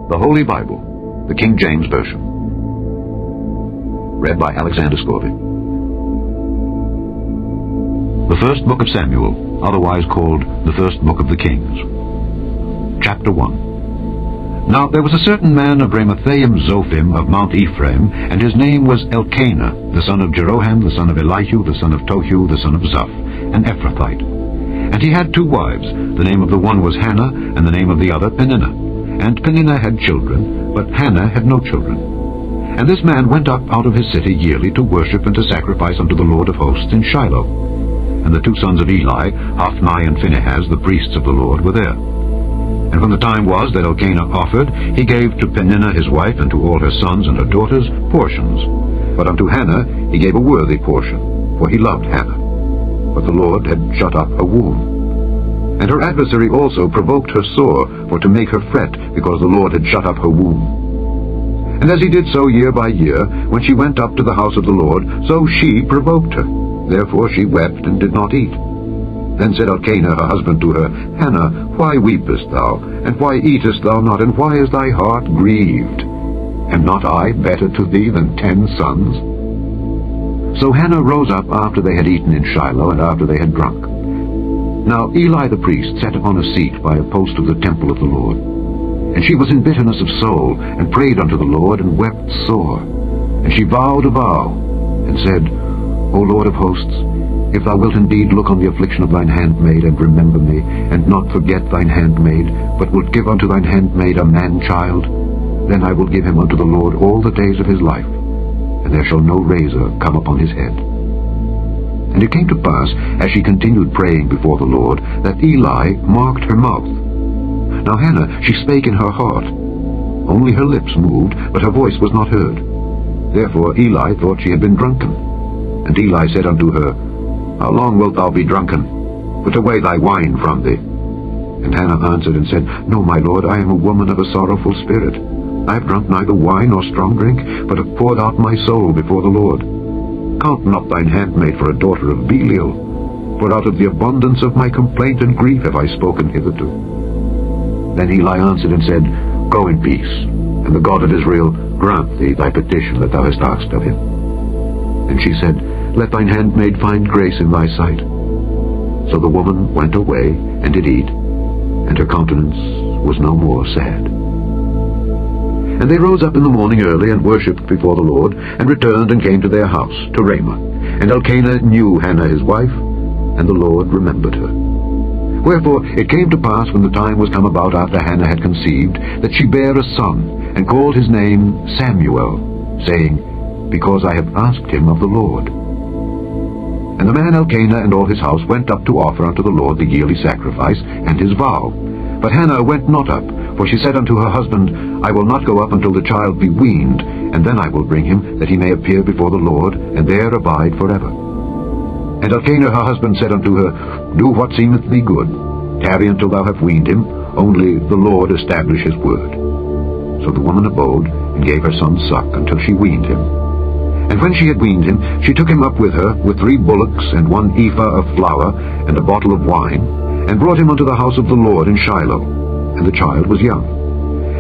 The Holy Bible, the King James Version. Read by Alexander Scorby. The First Book of Samuel, otherwise called the First Book of the Kings. Chapter 1. Now there was a certain man of Ramathaim Zophim of Mount Ephraim, and his name was Elkanah, the son of Jeroham, the son of Elihu, the son of Tohu, the son of Zuph, an Ephrathite. And he had 2 wives. The name of the one was Hannah, and the name of the other Peninnah. And Peninnah had children, but Hannah had no children. And this man went up out of his city yearly to worship and to sacrifice unto the Lord of hosts in Shiloh. And the 2 sons of Eli, Hophni and Phinehas, the priests of the Lord, were there. And when the time was that Elkanah offered, he gave to Peninnah his wife and to all her sons and her daughters portions. But unto Hannah he gave a worthy portion, for he loved Hannah. But the Lord had shut up her womb. And her adversary also provoked her sore, for to make her fret, because the Lord had shut up her womb. And as he did so year by year, when she went up to the house of the Lord, so she provoked her. Therefore she wept and did not eat. Then said Elkanah her husband to her, Hannah, why weepest thou? And why eatest thou not? And why is thy heart grieved? Am not I better to thee than 10 sons? So Hannah rose up after they had eaten in Shiloh, and after they had drunk. Now Eli the priest sat upon a seat by a post of the temple of the Lord. And she was in bitterness of soul, and prayed unto the Lord, and wept sore. And she vowed a vow, and said, O Lord of hosts, if thou wilt indeed look on the affliction of thine handmaid, and remember me, and not forget thine handmaid, but wilt give unto thine handmaid a man-child, then I will give him unto the Lord all the days of his life, and there shall no razor come upon his head. And it came to pass, as she continued praying before the Lord, that Eli marked her mouth. Now Hannah, she spake in her heart. Only her lips moved, but her voice was not heard. Therefore Eli thought she had been drunken. And Eli said unto her, How long wilt thou be drunken? Put away thy wine from thee. And Hannah answered and said, No, my lord, I am a woman of a sorrowful spirit. I have drunk neither wine nor strong drink, but have poured out my soul before the Lord. Count not thine handmaid for a daughter of Belial, for out of the abundance of my complaint and grief have I spoken hitherto. Then Eli answered and said, Go in peace, and the God of Israel grant thee thy petition that thou hast asked of him. And she said, Let thine handmaid find grace in thy sight. So the woman went away, and did eat, and her countenance was no more sad. And they rose up in the morning early, and worshipped before the Lord, and returned and came to their house, to Ramah. And Elkanah knew Hannah his wife, and the Lord remembered her. Wherefore it came to pass, when the time was come about after Hannah had conceived, that she bare a son, and called his name Samuel, saying, Because I have asked him of the Lord. And the man Elkanah and all his house went up to offer unto the Lord the yearly sacrifice, and his vow. But Hannah went not up, for she said unto her husband, I will not go up until the child be weaned, and then I will bring him, that he may appear before the Lord, and there abide forever. And Elkanah her husband said unto her, Do what seemeth thee good. Tarry until thou have weaned him, only the Lord establish his word. So the woman abode, and gave her son suck, until she weaned him. And when she had weaned him, she took him up with her, with 3 bullocks, and 1 ephah of flour, and a bottle of wine, and brought him unto the house of the Lord in Shiloh. And the child was young.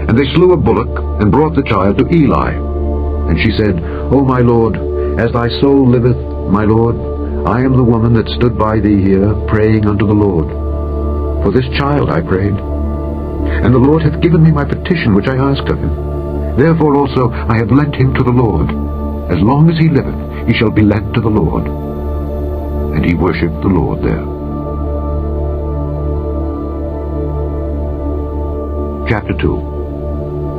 And they slew a bullock, and brought the child to Eli. And she said, O my Lord, as thy soul liveth, my Lord, I am the woman that stood by thee here, praying unto the Lord. For this child I prayed. And the Lord hath given me my petition which I asked of him. Therefore also I have lent him to the Lord. As long as he liveth, he shall be lent to the Lord. And he worshipped the Lord there. Chapter 2.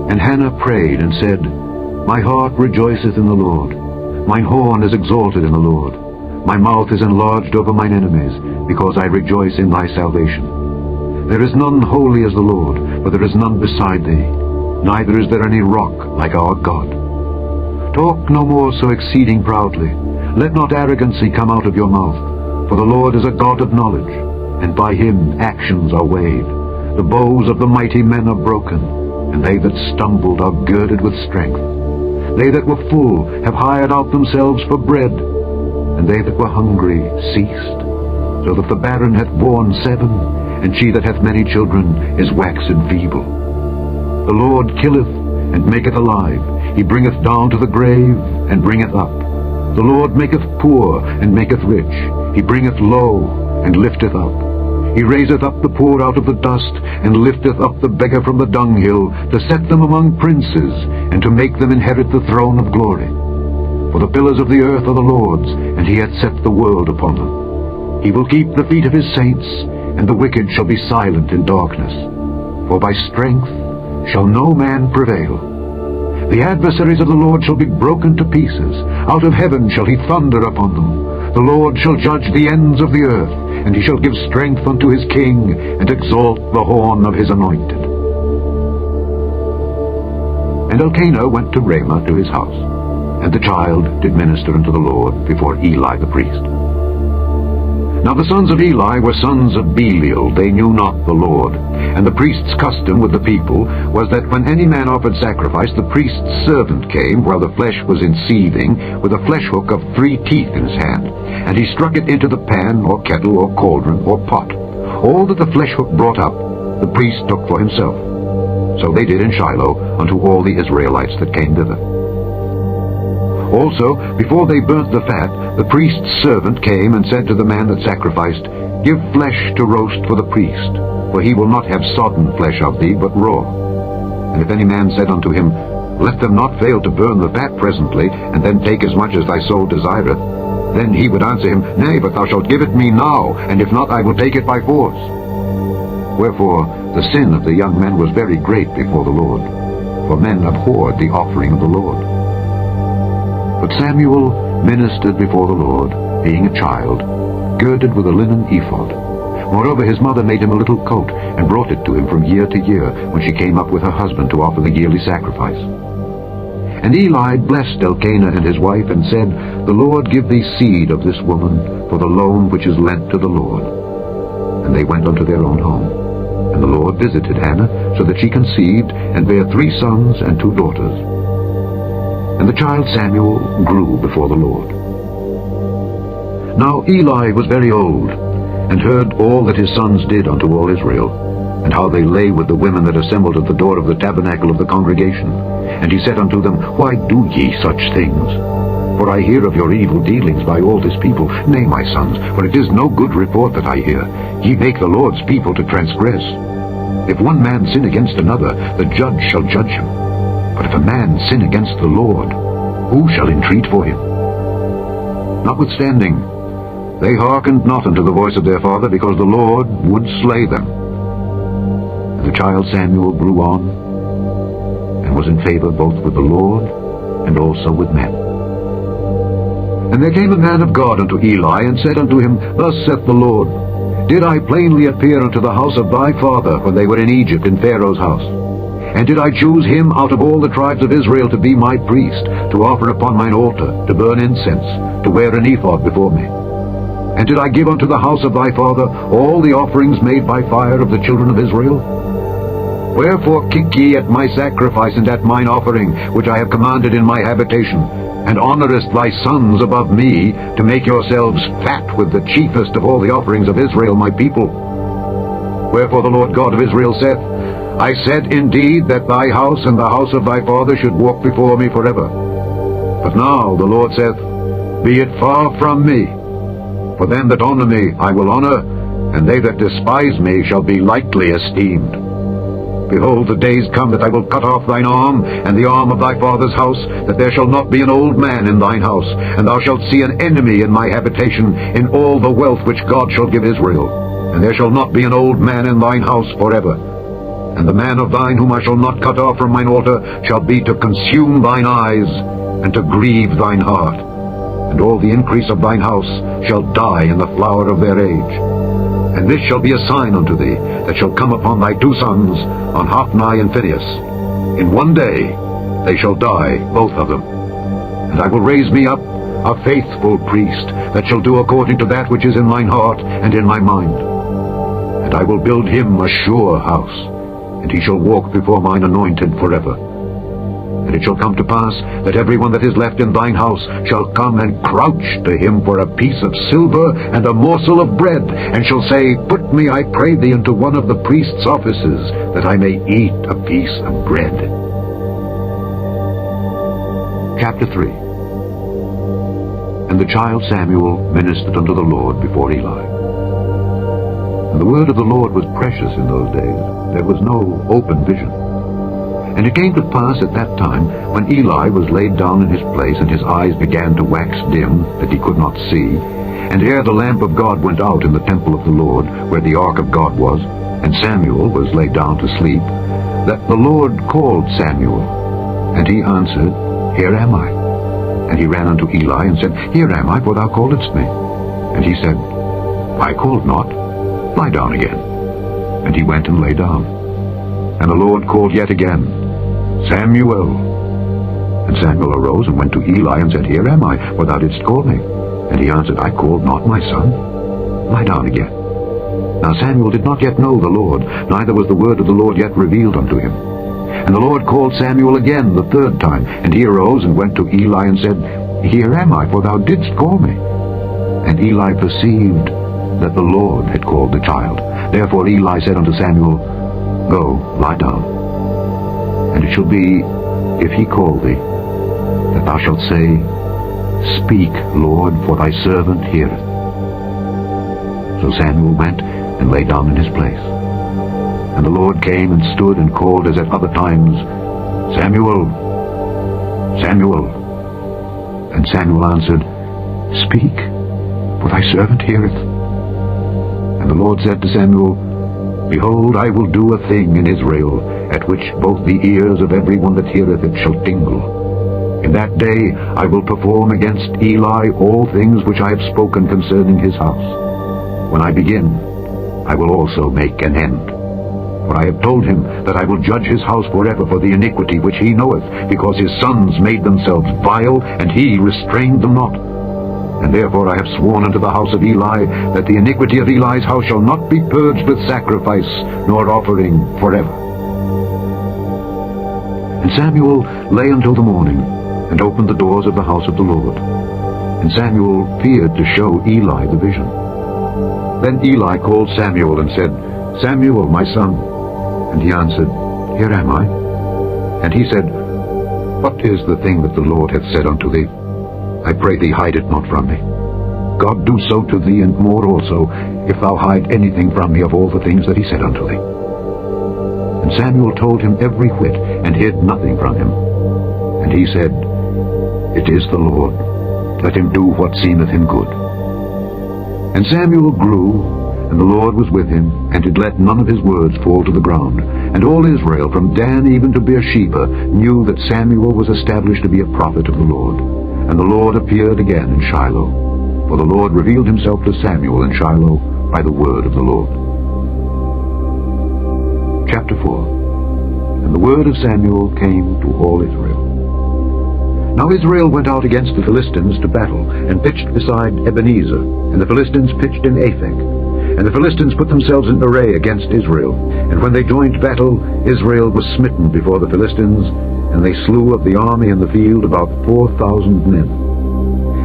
And Hannah prayed and said, My heart rejoiceth in the Lord. Mine horn is exalted in the Lord. My mouth is enlarged over mine enemies, because I rejoice in thy salvation. There is none holy as the Lord, for there is none beside thee. Neither is there any rock like our God. Talk no more so exceeding proudly. Let not arrogancy come out of your mouth. For the Lord is a God of knowledge, and by him actions are weighed. The bows of the mighty men are broken, and they that stumbled are girded with strength. They that were full have hired out themselves for bread, and they that were hungry ceased. So that the barren hath borne 7, and she that hath many children is waxen feeble. The Lord killeth, and maketh alive. He bringeth down to the grave, and bringeth up. The Lord maketh poor, and maketh rich. He bringeth low, and lifteth up. He raiseth up the poor out of the dust, and lifteth up the beggar from the dunghill, to set them among princes, and to make them inherit the throne of glory. For the pillars of the earth are the Lord's, and he hath set the world upon them. He will keep the feet of his saints, and the wicked shall be silent in darkness. For by strength shall no man prevail. The adversaries of the Lord shall be broken to pieces. Out of heaven shall he thunder upon them. The Lord shall judge the ends of the earth, and he shall give strength unto his king, and exalt the horn of his anointed. And Elkanah went to Ramah to his house, and the child did minister unto the Lord before Eli the priest. Now the sons of Eli were sons of Belial. They knew not the Lord. And the priest's custom with the people was that when any man offered sacrifice, the priest's servant came, while the flesh was in seething, with a flesh hook of 3 teeth in his hand. And he struck it into the pan, or kettle, or cauldron, or pot. All that the flesh hook brought up, the priest took for himself. So they did in Shiloh unto all the Israelites that came thither. Also, before they burnt the fat, the priest's servant came and said to the man that sacrificed, Give flesh to roast for the priest, for he will not have sodden flesh of thee, but raw. And if any man said unto him, Let them not fail to burn the fat presently, and then take as much as thy soul desireth, then he would answer him, Nay, but thou shalt give it me now, and if not, I will take it by force. Wherefore the sin of the young men was very great before the Lord, for men abhorred the offering of the Lord. But Samuel ministered before the Lord, being a child, girded with a linen ephod. Moreover, his mother made him a little coat, and brought it to him from year to year, when she came up with her husband to offer the yearly sacrifice. And Eli blessed Elkanah and his wife, and said, The Lord give thee seed of this woman for the loan which is lent to the Lord. And they went unto their own home. And the Lord visited Hannah, so that she conceived, and bare 3 sons and 2 daughters. And the child Samuel grew before the Lord. Now Eli was very old, and heard all that his sons did unto all Israel, and how they lay with the women that assembled at the door of the tabernacle of the congregation. And he said unto them, Why do ye such things? For I hear of your evil dealings by all this people. Nay, my sons, for it is no good report that I hear. Ye make the Lord's people to transgress. If one man sin against another, the judge shall judge him. But if a man sin against the Lord, who shall entreat for him? Notwithstanding, they hearkened not unto the voice of their father, because the Lord would slay them. And the child Samuel grew on, and was in favor both with the Lord, and also with men. And there came a man of God unto Eli, and said unto him, Thus saith the Lord, Did I plainly appear unto the house of thy father, when they were in Egypt in Pharaoh's house? And did I choose him out of all the tribes of Israel to be my priest, to offer upon mine altar, to burn incense, to wear an ephod before me? And did I give unto the house of thy father all the offerings made by fire of the children of Israel? Wherefore kick ye at my sacrifice and at mine offering, which I have commanded in my habitation, and honourest thy sons above me, to make yourselves fat with the chiefest of all the offerings of Israel my people? Wherefore the Lord God of Israel saith, I said indeed that thy house and the house of thy father should walk before me forever. But now the Lord saith, Be it far from me. For them that honour me I will honour, and they that despise me shall be lightly esteemed. Behold, the days come that I will cut off thine arm, and the arm of thy father's house, that there shall not be an old man in thine house, and thou shalt see an enemy in my habitation, in all the wealth which God shall give Israel. And there shall not be an old man in thine house forever. And the man of thine whom I shall not cut off from mine altar shall be to consume thine eyes, and to grieve thine heart. And all the increase of thine house shall die in the flower of their age. And this shall be a sign unto thee, that shall come upon thy 2 sons, on Hophni and Phinehas. In one day they shall die, both of them. And I will raise me up a faithful priest, that shall do according to that which is in mine heart and in my mind. And I will build him a sure house, and he shall walk before mine anointed forever. And it shall come to pass that everyone that is left in thine house shall come and crouch to him for a piece of silver and a morsel of bread, and shall say, Put me, I pray thee, into one of the priest's offices, that I may eat a piece of bread. Chapter 3. And the child Samuel ministered unto the Lord before Eli. And the word of the Lord was precious in those days. There was no open vision. And it came to pass at that time, when Eli was laid down in his place, and his eyes began to wax dim, that he could not see, and ere the lamp of God went out in the temple of the Lord, where the ark of God was, and Samuel was laid down to sleep, that the Lord called Samuel. And he answered, Here am I. And he ran unto Eli, and said, Here am I, for thou calledst me. And he said, I called not. Lie down again. And he went and lay down. And the Lord called yet again, Samuel. And Samuel arose and went to Eli and said, Here am I, for thou didst call me. And he answered, I called not, my son. Lie down again. Now Samuel did not yet know the Lord, neither was the word of the Lord yet revealed unto him. And the Lord called Samuel again the third time. And he arose and went to Eli and said, Here am I, for thou didst call me. And Eli perceived that the Lord had called the child. Therefore Eli said unto Samuel, Go, lie down. And it shall be, if he call thee, that thou shalt say, Speak, Lord, for thy servant heareth. So Samuel went and lay down in his place. And the Lord came and stood and called as at other times, Samuel, Samuel. And Samuel answered, Speak, for thy servant heareth. And the Lord said to Samuel, Behold, I will do a thing in Israel, at which both the ears of every one that heareth it shall tingle. In that day I will perform against Eli all things which I have spoken concerning his house. When I begin, I will also make an end. For I have told him that I will judge his house forever for the iniquity which he knoweth, because his sons made themselves vile, and he restrained them not. And therefore I have sworn unto the house of Eli, that the iniquity of Eli's house shall not be purged with sacrifice, nor offering forever. And Samuel lay until the morning, and opened the doors of the house of the Lord. And Samuel feared to show Eli the vision. Then Eli called Samuel, and said, Samuel, my son. And he answered, Here am I. And he said, What is the thing that the Lord hath said unto thee? I pray thee, hide it not from me. God do so to thee, and more also, if thou hide anything from me of all the things that he said unto thee. And Samuel told him every whit, and hid nothing from him. And he said, It is the Lord. Let him do what seemeth him good. And Samuel grew, and the Lord was with him, and did let none of his words fall to the ground. And all Israel, from Dan even to Beersheba, knew that Samuel was established to be a prophet of the Lord. And the Lord appeared again in Shiloh. For the Lord revealed himself to Samuel in Shiloh by the word of the Lord. Chapter 4. And the word of Samuel came to all Israel. Now Israel went out against the Philistines to battle, and pitched beside Ebenezer, and the Philistines pitched in Aphek. And the Philistines put themselves in array against Israel. And when they joined battle, Israel was smitten before the Philistines, and they slew of the army in the field about 4,000 men.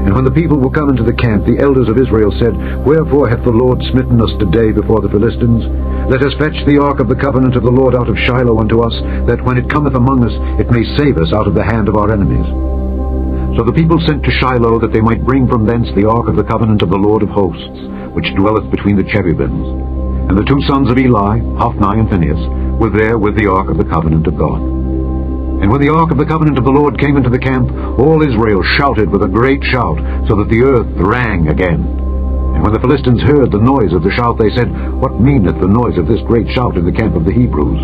And when the people were come into the camp, the elders of Israel said, Wherefore hath the Lord smitten us today before the Philistines? Let us fetch the ark of the covenant of the Lord out of Shiloh unto us, that when it cometh among us, it may save us out of the hand of our enemies. So the people sent to Shiloh, that they might bring from thence the ark of the covenant of the Lord of hosts, which dwelleth between the cherubims. And the two sons of Eli, Hophni and Phinehas, were there with the ark of the covenant of God. And when the ark of the covenant of the Lord came into the camp, all Israel shouted with a great shout, so that the earth rang again. And when the Philistines heard the noise of the shout, they said, What meaneth the noise of this great shout in the camp of the Hebrews?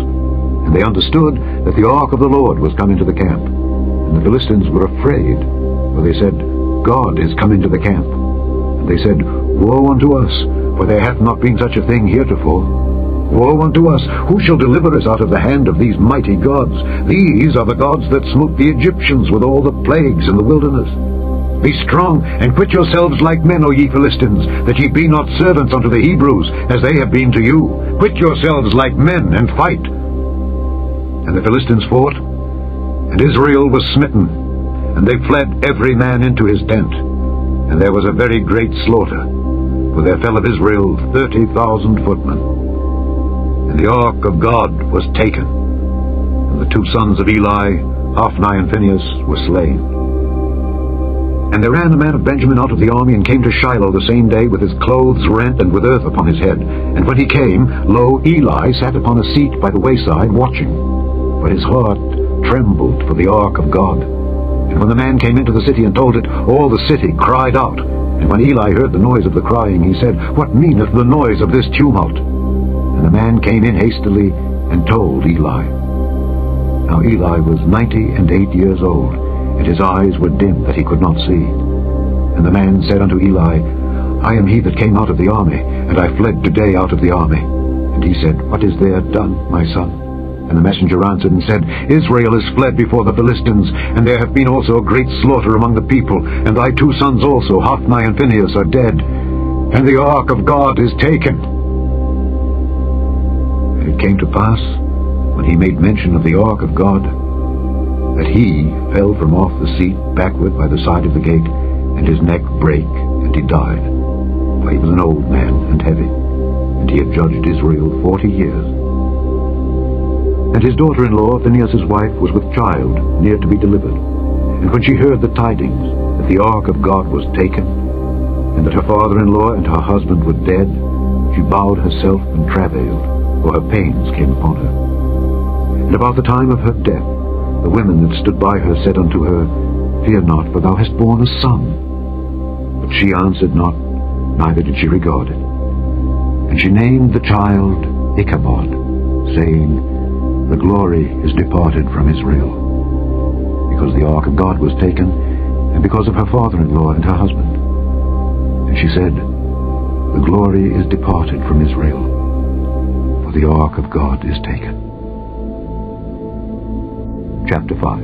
And they understood that the ark of the Lord was come into the camp. And the Philistines were afraid, for they said, God is come into the camp. And they said, Woe unto us, for there hath not been such a thing heretofore. Woe unto us, who shall deliver us out of the hand of these mighty gods? These are the gods that smote the Egyptians with all the plagues in the wilderness. Be strong, and quit yourselves like men, O ye Philistines, that ye be not servants unto the Hebrews, as they have been to you. Quit yourselves like men, and fight. And the Philistines fought, And Israel was smitten, and they fled every man into his tent. And there was a very great slaughter, for there fell of Israel 30,000 footmen. And the ark of God was taken, and the two sons of Eli, Hophni and Phinehas, were slain. And there ran a man of Benjamin out of the army, and came to Shiloh the same day, with his clothes rent, and with earth upon his head. And when he came, lo, Eli sat upon a seat by the wayside, watching. But his heart trembled for the ark of God. And when the man came into the city and told it, all the city cried out. And when Eli heard the noise of the crying, he said, What meaneth the noise of this tumult? And the man came in hastily, and told Eli. Now Eli was 98 years old, and his eyes were dim that he could not see. And the man said unto Eli, I am he that came out of the army, and I fled today out of the army. And he said, What is there done, my son? And the messenger answered and said, Israel is fled before the Philistines, and there have been also a great slaughter among the people, and thy two sons also, Hophni and Phinehas, are dead, and the ark of God is taken. And it came to pass, when he made mention of the ark of God, that he fell from off the seat backward by the side of the gate, and his neck brake, and he died. For he was an old man and heavy, and he had judged Israel 40 years. And his daughter-in-law, Phinehas' wife, was with child, near to be delivered. And when she heard the tidings that the ark of God was taken, and that her father-in-law and her husband were dead, she bowed herself and travailed, for her pains came upon her. And about the time of her death, the women that stood by her said unto her, Fear not, for thou hast borne a son. But she answered not, neither did she regard it. And she named the child Ichabod, saying, The glory is departed from Israel, because the ark of God was taken, and because of her father-in-law and her husband. And she said, The glory is departed from Israel, for the ark of God is taken. Chapter 5.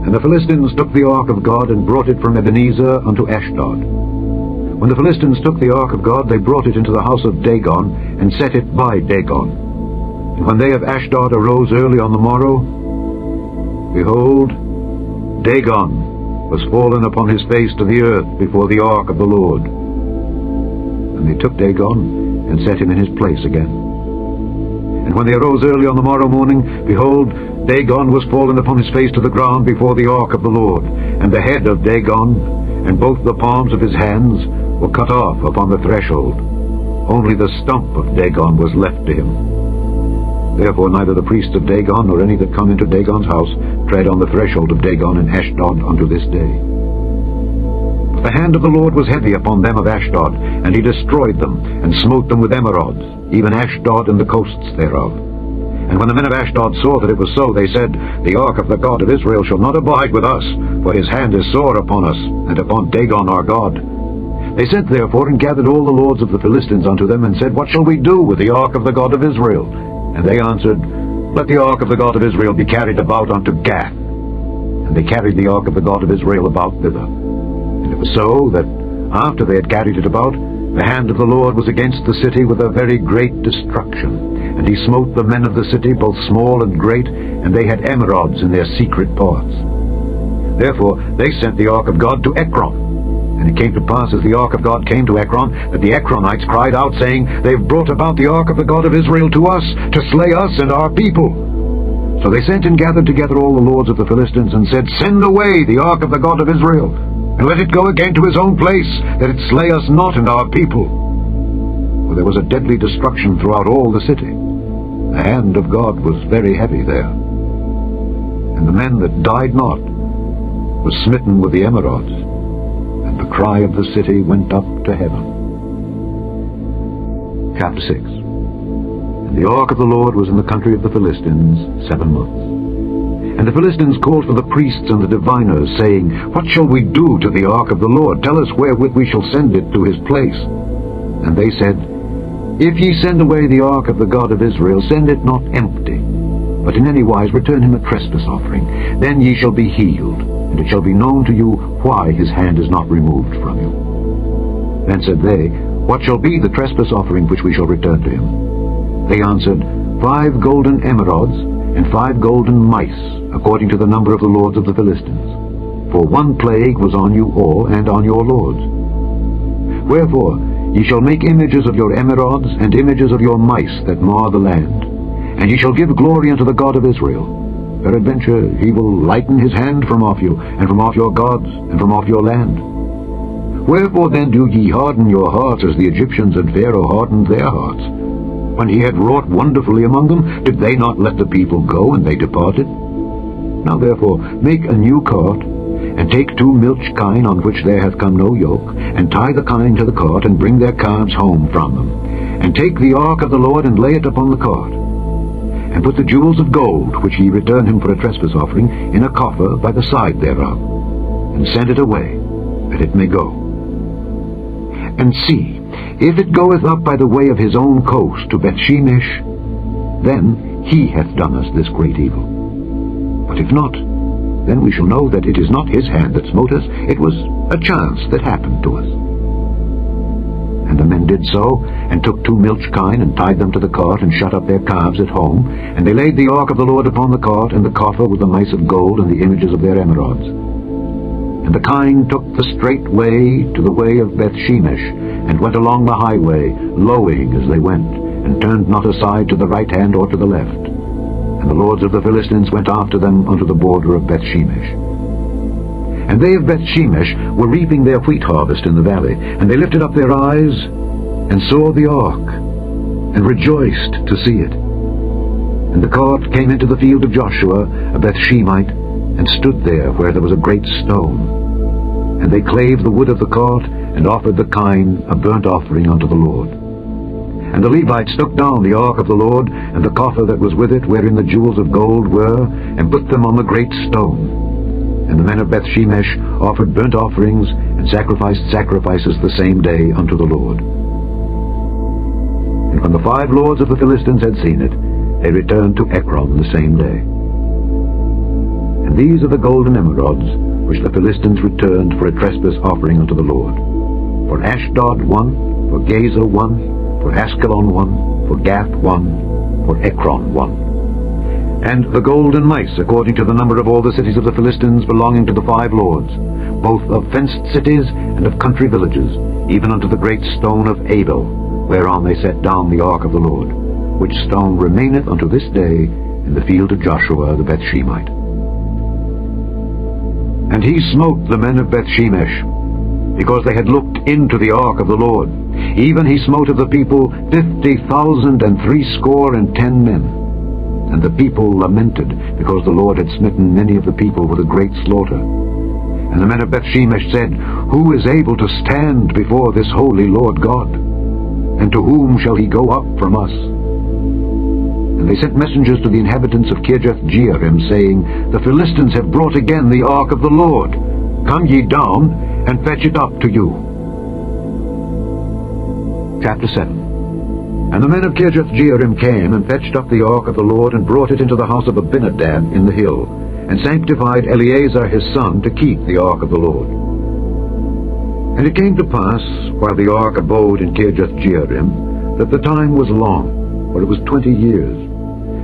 And the Philistines took the ark of God, and brought it from Ebenezer unto Ashdod. When the Philistines took the ark of God, they brought it into the house of Dagon, and set it by Dagon. And when they of Ashdod arose early on the morrow, behold, Dagon was fallen upon his face to the earth before the ark of the Lord. And they took Dagon, and set him in his place again. And when they arose early on the morrow morning, behold, Dagon was fallen upon his face to the ground before the ark of the Lord. And the head of Dagon, and both the palms of his hands, were cut off upon the threshold. Only the stump of Dagon was left to him. Therefore neither the priests of Dagon, nor any that come into Dagon's house, tread on the threshold of Dagon in Ashdod unto this day. But the hand of the Lord was heavy upon them of Ashdod, and he destroyed them, and smote them with emerods, even Ashdod and the coasts thereof. And when the men of Ashdod saw that it was so, they said, The ark of the God of Israel shall not abide with us, for his hand is sore upon us, and upon Dagon our God. They sent therefore, and gathered all the lords of the Philistines unto them, and said, What shall we do with the ark of the God of Israel? And they answered, Let the ark of the God of Israel be carried about unto Gath. And they carried the ark of the God of Israel about thither. And it was so, that after they had carried it about, the hand of the Lord was against the city with a very great destruction. And he smote the men of the city, both small and great, and they had emerods in their secret parts. Therefore they sent the ark of God to Ekron. And it came to pass, as the ark of God came to Ekron, that the Ekronites cried out, saying, They have brought about the ark of the God of Israel to us, to slay us and our people. So they sent and gathered together all the lords of the Philistines, and said, Send away the ark of the God of Israel, and let it go again to his own place, that it slay us not and our people. For there was a deadly destruction throughout all the city. The hand of God was very heavy there. And the men that died not were smitten with the emerods, and the cry of the city went up to heaven. Chapter 6. And the ark of the Lord was in the country of the Philistines 7 months. And the Philistines called for the priests and the diviners, saying, What shall we do to the ark of the Lord? Tell us wherewith we shall send it to his place. And they said, If ye send away the ark of the God of Israel, send it not empty, but in any wise return him a trespass offering. Then ye shall be healed, and it shall be known to you why his hand is not removed from you. Then said they, What shall be the trespass offering which we shall return to him? They answered, 5 golden emerods, and 5 golden mice, according to the number of the lords of the Philistines. For 1 plague was on you all, and on your lords. Wherefore ye shall make images of your emerods, and images of your mice that mar the land, and ye shall give glory unto the God of Israel. Peradventure he will lighten his hand from off you, and from off your gods, and from off your land. Wherefore then do ye harden your hearts, as the Egyptians and Pharaoh hardened their hearts? When he had wrought wonderfully among them, did they not let the people go, and they departed? Now therefore make a new cart, and take 2 milch kine on which there hath come no yoke, and tie the kine to the cart, and bring their calves home from them. And take the ark of the Lord, and lay it upon the cart. And put the jewels of gold, which ye return him for a trespass offering, in a coffer by the side thereof, and send it away, that it may go. And see, if it goeth up by the way of his own coast to Bethshemesh, then he hath done us this great evil. But if not, then we shall know that it is not his hand that smote us, it was a chance that happened to us. And the men did so, and took 2 milch kine, and tied them to the cart, and shut up their calves at home. And they laid the ark of the Lord upon the cart, and the coffer with the mice of gold, and the images of their emerods. And the kine took the straight way to the way of Bethshemesh, and went along the highway, lowing as they went, and turned not aside to the right hand or to the left. And the lords of the Philistines went after them unto the border of Bethshemesh. And they of Bethshemesh were reaping their wheat harvest in the valley, and they lifted up their eyes, and saw the ark, and rejoiced to see it. And the cart came into the field of Joshua, a Bethshemite, and stood there where there was a great stone. And they clave the wood of the cart, and offered the kine a burnt offering unto the Lord. And the Levites took down the ark of the Lord, and the coffer that was with it, wherein the jewels of gold were, and put them on the great stone. And the men of Bethshemesh offered burnt offerings, and sacrificed sacrifices the same day unto the Lord. And when the 5 lords of the Philistines had seen it, they returned to Ekron the same day. And these are the golden emerods, which the Philistines returned for a trespass offering unto the Lord. For Ashdod 1, for Gaza 1, for Askelon 1, for Gath 1, for Ekron 1. And the golden mice, according to the number of all the cities of the Philistines belonging to the 5 lords, both of fenced cities and of country villages, even unto the great stone of Abel, whereon they set down the ark of the Lord, which stone remaineth unto this day in the field of Joshua the Bethshemite. And he smote the men of Bethshemesh, because they had looked into the ark of the Lord. Even he smote of the people 50,010 men. And the people lamented, because the Lord had smitten many of the people with a great slaughter. And the men of Bethshemesh said, Who is able to stand before this holy Lord God? And to whom shall he go up from us? And they sent messengers to the inhabitants of Kirjath-jearim, saying, The Philistines have brought again the ark of the Lord. Come ye down, and fetch it up to you. Chapter 7. And the men of Kirjath-jearim came, and fetched up the ark of the Lord, and brought it into the house of Abinadab in the hill, and sanctified Eleazar his son to keep the ark of the Lord. And it came to pass, while the ark abode in Kirjath-jearim, that the time was long, for it was 20 years.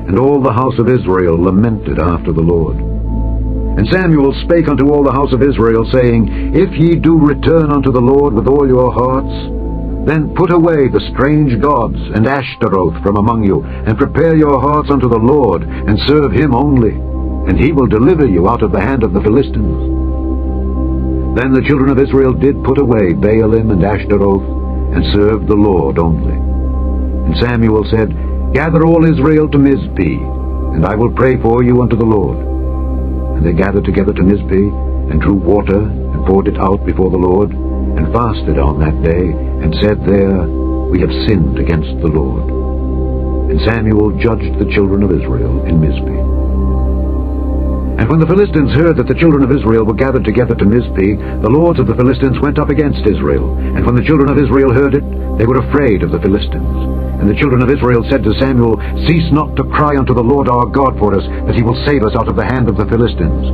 And all the house of Israel lamented after the Lord. And Samuel spake unto all the house of Israel, saying, If ye do return unto the Lord with all your hearts, then put away the strange gods and Ashtaroth from among you, and prepare your hearts unto the Lord, and serve him only, and he will deliver you out of the hand of the Philistines. Then the children of Israel did put away Baalim and Ashtaroth, and served the Lord only. And Samuel said, Gather all Israel to Mizpeh, and I will pray for you unto the Lord. And they gathered together to Mizpeh, and drew water, and poured it out before the Lord, and fasted on that day, and said there, We have sinned against the Lord. And Samuel judged the children of Israel in Mizpeh. And when the Philistines heard that the children of Israel were gathered together to Mizpeh, the lords of the Philistines went up against Israel. And when the children of Israel heard it, they were afraid of the Philistines. And the children of Israel said to Samuel, Cease not to cry unto the Lord our God for us, that he will save us out of the hand of the Philistines.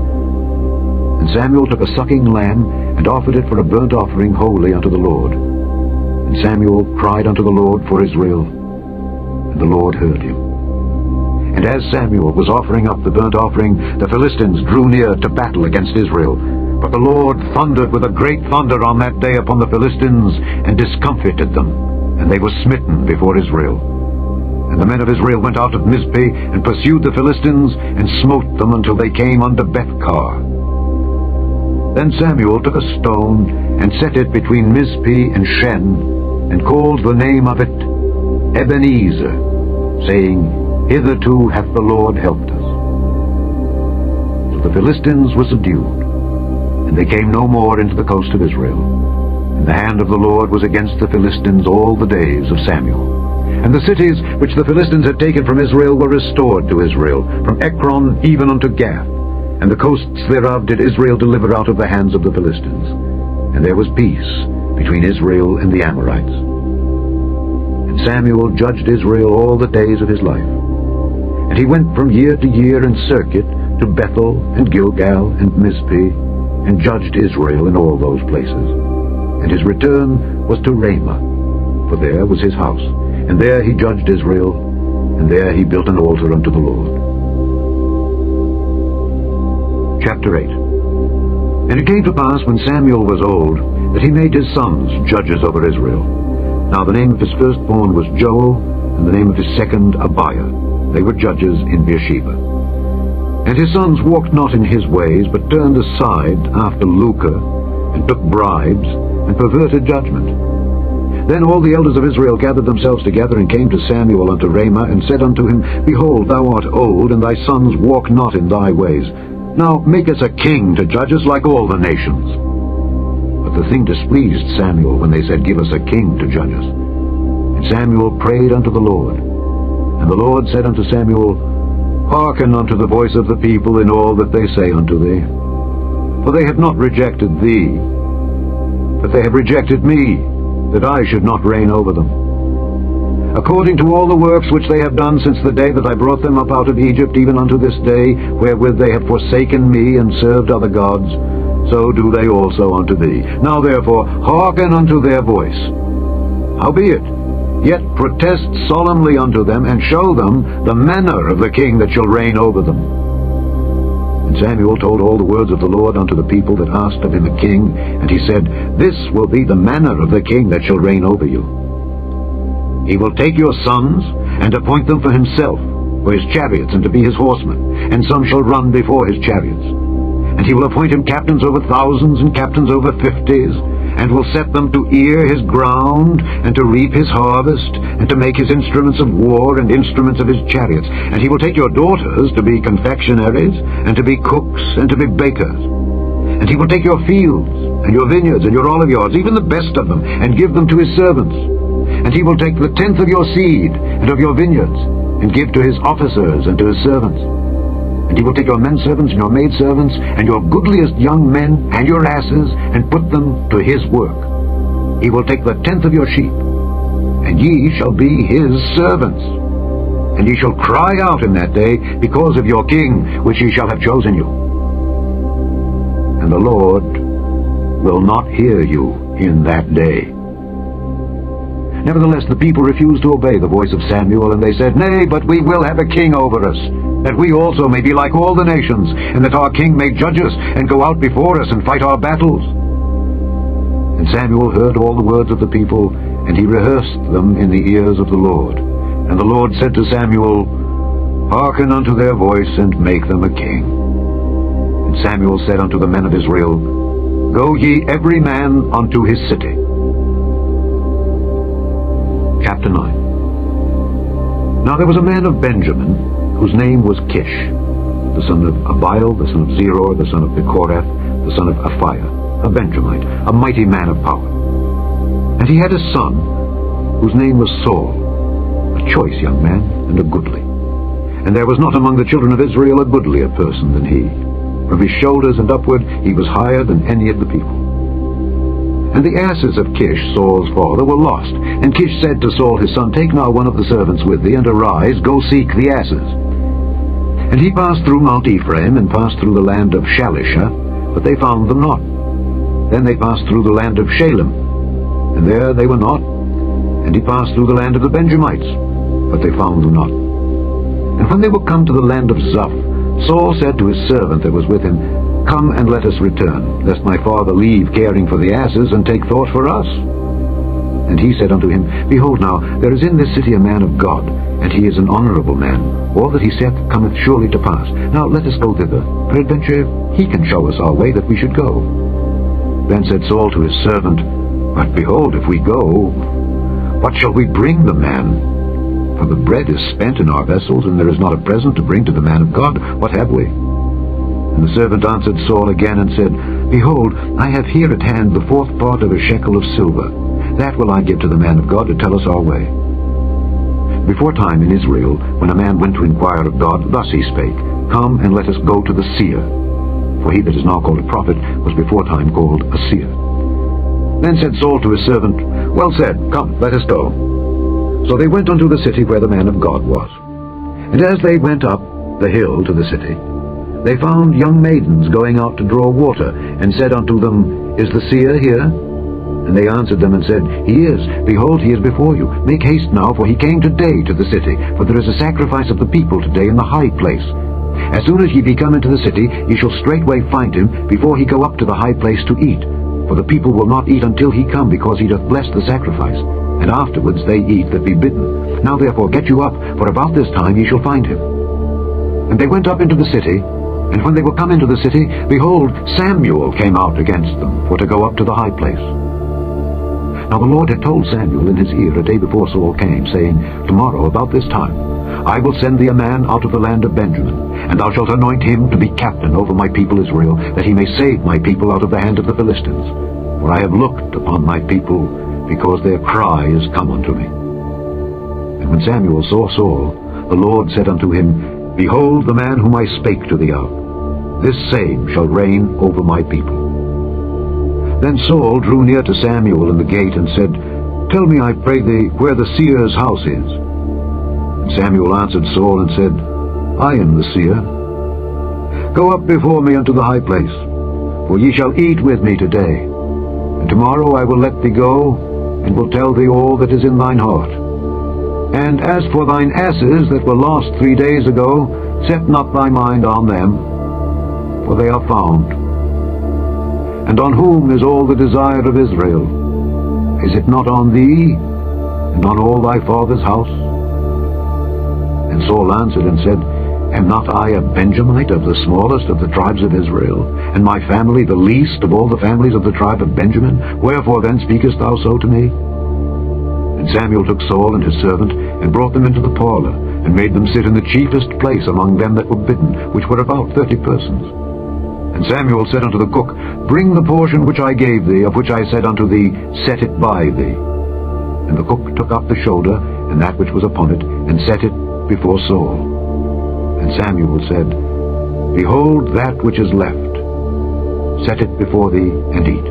And Samuel took a sucking lamb, and offered it for a burnt offering wholly unto the Lord. And Samuel cried unto the Lord for Israel, and the Lord heard him. And as Samuel was offering up the burnt offering, the Philistines drew near to battle against Israel. But the Lord thundered with a great thunder on that day upon the Philistines, and discomfited them, and they were smitten before Israel. And the men of Israel went out of Mizpeh, and pursued the Philistines, and smote them until they came unto Bethkar. Then Samuel took a stone, and set it between Mizpeh and Shen, and called the name of it Ebenezer, saying, Hitherto hath the Lord helped us. So the Philistines were subdued, and they came no more into the coast of Israel. And the hand of the Lord was against the Philistines all the days of Samuel. And the cities which the Philistines had taken from Israel were restored to Israel, from Ekron even unto Gath. And the coasts thereof did Israel deliver out of the hands of the Philistines. And there was peace between Israel and the Amorites. And Samuel judged Israel all the days of his life. And he went from year to year in circuit to Bethel and Gilgal and Mizpeh, and judged Israel in all those places. And his return was to Ramah, for there was his house, and there he judged Israel, and there he built an altar unto the Lord. Chapter 8. And it came to pass, when Samuel was old, that he made his sons judges over Israel. Now the name of his firstborn was Joel, and the name of his second Abiah. They were judges in Beersheba. And his sons walked not in his ways, but turned aside after lucre, and took bribes, and perverted judgment. Then all the elders of Israel gathered themselves together, and came to Samuel unto Ramah, and said unto him, Behold, thou art old, and thy sons walk not in thy ways. Now make us a king to judge us like all the nations. But the thing displeased Samuel when they said, Give us a king to judge us. And Samuel prayed unto the Lord. And the Lord said unto Samuel, Hearken unto the voice of the people in all that they say unto thee. For they have not rejected thee, but they have rejected me, that I should not reign over them. According to all the works which they have done since the day that I brought them up out of Egypt, even unto this day, wherewith they have forsaken me and served other gods, so do they also unto thee. Now therefore hearken unto their voice. Howbeit, yet protest solemnly unto them, and show them the manner of the king that shall reign over them. And Samuel told all the words of the Lord unto the people that asked of him a king, and he said, This will be the manner of the king that shall reign over you. He will take your sons, and appoint them for himself, for his chariots, and to be his horsemen, and some shall run before his chariots. And he will appoint him captains over thousands, and captains over 50s, and will set them to ear his ground, and to reap his harvest, and to make his instruments of war, and instruments of his chariots. And he will take your daughters to be confectionaries, and to be cooks, and to be bakers. And he will take your fields, and your vineyards, and your oliveyards, even the best of them, and give them to his servants. And he will take the tenth of your seed, and of your vineyards, and give to his officers, and to his servants. And he will take your menservants and your maidservants, and your goodliest young men, and your asses, and put them to his work. He will take the tenth of your sheep, and ye shall be his servants. And ye shall cry out in that day because of your king, which he shall have chosen you. And the Lord will not hear you in that day. Nevertheless, the people refused to obey the voice of Samuel, and they said, Nay, but we will have a king over us, that we also may be like all the nations, and that our king may judge us, and go out before us, and fight our battles. And Samuel heard all the words of the people, and he rehearsed them in the ears of the Lord. And the Lord said to Samuel, Hearken unto their voice, and make them a king. And Samuel said unto the men of Israel, Go ye every man unto his city. Chapter 9. Now there was a man of Benjamin, whose name was Kish, the son of Abiel, the son of Zeror, the son of Bechorath, the son of Aphiah, a Benjamite, a mighty man of power. And he had a son, whose name was Saul, a choice young man, and a goodly. And there was not among the children of Israel a goodlier person than he. From his shoulders and upward he was higher than any of the people. And the asses of Kish, Saul's father, were lost. And Kish said to Saul his son, Take now one of the servants with thee, and arise, go seek the asses. And he passed through Mount Ephraim, and passed through the land of Shalisha, but they found them not. Then they passed through the land of Shalem, and there they were not. And he passed through the land of the Benjamites, but they found them not. And when they were come to the land of Zuph, Saul said to his servant that was with him, Come and let us return, lest my father leave caring for the asses, and take thought for us. And he said unto him, Behold now, there is in this city a man of God, and he is an honorable man. All that he saith cometh surely to pass. Now let us go thither. Peradventure he can show us our way that we should go. Then said Saul to his servant, But behold, if we go, what shall we bring the man? For the bread is spent in our vessels, and there is not a present to bring to the man of God. What have we? And the servant answered Saul again and said, Behold, I have here at hand the 4th part of a shekel of silver. That will I give to the man of God to tell us our way. Before time in Israel, when a man went to inquire of God, thus he spake, Come and let us go to the seer. For he that is now called a prophet was before time called a seer. Then said Saul to his servant, Well said, come, let us go. So they went unto the city where the man of God was. And as they went up the hill to the city, they found young maidens going out to draw water, and said unto them, Is the seer here? And they answered them and said, He is. Behold, he is before you. Make haste now, for he came today to the city, for there is a sacrifice of the people today in the high place. As soon as ye be come into the city, ye shall straightway find him, before he go up to the high place to eat. For the people will not eat until he come, because he doth bless the sacrifice. And afterwards they eat that be bidden. Now therefore get you up, for about this time ye shall find him. And they went up into the city, and when they were come into the city, behold, Samuel came out against them, for to go up to the high place. Now the Lord had told Samuel in his ear a day before Saul came, saying, Tomorrow about this time I will send thee a man out of the land of Benjamin, and thou shalt anoint him to be captain over my people Israel, that he may save my people out of the hand of the Philistines. For I have looked upon my people, because their cry is come unto me. And when Samuel saw Saul, the Lord said unto him, Behold the man whom I spake to thee of. This same shall reign over my people. Then Saul drew near to Samuel in the gate, and said, Tell me, I pray thee, where the seer's house is. And Samuel answered Saul, and said, I am the seer. Go up before me unto the high place, for ye shall eat with me today. And tomorrow I will let thee go, and will tell thee all that is in thine heart. And as for thine asses that were lost 3 days ago, set not thy mind on them, for they are found. And on whom is all the desire of Israel? Is it not on thee, and on all thy father's house? And Saul answered and said, Am not I a Benjamite of the smallest of the tribes of Israel, and my family the least of all the families of the tribe of Benjamin? Wherefore then speakest thou so to me? And Samuel took Saul and his servant, and brought them into the parlor, and made them sit in the chiefest place among them that were bidden, which were about 30 persons. And Samuel said unto the cook, Bring the portion which I gave thee, of which I said unto thee, Set it by thee. And the cook took up the shoulder, and that which was upon it, and set it before Saul. And Samuel said, Behold that which is left. Set it before thee, and eat.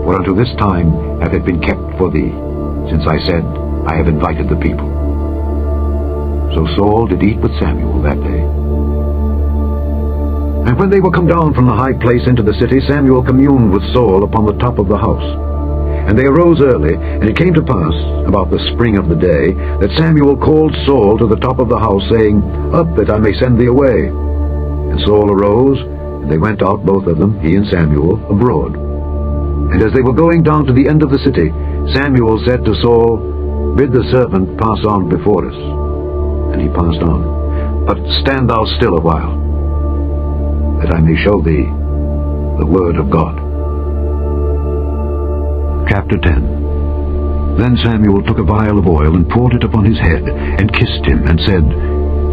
For unto this time hath it been kept for thee, since I said, I have invited the people. So Saul did eat with Samuel that day. And when they were come down from the high place into the city, Samuel communed with Saul upon the top of the house. And they arose early, and it came to pass, about the spring of the day, that Samuel called Saul to the top of the house, saying, Up, that I may send thee away. And Saul arose, and they went out both of them, he and Samuel, abroad. And as they were going down to the end of the city, Samuel said to Saul, Bid the servant pass on before us. And he passed on. But stand thou still a while, that I may show thee the word of God. Chapter 10. Then Samuel took a vial of oil, and poured it upon his head, and kissed him, and said,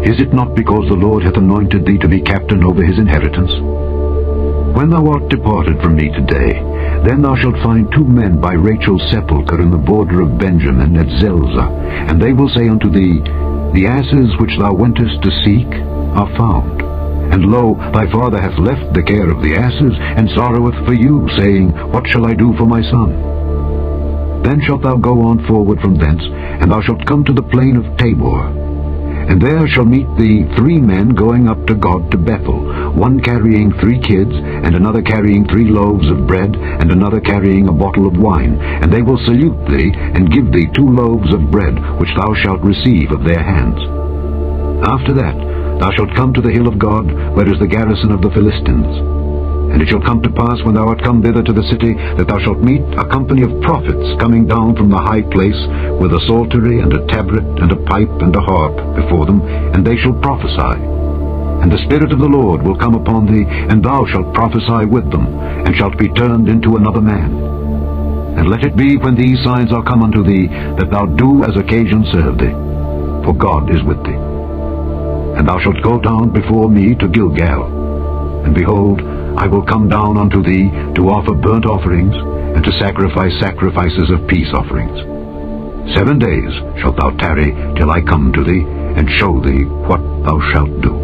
Is it not because the Lord hath anointed thee to be captain over his inheritance? When thou art departed from me today, then thou shalt find 2 men by Rachel's sepulchre in the border of Benjamin at Zelzah, and they will say unto thee, The asses which thou wentest to seek are found. And lo, thy father hath left the care of the asses, and sorroweth for you, saying, What shall I do for my son? Then shalt thou go on forward from thence, and thou shalt come to the plain of Tabor. And there shall meet thee 3 men going up to God to Bethel, one carrying 3 kids, and another carrying 3 loaves of bread, and another carrying a bottle of wine. And they will salute thee, and give thee 2 loaves of bread, which thou shalt receive of their hands. After that thou shalt come to the hill of God, where is the garrison of the Philistines. And it shall come to pass, when thou art come thither to the city, that thou shalt meet a company of prophets coming down from the high place, with a psaltery and a tabret and a pipe and a harp before them, and they shall prophesy. And the Spirit of the Lord will come upon thee, and thou shalt prophesy with them, and shalt be turned into another man. And let it be, when these signs are come unto thee, that thou do as occasion serve thee, for God is with thee. And thou shalt go down before me to Gilgal, and behold, I will come down unto thee to offer burnt offerings, and to sacrifice sacrifices of peace offerings. 7 days shalt thou tarry till I come to thee, and show thee what thou shalt do.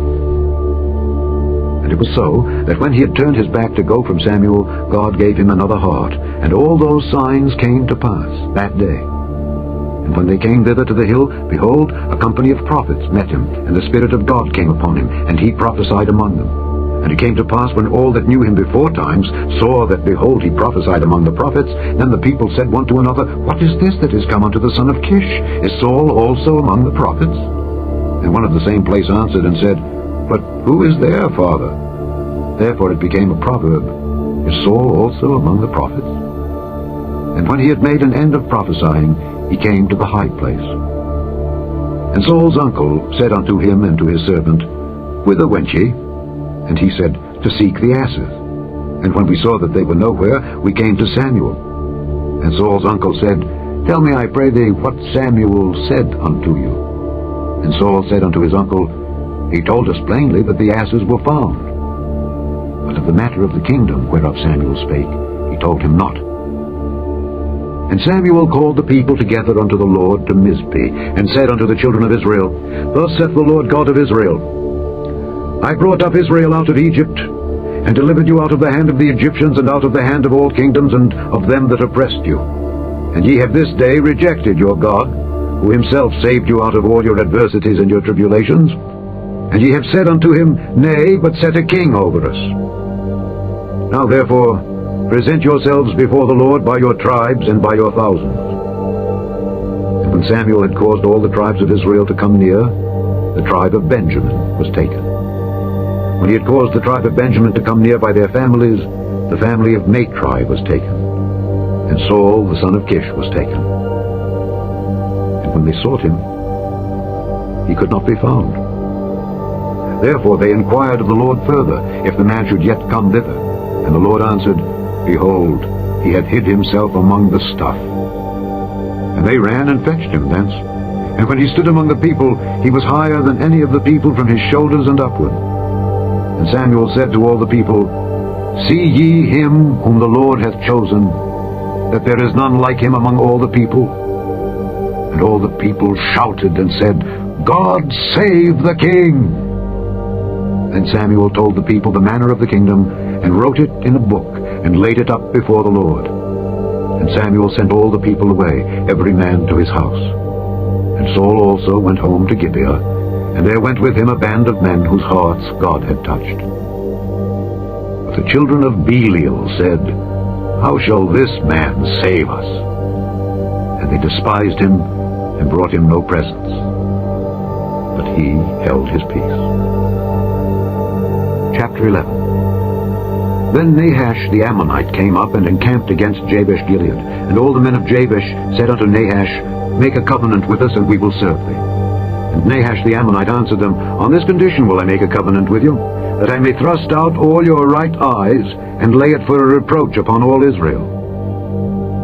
And it was so, that when he had turned his back to go from Samuel, God gave him another heart, and all those signs came to pass that day. And when they came thither to the hill, behold, a company of prophets met him, and the Spirit of God came upon him, and he prophesied among them. And it came to pass, when all that knew him before times saw that, behold, he prophesied among the prophets, then the people said one to another, What is this that is come unto the son of Kish? Is Saul also among the prophets? And one of the same place answered and said, But who is their father? Therefore it became a proverb, Is Saul also among the prophets? And when he had made an end of prophesying, he came to the high place. And Saul's uncle said unto him and to his servant, Whither went ye? And he said, To seek the asses. And when we saw that they were nowhere, we came to Samuel. And Saul's uncle said, Tell me, I pray thee, what Samuel said unto you. And Saul said unto his uncle, He told us plainly that the asses were found. But of the matter of the kingdom whereof Samuel spake, he told him not. And Samuel called the people together unto the Lord to Mizpeh, and said unto the children of Israel, Thus saith the Lord God of Israel, I brought up Israel out of Egypt, and delivered you out of the hand of the Egyptians, and out of the hand of all kingdoms, and of them that oppressed you. And ye have this day rejected your God, who himself saved you out of all your adversities and your tribulations. And ye have said unto him, Nay, but set a king over us. Now therefore, present yourselves before the Lord by your tribes and by your thousands. And when Samuel had caused all the tribes of Israel to come near, the tribe of Benjamin was taken. When he had caused the tribe of Benjamin to come near by their families, the family of Matri was taken. And Saul the son of Kish was taken. And when they sought him, he could not be found. Therefore they inquired of the Lord further, if the man should yet come thither. And the Lord answered, Behold, he hath hid himself among the stuff. And they ran and fetched him thence. And when he stood among the people, he was higher than any of the people from his shoulders and upward. And Samuel said to all the people, See ye him whom the Lord hath chosen, that there is none like him among all the people? And all the people shouted and said, God save the king! Then Samuel told the people the manner of the kingdom, and wrote it in a book, and laid it up before the Lord. And Samuel sent all the people away, every man to his house. And Saul also went home to Gibeah, and there went with him a band of men whose hearts God had touched. But the children of Belial said, How shall this man save us? And they despised him, and brought him no presents. But he held his peace. Chapter 11. Then Nahash the Ammonite came up and encamped against Jabesh-Gilead. And all the men of Jabesh said unto Nahash, Make a covenant with us, and we will serve thee. And Nahash the Ammonite answered them, On this condition will I make a covenant with you, that I may thrust out all your right eyes, and lay it for a reproach upon all Israel.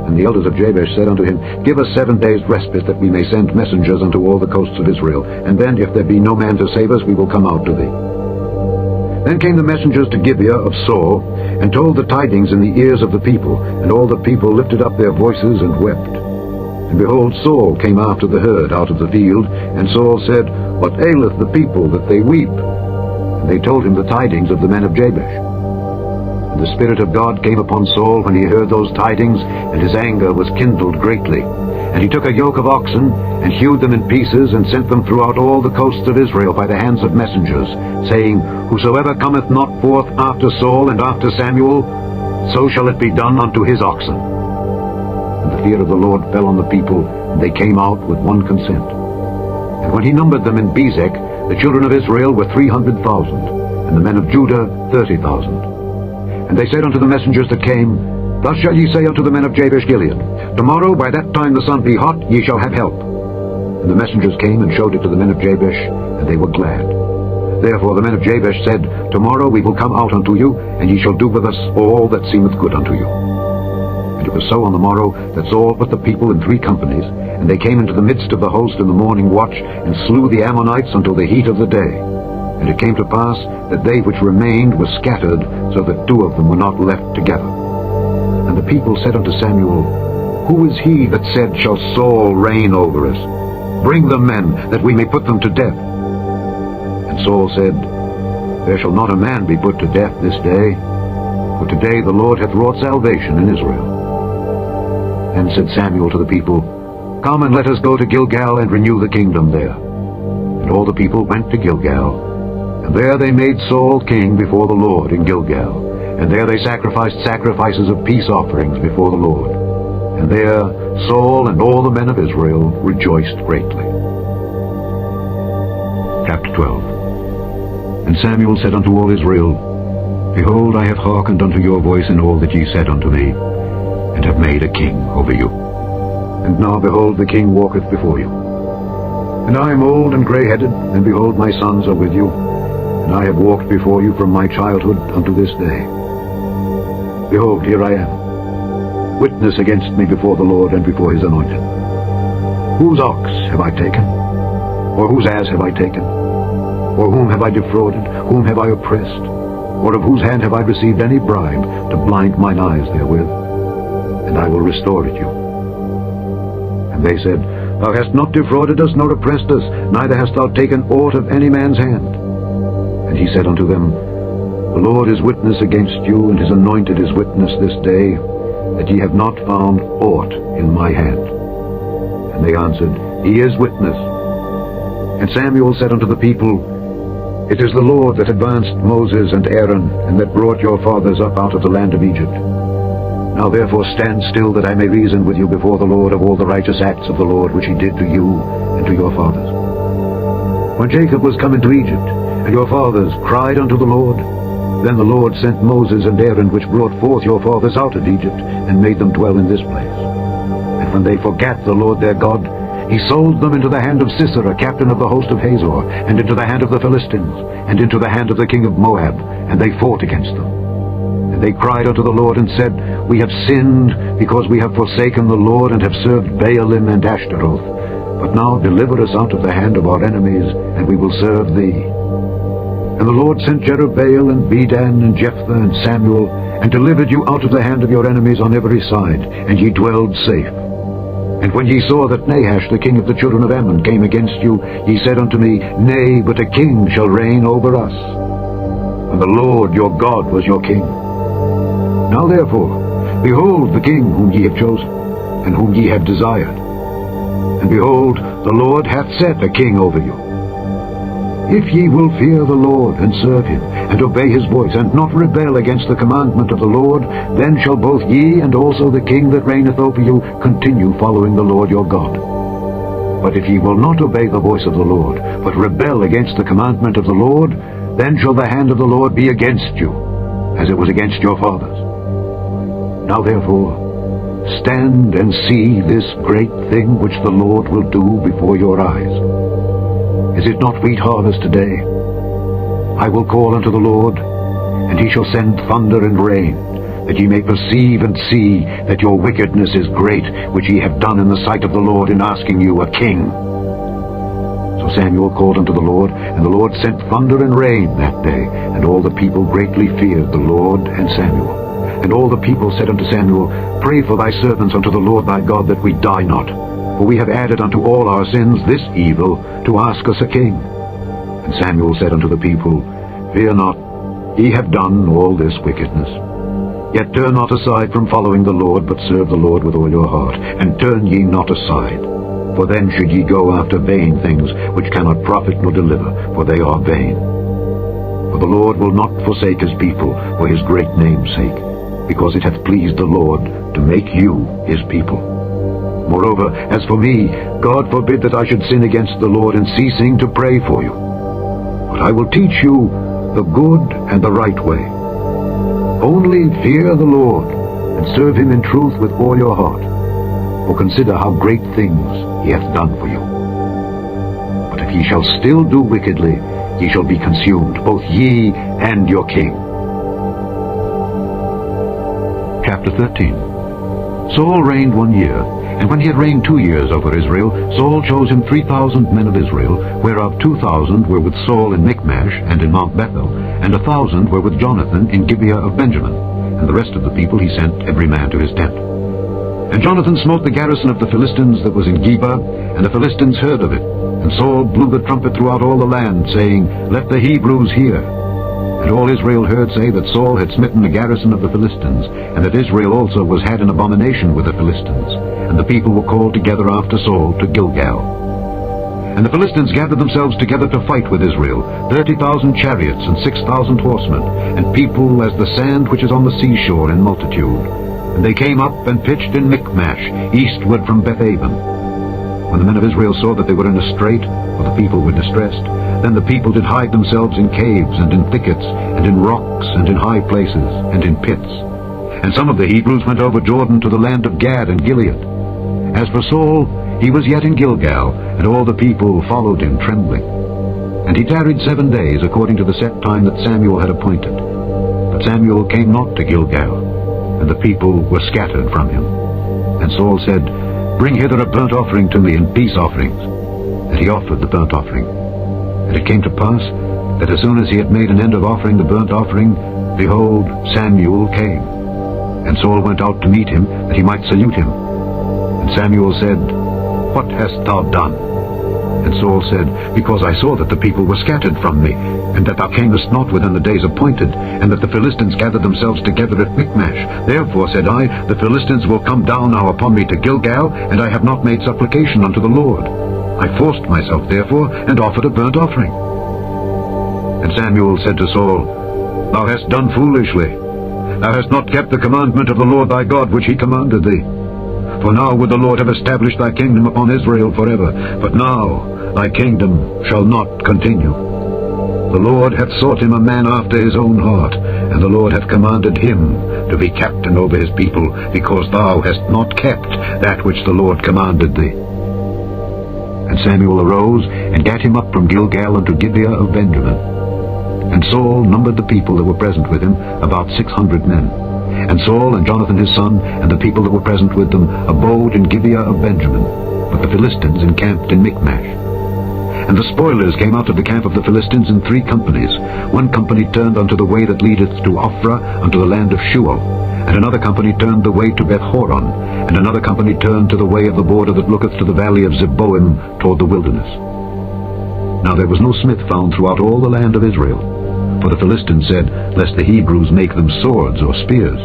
And the elders of Jabesh said unto him, Give us 7 days' respite, that we may send messengers unto all the coasts of Israel. And then, if there be no man to save us, we will come out to thee. Then came the messengers to Gibeah of Saul, and told the tidings in the ears of the people. And all the people lifted up their voices and wept. And behold, Saul came after the herd out of the field. And Saul said, What aileth the people that they weep? And they told him the tidings of the men of Jabesh. And the Spirit of God came upon Saul when he heard those tidings, and his anger was kindled greatly. And he took a yoke of oxen, and hewed them in pieces, and sent them throughout all the coasts of Israel by the hands of messengers, saying, Whosoever cometh not forth after Saul and after Samuel, so shall it be done unto his oxen. And the fear of the Lord fell on the people, and they came out with one consent. And when he numbered them in Bezek, The children of Israel were 300,000, and the men of Judah 30,000. And they said unto the messengers that came, Thus shall ye say unto the men of Jabesh Gilead, Tomorrow by that time the sun be hot, ye shall have help. And the messengers came and showed it to the men of Jabesh, and they were glad. Therefore the men of Jabesh said, Tomorrow we will come out unto you, and ye shall do with us all that seemeth good unto you. And it was so on the morrow that Saul put the people in 3 companies, and they came into the midst of the host in the morning watch, and slew the Ammonites until the heat of the day. And it came to pass that they which remained were scattered, so that 2 of them were not left together. And the people said unto Samuel, Who is he that said, Shall Saul reign over us? Bring the men, that we may put them to death. And Saul said, There shall not a man be put to death this day, for today the Lord hath wrought salvation in Israel. Then said Samuel to the people, Come and let us go to Gilgal and renew the kingdom there. And all the people went to Gilgal, and there they made Saul king before the Lord in Gilgal. And there they sacrificed sacrifices of peace offerings before the Lord. And there Saul and all the men of Israel rejoiced greatly. Chapter 12. And Samuel said unto all Israel, Behold, I have hearkened unto your voice in all that ye said unto me, and have made a king over you. And now, behold, the king walketh before you. And I am old and grey-headed, and behold, my sons are with you, and I have walked before you from my childhood unto this day. Behold, here I am. Witness against me before the Lord and before his anointed. Whose ox have I taken? Or whose ass have I taken? Or whom have I defrauded? Whom have I oppressed? Or of whose hand have I received any bribe to blind mine eyes therewith? And I will restore it you. And they said, Thou hast not defrauded us, nor oppressed us, neither hast thou taken aught of any man's hand. And he said unto them, The Lord is witness against you, and his anointed is witness this day, that ye have not found aught in my hand. And they answered, He is witness. And Samuel said unto the people, It is the Lord that advanced Moses and Aaron, and that brought your fathers up out of the land of Egypt. Now therefore stand still, that I may reason with you before the Lord of all the righteous acts of the Lord which he did to you and to your fathers. When Jacob was come into Egypt, and your fathers cried unto the Lord, then the Lord sent Moses and Aaron, which brought forth your fathers out of Egypt, and made them dwell in this place. And when they forgat the Lord their God, he sold them into the hand of Sisera, captain of the host of Hazor, and into the hand of the Philistines, and into the hand of the king of Moab, and they fought against them. And they cried unto the Lord, and said, We have sinned, because we have forsaken the Lord, and have served Baalim and Ashtaroth. But now deliver us out of the hand of our enemies, and we will serve thee. And the Lord sent Jerubbaal and Bedan and Jephthah and Samuel, and delivered you out of the hand of your enemies on every side, and ye dwelled safe. And when ye saw that Nahash the king of the children of Ammon came against you, ye said unto me, Nay, but a king shall reign over us. And the Lord your God was your king. Now therefore, behold the king whom ye have chosen, and whom ye have desired. And behold, the Lord hath set a king over you. If ye will fear the Lord, and serve him, and obey his voice, and not rebel against the commandment of the Lord, then shall both ye and also the king that reigneth over you continue following the Lord your God. But if ye will not obey the voice of the Lord, but rebel against the commandment of the Lord, then shall the hand of the Lord be against you, as it was against your fathers. Now therefore, stand and see this great thing which the Lord will do before your eyes. Is it not wheat harvest today? I will call unto the Lord, and he shall send thunder and rain, that ye may perceive and see that your wickedness is great, which ye have done in the sight of the Lord in asking you a king. So Samuel called unto the Lord, and the Lord sent thunder and rain that day, and all the people greatly feared the Lord and Samuel. And all the people said unto Samuel, Pray for thy servants unto the Lord thy God, that we die not. For we have added unto all our sins this evil, to ask us a king. And Samuel said unto the people, Fear not, ye have done all this wickedness. Yet turn not aside from following the Lord, but serve the Lord with all your heart, and turn ye not aside. For then should ye go after vain things, which cannot profit nor deliver, for they are vain. For the Lord will not forsake his people for his great name's sake, because it hath pleased the Lord to make you his people. Moreover, as for me, God forbid that I should sin against the Lord in ceasing to pray for you. but I will teach you the good and the right way. Only fear the Lord, and serve him in truth with all your heart. For consider how great things he hath done for you. But if ye shall still do wickedly, ye shall be consumed, both ye and your king. Chapter 13. Saul reigned 1 year, and when he had reigned 2 years over Israel, Saul chose him 3,000 men of Israel, whereof 2,000 were with Saul in Michmash and in Mount Bethel, and 1,000 were with Jonathan in Gibeah of Benjamin, and the rest of the people he sent every man to his tent. And Jonathan smote the garrison of the Philistines that was in Geba, and the Philistines heard of it. And Saul blew the trumpet throughout all the land, saying, Let the Hebrews hear. And all Israel heard say that Saul had smitten the garrison of the Philistines, and that Israel also was had an abomination with the Philistines. And the people were called together after Saul to Gilgal. And the Philistines gathered themselves together to fight with Israel, 30,000 chariots and 6,000 horsemen, and people as the sand which is on the seashore in multitude. And they came up and pitched in Michmash, eastward from Bethaven. When the men of Israel saw that they were in a strait, for the people were distressed, then the people did hide themselves in caves, and in thickets, and in rocks, and in high places, and in pits. And some of the Hebrews went over Jordan to the land of Gad and Gilead. As for Saul, he was yet in Gilgal, and all the people followed him trembling. And he tarried 7 days, according to the set time that Samuel had appointed. But Samuel came not to Gilgal, and the people were scattered from him. And Saul said, Bring hither a burnt offering to me, and peace offerings. And he offered the burnt offering. And it came to pass, that as soon as he had made an end of offering the burnt offering, behold, Samuel came. And Saul went out to meet him, that he might salute him. And Samuel said, What hast thou done? And Saul said, Because I saw that the people were scattered from me, and that thou camest not within the days appointed, and that the Philistines gathered themselves together at Michmash. Therefore, said I, the Philistines will come down now upon me to Gilgal, and I have not made supplication unto the Lord. I forced myself, therefore, and offered a burnt offering. And Samuel said to Saul, Thou hast done foolishly. Thou hast not kept the commandment of the Lord thy God, which he commanded thee. For now would the Lord have established thy kingdom upon Israel forever, but now thy kingdom shall not continue. The Lord hath sought him a man after his own heart, and the Lord hath commanded him to be captain over his people, because thou hast not kept that which the Lord commanded thee. And Samuel arose, and gat him up from Gilgal unto Gibeah of Benjamin. And Saul numbered the people that were present with him, about 600 men. And Saul and Jonathan his son, and the people that were present with them, abode in Gibeah of Benjamin, but the Philistines encamped in Michmash. And the spoilers came out of the camp of the Philistines in 3 companies. 1 company turned unto the way that leadeth to Ophrah, unto the land of Shual. And another company turned the way to Beth-horon. And another company turned to the way of the border that looketh to the valley of Zeboim, toward the wilderness. Now there was no smith found throughout all the land of Israel. For the Philistines said, Lest the Hebrews make them swords or spears.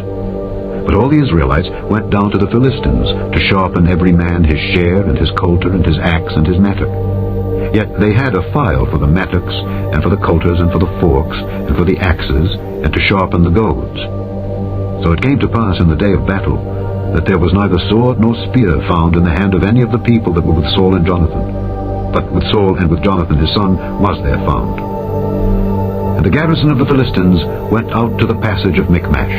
But all the Israelites went down to the Philistines, to sharpen every man his share, and his coulter, and his axe, and his mattock. Yet they had a file for the mattocks, and for the coulters, and for the forks, and for the axes, and to sharpen the goads. So it came to pass in the day of battle, that there was neither sword nor spear found in the hand of any of the people that were with Saul and Jonathan. But with Saul and with Jonathan his son was there found. And the garrison of the Philistines went out to the passage of Michmash.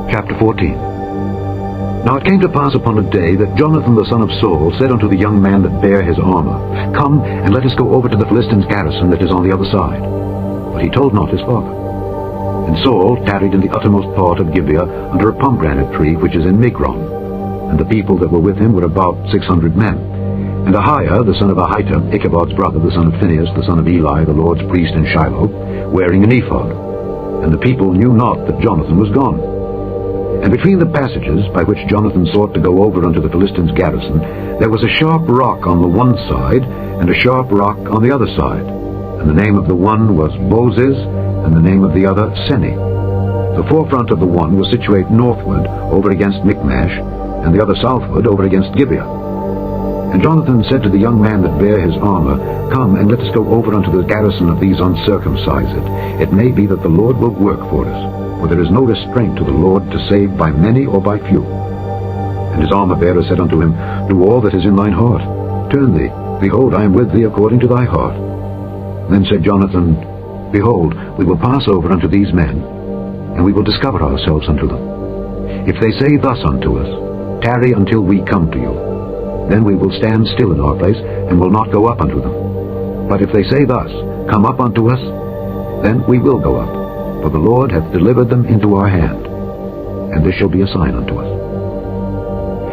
Chapter 14. Now it came to pass upon a day that Jonathan the son of Saul said unto the young man that bare his armor, Come, and let us go over to the Philistines' garrison that is on the other side. But he told not his father. And Saul tarried in the uttermost part of Gibeah under a pomegranate tree which is in Migron. And the people that were with him were about 600 men. And Ahiah, the son of Ahitub, Ichabod's brother, the son of Phinehas, the son of Eli, the Lord's priest in Shiloh, wearing an ephod. And the people knew not that Jonathan was gone. And between the passages by which Jonathan sought to go over unto the Philistines' garrison, there was a sharp rock on the one side, and a sharp rock on the other side. And the name of the one was Bozez, and the name of the other Seni. The forefront of the one was situate northward, over against Michmash, and the other southward, over against Gibeah. And Jonathan said to the young man that bare his armor, Come, and let us go over unto the garrison of these uncircumcised. It may be that the Lord will work for us, for there is no restraint to the Lord to save by many or by few. And his armor-bearer said unto him, Do all that is in thine heart. Turn thee, Behold, I am with thee according to thy heart. Then said Jonathan, Behold, we will pass over unto these men, and we will discover ourselves unto them. If they say thus unto us, Tarry until we come to you, then we will stand still in our place, and will not go up unto them. But if they say thus, Come up unto us, then we will go up, for the Lord hath delivered them into our hand, and this shall be a sign unto us.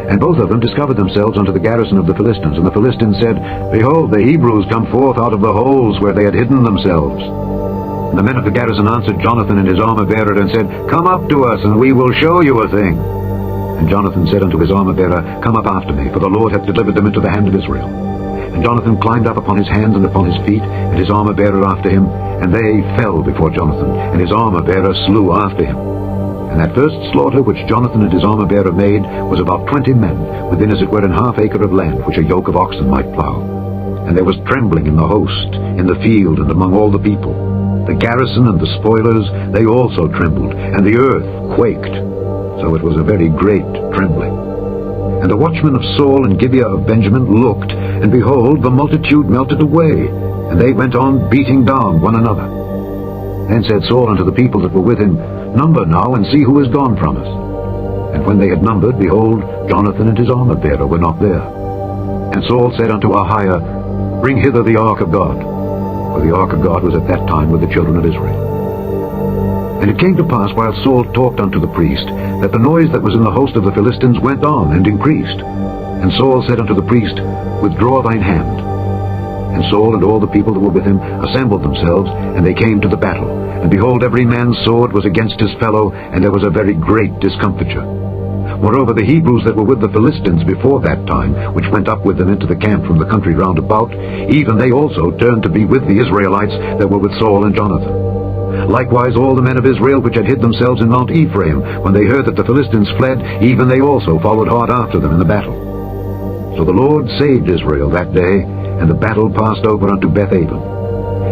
And both of them discovered themselves unto the garrison of the Philistines. And the Philistines said, Behold, the Hebrews come forth out of the holes where they had hidden themselves. And the men of the garrison answered Jonathan and his armor-bearer, and said, Come up to us, and we will show you a thing. And Jonathan said unto his armor-bearer, Come up after me, for the Lord hath delivered them into the hand of Israel. And Jonathan climbed up upon his hands and upon his feet, and his armor-bearer after him, and they fell before Jonathan, and his armor-bearer slew after him. And that first slaughter which Jonathan and his armor-bearer made was about 20 men, within as it were an half acre of land, which a yoke of oxen might plough. And there was trembling in the host, in the field, and among all the people. The garrison and the spoilers, they also trembled, and the earth quaked. So it was a very great trembling. And the watchmen of Saul and Gibeah of Benjamin looked, and behold, the multitude melted away, and they went on beating down one another. Then said Saul unto the people that were with him, Number now, and see who is gone from us. And when they had numbered, behold, Jonathan and his armor-bearer were not there. And Saul said unto Ahiah, Bring hither the ark of God. For the ark of God was at that time with the children of Israel. And it came to pass, while Saul talked unto the priest, that the noise that was in the host of the Philistines went on and increased. And Saul said unto the priest, Withdraw thine hand. And Saul and all the people that were with him assembled themselves, and they came to the battle. And behold, every man's sword was against his fellow, and there was a very great discomfiture. Moreover, the Hebrews that were with the Philistines before that time, which went up with them into the camp from the country round about, even they also turned to be with the Israelites that were with Saul and Jonathan. Likewise all the men of Israel which had hid themselves in Mount Ephraim, when they heard that the Philistines fled, even they also followed hard after them in the battle. So the Lord saved Israel that day, and the battle passed over unto Beth-aven.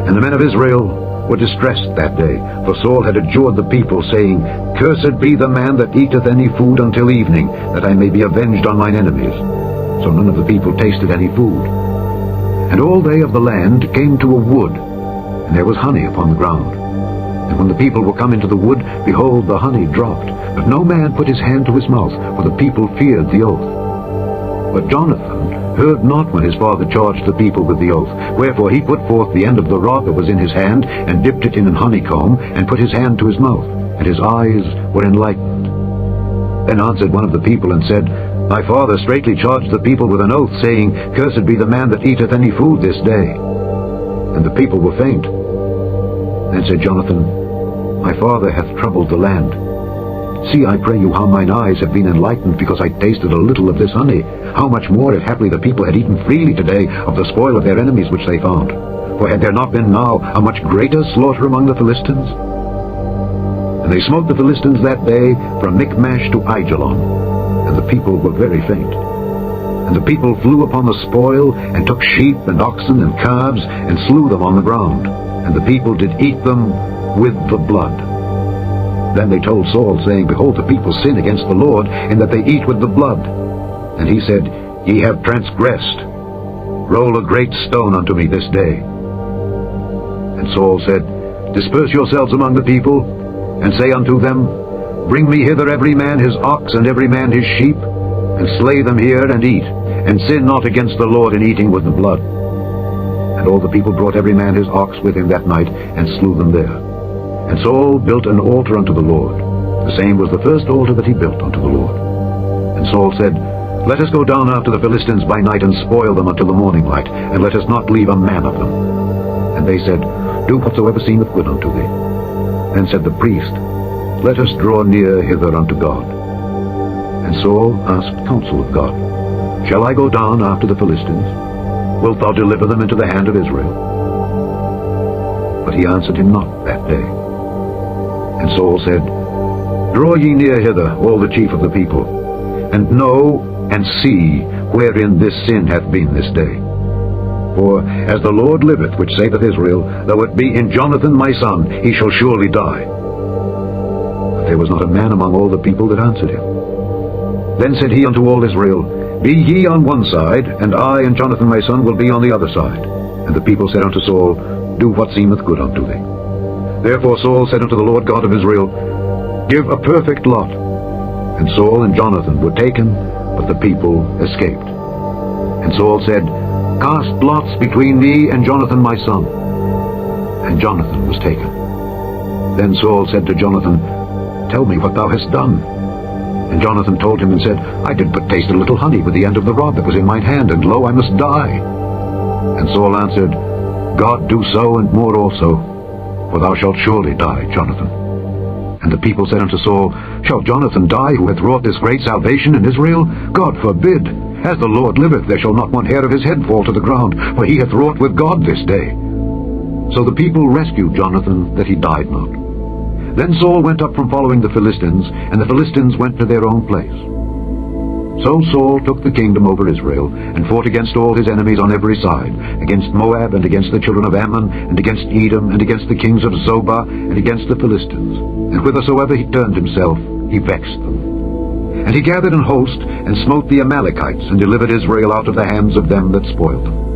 And the men of Israel were distressed that day, for Saul had adjured the people, saying, Cursed be the man that eateth any food until evening, that I may be avenged on mine enemies. So none of the people tasted any food. And all they of the land came to a wood, and there was honey upon the ground. And when the people were come into the wood, behold, the honey dropped, but no man put his hand to his mouth, for the people feared the oath. But Jonathan heard not when his father charged the people with the oath. Wherefore he put forth the end of the rod that was in his hand, and dipped it in an honeycomb, and put his hand to his mouth, and his eyes were enlightened. Then answered one of the people, and said, Thy father straitly charged the people with an oath, saying, Cursed be the man that eateth any food this day. And the people were faint. Then said Jonathan, My father hath troubled the land. See, I pray you, how mine eyes have been enlightened, because I tasted a little of this honey. How much more, if haply the people had eaten freely today of the spoil of their enemies which they found? For had there not been now a much greater slaughter among the Philistines? And they smote the Philistines that day from Michmash to Aijalon, and the people were very faint. And the people flew upon the spoil, and took sheep and oxen and calves, and slew them on the ground. And the people did eat them with the blood. Then they told Saul, saying, Behold, the people sin against the Lord, in that they eat with the blood. And he said, Ye have transgressed. Roll a great stone unto me this day. And Saul said, Disperse yourselves among the people, and say unto them, Bring me hither every man his ox, and every man his sheep, and slay them here, and eat, and sin not against the Lord in eating with the blood. And all the people brought every man his ox with him that night, and slew them there. And Saul built an altar unto the Lord. The same was the first altar that he built unto the Lord. And Saul said, Let us go down after the Philistines by night, and spoil them until the morning light, and let us not leave a man of them. And they said, Do whatsoever seemeth good unto thee. Then said the priest, Let us draw near hither unto God. And Saul asked counsel of God, Shall I go down after the Philistines? Wilt thou deliver them into the hand of Israel? But he answered him not that day. And Saul said, Draw ye near hither, all the chief of the people, and know and see wherein this sin hath been this day. For as the Lord liveth, which saveth Israel, though it be in Jonathan my son, he shall surely die. But there was not a man among all the people that answered him. Then said he unto all Israel, Be ye on one side, and I and Jonathan my son will be on the other side. And the people said unto Saul, Do what seemeth good unto thee. Therefore Saul said unto the Lord God of Israel, Give a perfect lot. And Saul and Jonathan were taken, but the people escaped. And Saul said, Cast lots between me and Jonathan my son. And Jonathan was taken. Then Saul said to Jonathan, Tell me what thou hast done. And Jonathan told him and said, I did but taste a little honey with the end of the rod that was in mine hand, and lo, I must die. And Saul answered, God do so and more also, for thou shalt surely die, Jonathan. And the people said unto Saul, Shall Jonathan die, who hath wrought this great salvation in Israel? God forbid! As the Lord liveth, there shall not one hair of his head fall to the ground, for he hath wrought with God this day. So the people rescued Jonathan, that he died not. Then Saul went up from following the Philistines, and the Philistines went to their own place. So Saul took the kingdom over Israel, and fought against all his enemies on every side, against Moab, and against the children of Ammon, and against Edom, and against the kings of Zobah, and against the Philistines. And whithersoever he turned himself, he vexed them. And he gathered an host, and smote the Amalekites, and delivered Israel out of the hands of them that spoiled them.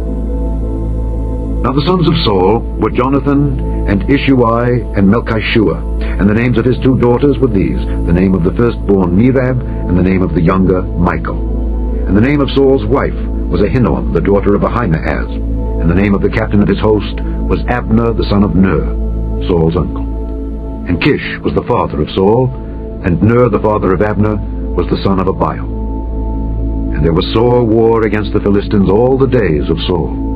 Now the sons of Saul were Jonathan, and Ishuai, and Melchishua, and the names of his two daughters were these, the name of the firstborn Merab, and the name of the younger Michal. And the name of Saul's wife was Ahinoam, the daughter of Ahimaaz, and the name of the captain of his host was Abner, the son of Ner, Saul's uncle. And Kish was the father of Saul, and Ner, the father of Abner, was the son of Abiel. And there was sore war against the Philistines all the days of Saul.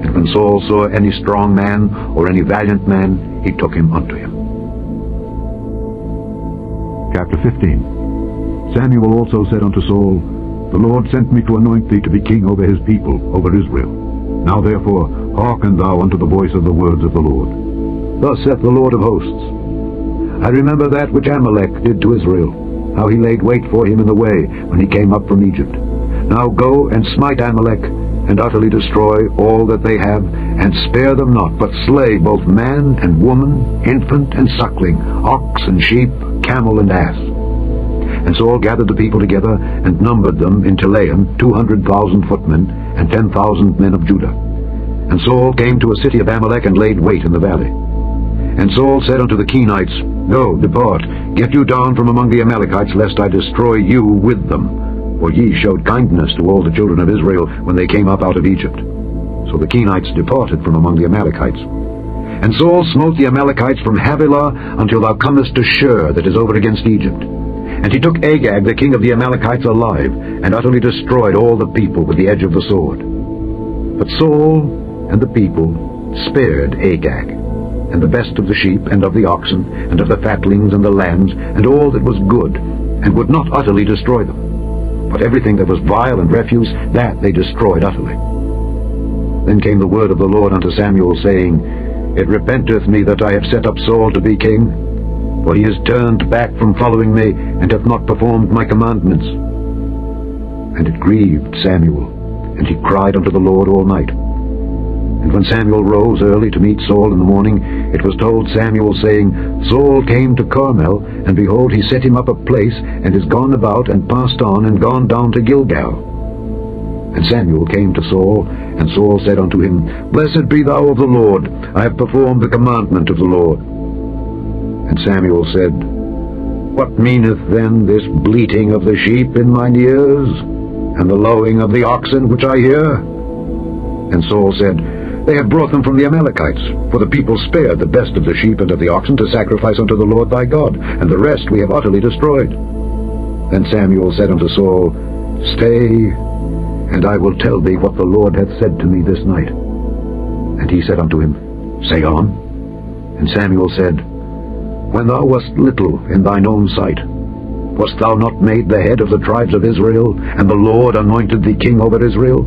And when Saul saw any strong man or any valiant man, he took him unto him. Chapter 15. Samuel also said unto Saul, The Lord sent me to anoint thee to be king over his people, over Israel. Now therefore hearken thou unto the voice of the words of the Lord. Thus saith the Lord of hosts, I remember that which Amalek did to Israel, how he laid wait for him in the way when he came up from Egypt. Now go and smite Amalek, and utterly destroy all that they have, and spare them not, but slay both man and woman, infant and suckling, ox and sheep, camel and ass. And Saul gathered the people together, and numbered them in Telaim 200,000 footmen, and 10,000 men of Judah. And Saul came to a city of Amalek, and laid wait in the valley. And Saul said unto the Kenites, Go, depart, get you down from among the Amalekites, lest I destroy you with them. For ye showed kindness to all the children of Israel when they came up out of Egypt. So the Kenites departed from among the Amalekites. And Saul smote the Amalekites from Havilah until thou comest to Shur, that is over against Egypt. And he took Agag the king of the Amalekites alive, and utterly destroyed all the people with the edge of the sword. But Saul and the people spared Agag, and the best of the sheep, and of the oxen, and of the fatlings, and the lambs, and all that was good, and would not utterly destroy them. But everything that was vile and refuse, that they destroyed utterly. Then came the word of the Lord unto Samuel, saying, It repenteth me that I have set up Saul to be king, for he has turned back from following me, and hath not performed my commandments. And it grieved Samuel, and he cried unto the Lord all night. And when Samuel rose early to meet Saul in the morning, it was told Samuel, saying, Saul came to Carmel, and behold, he set him up a place, and is gone about, and passed on, and gone down to Gilgal. And Samuel came to Saul, and Saul said unto him, Blessed be thou of the Lord, I have performed the commandment of the Lord. And Samuel said, What meaneth then this bleating of the sheep in mine ears, and the lowing of the oxen which I hear? And Saul said, They have brought them from the Amalekites, for the people spared the best of the sheep and of the oxen to sacrifice unto the Lord thy God, and the rest we have utterly destroyed. Then Samuel said unto Saul, Stay, and I will tell thee what the Lord hath said to me this night. And he said unto him, Say on. And Samuel said, When thou wast little in thine own sight, wast thou not made the head of the tribes of Israel, and the Lord anointed thee king over Israel?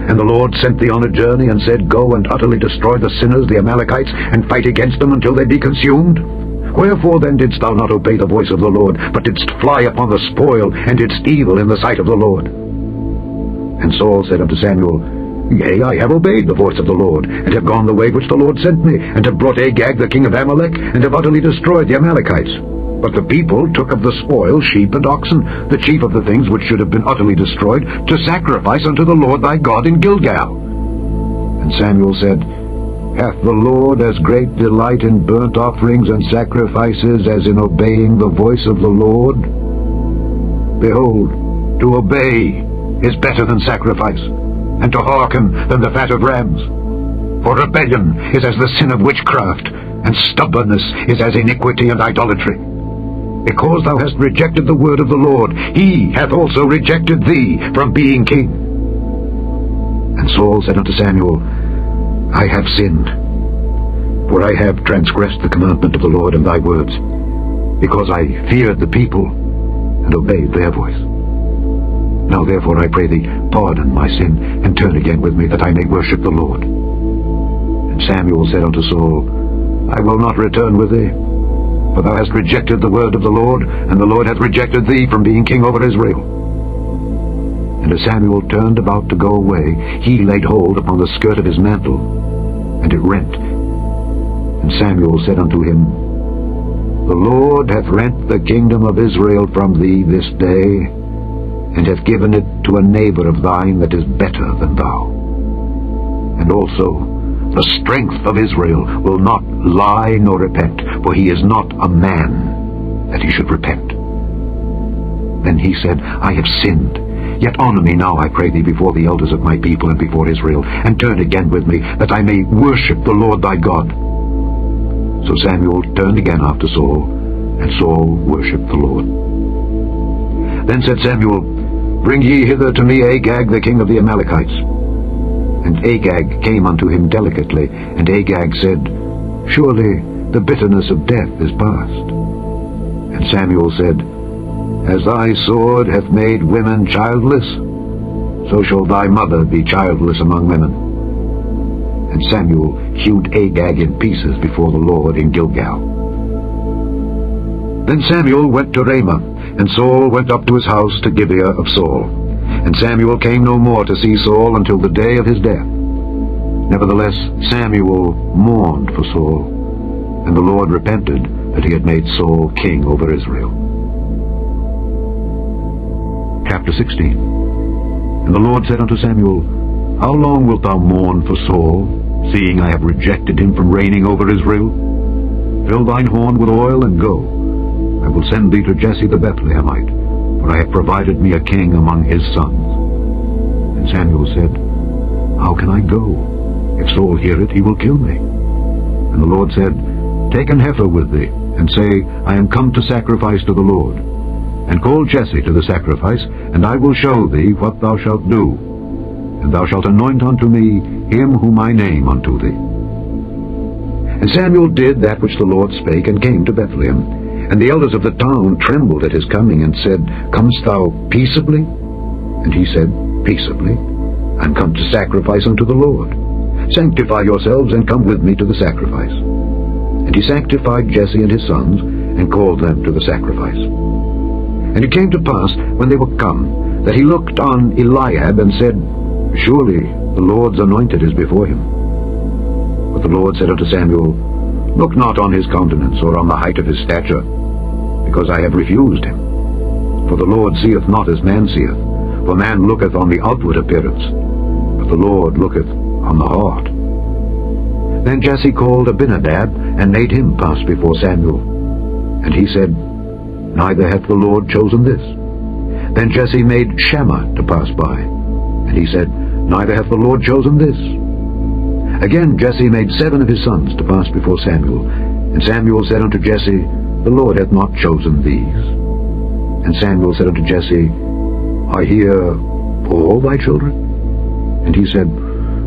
And the Lord sent thee on a journey, and said, Go and utterly destroy the sinners, the Amalekites, and fight against them until they be consumed? Wherefore then didst thou not obey the voice of the Lord, but didst fly upon the spoil, and didst evil in the sight of the Lord? And Saul said unto Samuel, Yea, I have obeyed the voice of the Lord, and have gone the way which the Lord sent me, and have brought Agag the king of Amalek, and have utterly destroyed the Amalekites. But the people took of the spoil sheep and oxen, the chief of the things which should have been utterly destroyed, to sacrifice unto the Lord thy God in Gilgal. And Samuel said, Hath the Lord as great delight in burnt offerings and sacrifices as in obeying the voice of the Lord? Behold, to obey is better than sacrifice, and to hearken than the fat of rams. For rebellion is as the sin of witchcraft, and stubbornness is as iniquity and idolatry. Because thou hast rejected the word of the Lord, he hath also rejected thee from being king. And Saul said unto Samuel, I have sinned, for I have transgressed the commandment of the Lord and thy words, because I feared the people and obeyed their voice. Now therefore I pray thee, pardon my sin, and turn again with me, that I may worship the Lord. And Samuel said unto Saul, I will not return with thee, for thou hast rejected the word of the Lord, and the Lord hath rejected thee from being king over Israel. And as Samuel turned about to go away, he laid hold upon the skirt of his mantle, and it rent. And Samuel said unto him, The Lord hath rent the kingdom of Israel from thee this day, and hath given it to a neighbor of thine that is better than thou. And also the strength of Israel will not lie nor repent, for he is not a man that he should repent. Then he said, I have sinned. Yet honor me now, I pray thee, before the elders of my people and before Israel, and turn again with me, that I may worship the Lord thy God. So Samuel turned again after Saul, and Saul worshipped the Lord. Then said Samuel, Bring ye hither to me Agag the king of the Amalekites. And Agag came unto him delicately, and Agag said, Surely the bitterness of death is past. And Samuel said, As thy sword hath made women childless, so shall thy mother be childless among women. And Samuel hewed Agag in pieces before the Lord in Gilgal. Then Samuel went to Ramah, and Saul went up to his house to Gibeah of Saul. And Samuel came no more to see Saul until the day of his death. Nevertheless Samuel mourned for Saul, and the Lord repented that he had made Saul king over Israel. Chapter 16. And the Lord said unto Samuel, How long wilt thou mourn for Saul, seeing I have rejected him from reigning over Israel? Fill thine horn with oil, and go. I will send thee to Jesse the Bethlehemite, for I have provided me a king among his sons. And Samuel said, How can I go? If Saul hear it, he will kill me. And the Lord said, Take an heifer with thee, and say, I am come to sacrifice to the Lord. And call Jesse to the sacrifice, and I will show thee what thou shalt do. And thou shalt anoint unto me him whom I name unto thee. And Samuel did that which the Lord spake, and came to Bethlehem. And the elders of the town trembled at his coming, and said, Comest thou peaceably? And he said, Peaceably. I am come to sacrifice unto the Lord. Sanctify yourselves, and come with me to the sacrifice. And he sanctified Jesse and his sons, and called them to the sacrifice. And it came to pass, when they were come, that he looked on Eliab, and said, Surely the Lord's anointed is before him. But the Lord said unto Samuel, Look not on his countenance, or on the height of his stature, because I have refused him. For the Lord seeth not as man seeth, for man looketh on the outward appearance, but the Lord looketh on the heart. Then Jesse called Abinadab, and made him pass before Samuel. And he said, Neither hath the Lord chosen this. Then Jesse made Shammah to pass by, and he said, Neither hath the Lord chosen this. Again Jesse made 7 of his sons to pass before Samuel. And Samuel said unto Jesse, The Lord hath not chosen these. And Samuel said unto Jesse, Are here all thy children? And he said,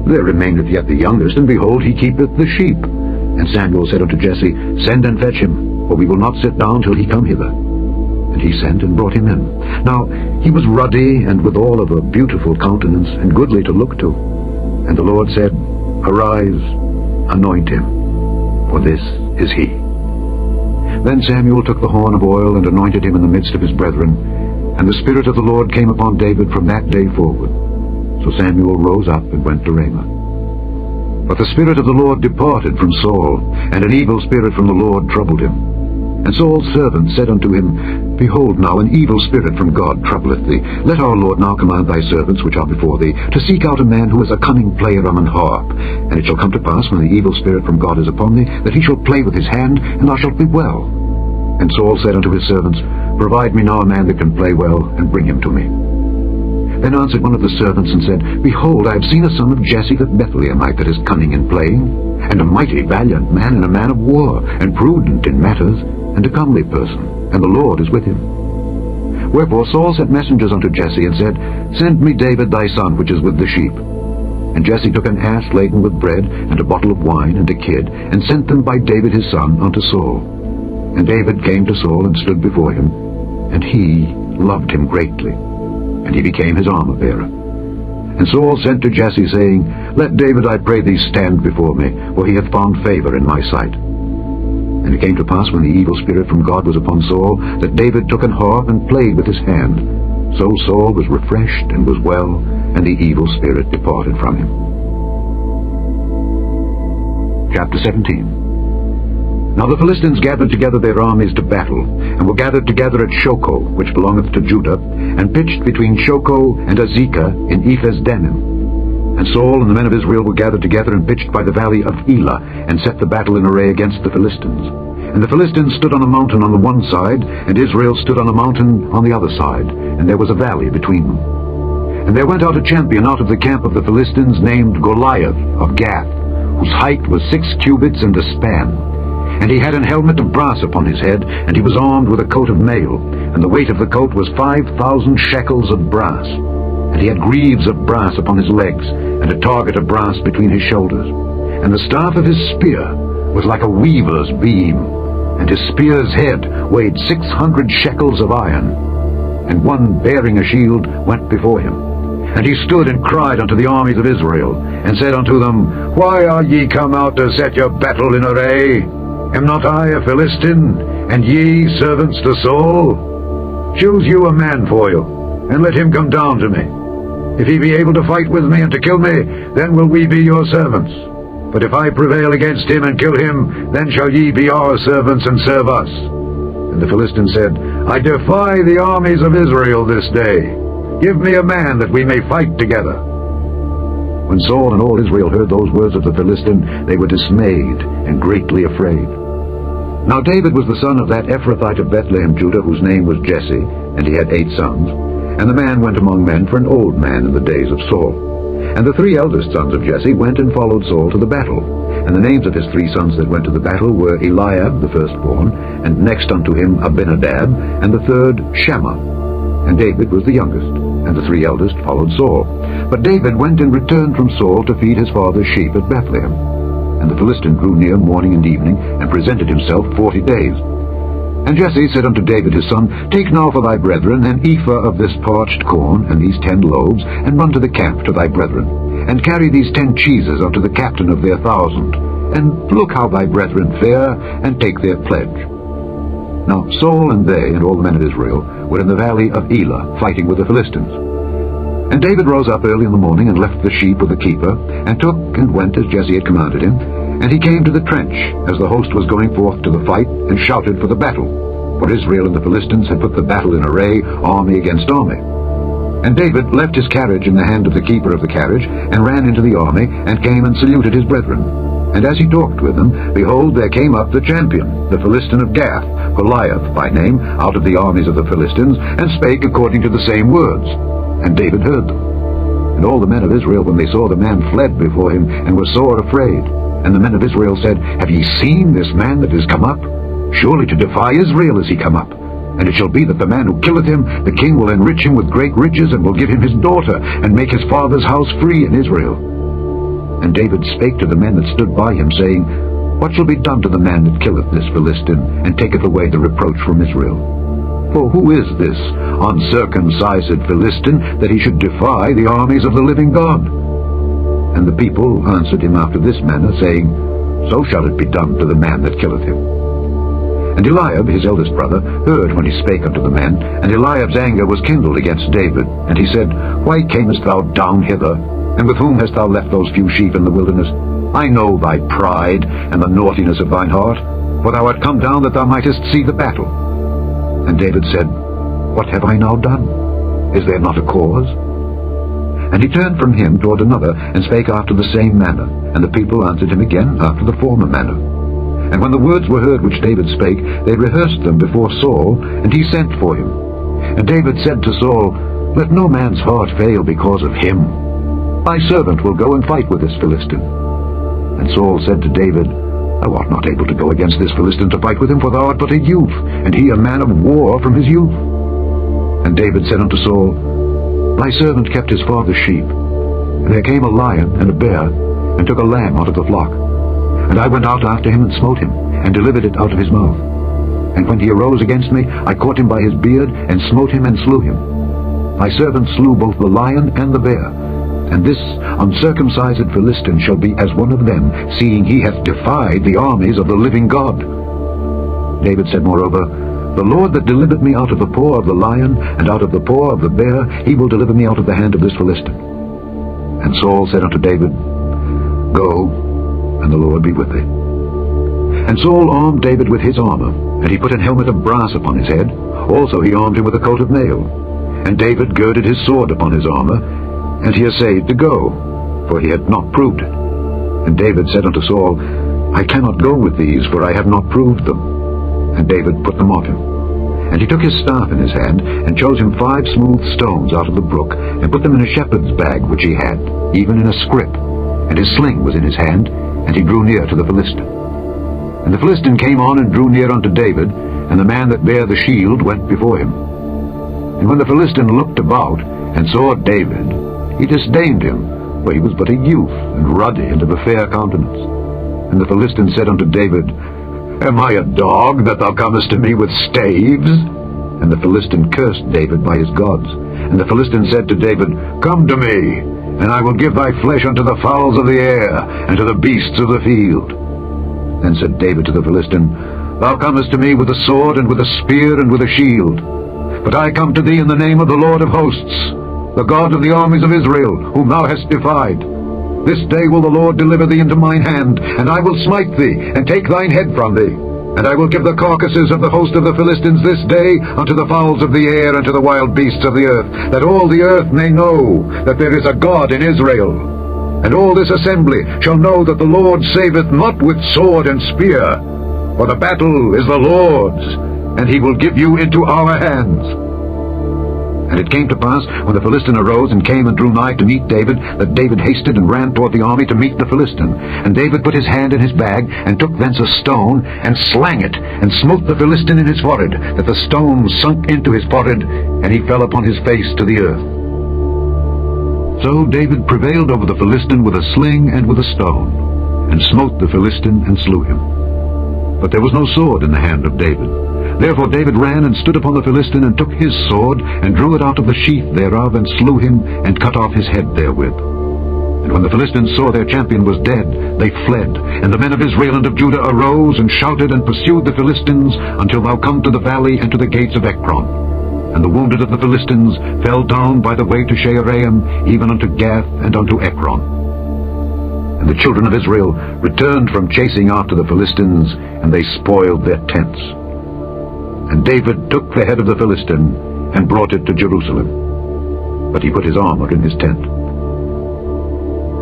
There remaineth yet the youngest, and behold, he keepeth the sheep. And Samuel said unto Jesse, Send and fetch him, for we will not sit down till he come hither. And he sent and brought him in. Now he was ruddy, and withal of a beautiful countenance, and goodly to look to. And the Lord said, Arise, anoint him, for this is he. Then Samuel took the horn of oil, and anointed him in the midst of his brethren. And the Spirit of the Lord came upon David from that day forward. So Samuel rose up and went to Ramah. But the Spirit of the Lord departed from Saul, and an evil spirit from the Lord troubled him. And Saul's servant said unto him, Behold now, an evil spirit from God troubleth thee. Let our Lord now command thy servants which are before thee to seek out a man who is a cunning player on an harp. And it shall come to pass, when the evil spirit from God is upon thee, that he shall play with his hand, and thou shalt be well. And Saul said unto his servants, Provide me now a man that can play well, and bring him to me. Then answered one of the servants and said, Behold, I have seen a son of Jesse the Bethlehemite that is cunning in playing, and a mighty valiant man, and a man of war, and prudent in matters, and a comely person, and the Lord is with him. Wherefore Saul sent messengers unto Jesse, and said, Send me David thy son, which is with the sheep. And Jesse took an ass laden with bread, and a bottle of wine, and a kid, and sent them by David his son unto Saul. And David came to Saul, and stood before him, and he loved him greatly, and he became his armor-bearer. And Saul sent to Jesse, saying, Let David, I pray thee, stand before me, for he hath found favor in my sight. And it came to pass, when the evil spirit from God was upon Saul, that David took an harp and played with his hand. So Saul was refreshed and was well, and the evil spirit departed from him. Chapter 17. Now the Philistines gathered together their armies to battle, and were gathered together at Shoco, which belongeth to Judah, and pitched between Shoco and Azekah in Ephes-dammim. And Saul and the men of Israel were gathered together and pitched by the valley of Elah, and set the battle in array against the Philistines. And the Philistines stood on a mountain on the one side, and Israel stood on a mountain on the other side, and there was a valley between them. And there went out a champion out of the camp of the Philistines, named Goliath of Gath, whose height was 6 cubits and a span. And he had an helmet of brass upon his head, and he was armed with a coat of mail, and the weight of the coat was 5,000 shekels of brass. And he had greaves of brass upon his legs, and a target of brass between his shoulders. And the staff of his spear was like a weaver's beam, and his spear's head weighed 600 shekels of iron. And one bearing a shield went before him. And he stood and cried unto the armies of Israel, and said unto them, Why are ye come out to set your battle in array? Am not I a Philistine, and ye servants to Saul? Choose you a man for you, and let him come down to me. If he be able to fight with me and to kill me, then will we be your servants. But if I prevail against him and kill him, then shall ye be our servants and serve us. And the Philistine said, I defy the armies of Israel this day. Give me a man that we may fight together. When Saul and all Israel heard those words of the Philistine, they were dismayed and greatly afraid. Now David was the son of that Ephrathite of Bethlehem, Judah, whose name was Jesse, and he had 8 sons. And the man went among men for an old man in the days of Saul. And the 3 eldest sons of Jesse went and followed Saul to the battle. And the names of his 3 sons that went to the battle were Eliab the firstborn, and next unto him Abinadab, and the third Shammah. And David was the youngest, and the 3 eldest followed Saul. But David went and returned from Saul to feed his father's sheep at Bethlehem. And the Philistine drew near morning and evening, and presented himself 40 days. And Jesse said unto David his son, Take now for thy brethren an ephah of this parched corn, and these 10 loaves, and run to the camp to thy brethren, and carry these 10 cheeses unto the captain of their 1,000, and look how thy brethren fare, and take their pledge. Now Saul and they, and all the men of Israel, were in the valley of Elah, fighting with the Philistines. And David rose up early in the morning, and left the sheep with the keeper, and took and went as Jesse had commanded him. And he came to the trench, as the host was going forth to the fight, and shouted for the battle. For Israel and the Philistines had put the battle in array, army against army. And David left his carriage in the hand of the keeper of the carriage, and ran into the army, and came and saluted his brethren. And as he talked with them, behold, there came up the champion, the Philistine of Gath, Goliath by name, out of the armies of the Philistines, and spake according to the same words. And David heard them. And all the men of Israel, when they saw the man, fled before him, and were sore afraid. And the men of Israel said, Have ye seen this man that is come up? Surely to defy Israel is he come up. And it shall be that the man who killeth him, the king will enrich him with great riches, and will give him his daughter, and make his father's house free in Israel. And David spake to the men that stood by him, saying, What shall be done to the man that killeth this Philistine, and taketh away the reproach from Israel? For who is this uncircumcised Philistine, that he should defy the armies of the living God? And the people answered him after this manner, saying, So shall it be done to the man that killeth him. And Eliab, his eldest brother, heard when he spake unto the men, and Eliab's anger was kindled against David. And he said, Why camest thou down hither? And with whom hast thou left those few sheep in the wilderness? I know thy pride, and the naughtiness of thine heart. for thou art come down that thou mightest see the battle. And David said, What have I now done? Is there not a cause? And he turned from him toward another, and spake after the same manner. And the people answered him again after the former manner. And when the words were heard which David spake, they rehearsed them before Saul, and he sent for him. And David said to Saul, Let no man's heart fail because of him. Thy servant will go and fight with this Philistine. And Saul said to David, Thou art not able to go against this Philistine to fight with him, for thou art but a youth, and he a man of war from his youth. And David said unto Saul, Thy servant kept his father's sheep. And there came a lion and a bear, and took a lamb out of the flock. And I went out after him, and smote him, and delivered it out of his mouth. And when he arose against me, I caught him by his beard, and smote him, and slew him. Thy servant slew both the lion and the bear. And this uncircumcised Philistine shall be as one of them, seeing he hath defied the armies of the living God. David said moreover, The Lord that delivered me out of the paw of the lion, and out of the paw of the bear, he will deliver me out of the hand of this Philistine. And Saul said unto David, Go, and the Lord be with thee. And Saul armed David with his armor, and he put an helmet of brass upon his head. Also he armed him with a coat of mail. And David girded his sword upon his armor, and he essayed to go, for he had not proved it. And David said unto Saul, I cannot go with these, for I have not proved them. And David put them off him. And he took his staff in his hand, and chose him 5 smooth stones out of the brook, and put them in a shepherd's bag which he had, even in a scrip. And his sling was in his hand, and he drew near to the Philistine. And the Philistine came on and drew near unto David, and the man that bare the shield went before him. And when the Philistine looked about, and saw David, he disdained him, for he was but a youth, and ruddy, and of a fair countenance. And the Philistine said unto David, Am I a dog, that thou comest to me with staves? And the Philistine cursed David by his gods. And the Philistine said to David, Come to me, and I will give thy flesh unto the fowls of the air, and to the beasts of the field. Then said David to the Philistine, Thou comest to me with a sword, and with a spear, and with a shield. But I come to thee in the name of the Lord of hosts, the God of the armies of Israel, whom thou hast defied. This day will the Lord deliver thee into mine hand, and I will smite thee, and take thine head from thee. And I will give the carcasses of the host of the Philistines this day unto the fowls of the air, and to the wild beasts of the earth, that all the earth may know that there is a God in Israel. And all this assembly shall know that the Lord saveth not with sword and spear, for the battle is the Lord's, and he will give you into our hands. And it came to pass, when the Philistine arose and came and drew nigh to meet David, that David hasted and ran toward the army to meet the Philistine. And David put his hand in his bag, and took thence a stone, and slang it, and smote the Philistine in his forehead, that the stone sunk into his forehead, and he fell upon his face to the earth. So David prevailed over the Philistine with a sling and with a stone, and smote the Philistine and slew him. But there was no sword in the hand of David. Therefore David ran and stood upon the Philistine, and took his sword, and drew it out of the sheath thereof, and slew him, and cut off his head therewith. And when the Philistines saw their champion was dead, they fled. And the men of Israel and of Judah arose, and shouted, and pursued the Philistines, until thou come to the valley, and to the gates of Ekron. And the wounded of the Philistines fell down by the way to Shaaraim, even unto Gath, and unto Ekron. And the children of Israel returned from chasing after the Philistines, and they spoiled their tents. And David took the head of the Philistine, and brought it to Jerusalem. But he put his armor in his tent.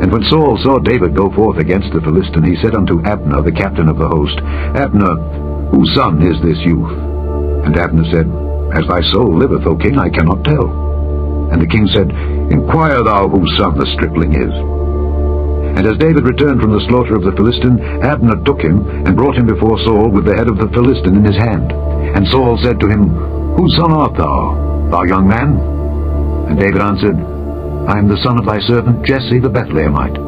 And when Saul saw David go forth against the Philistine, he said unto Abner, the captain of the host, Abner, whose son is this youth? And Abner said, As thy soul liveth, O king, I cannot tell. And the king said, Inquire thou whose son the stripling is. And as David returned from the slaughter of the Philistine, Abner took him, and brought him before Saul with the head of the Philistine in his hand. And Saul said to him, Whose son art thou, thou young man? And David answered, I am the son of thy servant Jesse the Bethlehemite.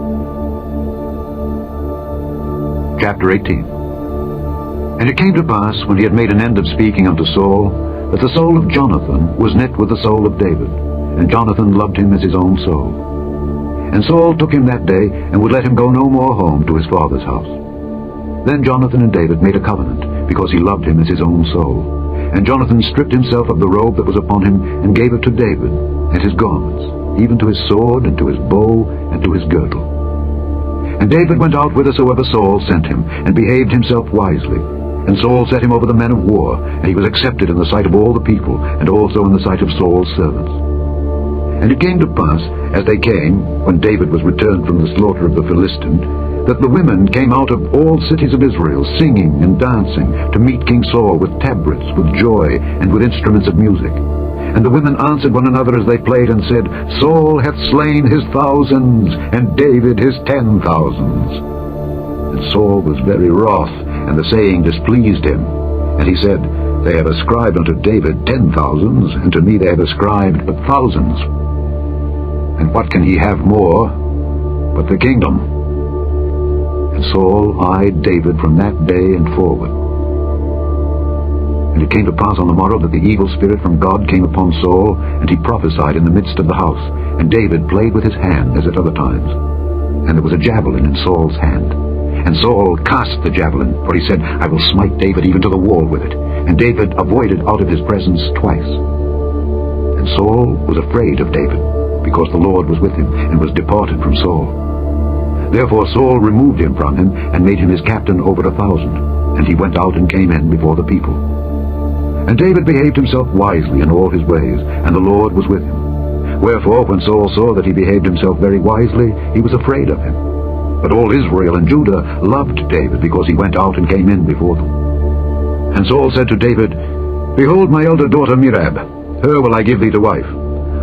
Chapter 18. And it came to pass, when he had made an end of speaking unto Saul, that the soul of Jonathan was knit with the soul of David, and Jonathan loved him as his own soul. And Saul took him that day, and would let him go no more home to his father's house. Then Jonathan and David made a covenant, because he loved him as his own soul. And Jonathan stripped himself of the robe that was upon him, and gave it to David, and his garments, even to his sword, and to his bow, and to his girdle. And David went out whithersoever Saul sent him, and behaved himself wisely. And Saul set him over the men of war, and he was accepted in the sight of all the people, and also in the sight of Saul's servants. And it came to pass, as they came, when David was returned from the slaughter of the Philistine, that the women came out of all cities of Israel, singing and dancing, to meet King Saul with tabrets, with joy, and with instruments of music. And the women answered one another as they played, and said, Saul hath slain his thousands, and David his 10,000s. And Saul was very wroth, and the saying displeased him. And he said, They have ascribed unto David 10,000s, and to me they have ascribed but thousands. And what can he have more but the kingdom? And Saul eyed David from that day and forward. And it came to pass on the morrow that the evil spirit from God came upon Saul, and he prophesied in the midst of the house. And David played with his hand as at other times. And there was a javelin in Saul's hand. And Saul cast the javelin, for he said, I will smite David even to the wall with it. And David avoided out of his presence twice. And Saul was afraid of David, because the Lord was with him, and was departed from Saul. Therefore Saul removed him from him, and made him his captain over 1,000. And he went out and came in before the people. And David behaved himself wisely in all his ways, and the Lord was with him. Wherefore, when Saul saw that he behaved himself very wisely, he was afraid of him. But all Israel and Judah loved David, because he went out and came in before them. And Saul said to David, Behold my elder daughter Merab, her will I give thee to wife.